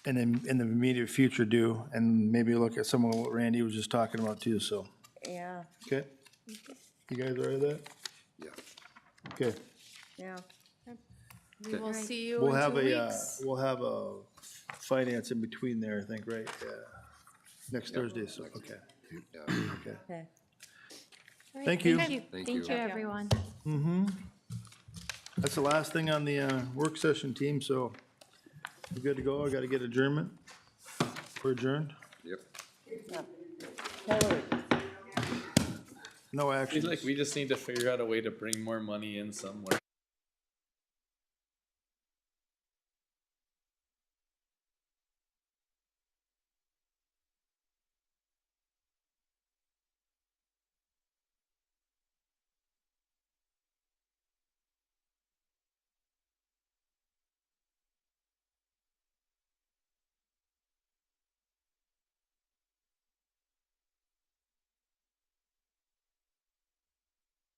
[SPEAKER 1] in the immediate future do, and maybe look at some of what Randy was just talking about too, so,
[SPEAKER 2] Yeah,
[SPEAKER 1] okay? You guys all right with that?
[SPEAKER 11] Yeah.
[SPEAKER 1] Okay,
[SPEAKER 2] yeah.
[SPEAKER 14] We will see you
[SPEAKER 1] we'll
[SPEAKER 14] in
[SPEAKER 1] have
[SPEAKER 14] 2
[SPEAKER 1] a,
[SPEAKER 14] weeks.
[SPEAKER 1] we'll have a finance in between there, I think, right? Yeah. Next Thursday, so, okay,
[SPEAKER 11] Yeah.
[SPEAKER 1] okay.
[SPEAKER 2] Okay.
[SPEAKER 1] Thank you.
[SPEAKER 11] Thank you.
[SPEAKER 15] Thank you, everyone.
[SPEAKER 1] Mm-hmm. That's the last thing on the, work session, team, so we're good to go. I gotta get adjournment. We're adjourned.
[SPEAKER 11] Yep.
[SPEAKER 2] Hillary.
[SPEAKER 1] No
[SPEAKER 5] I
[SPEAKER 1] action.
[SPEAKER 5] feel like we just need to figure out a way to bring more money in somewhere.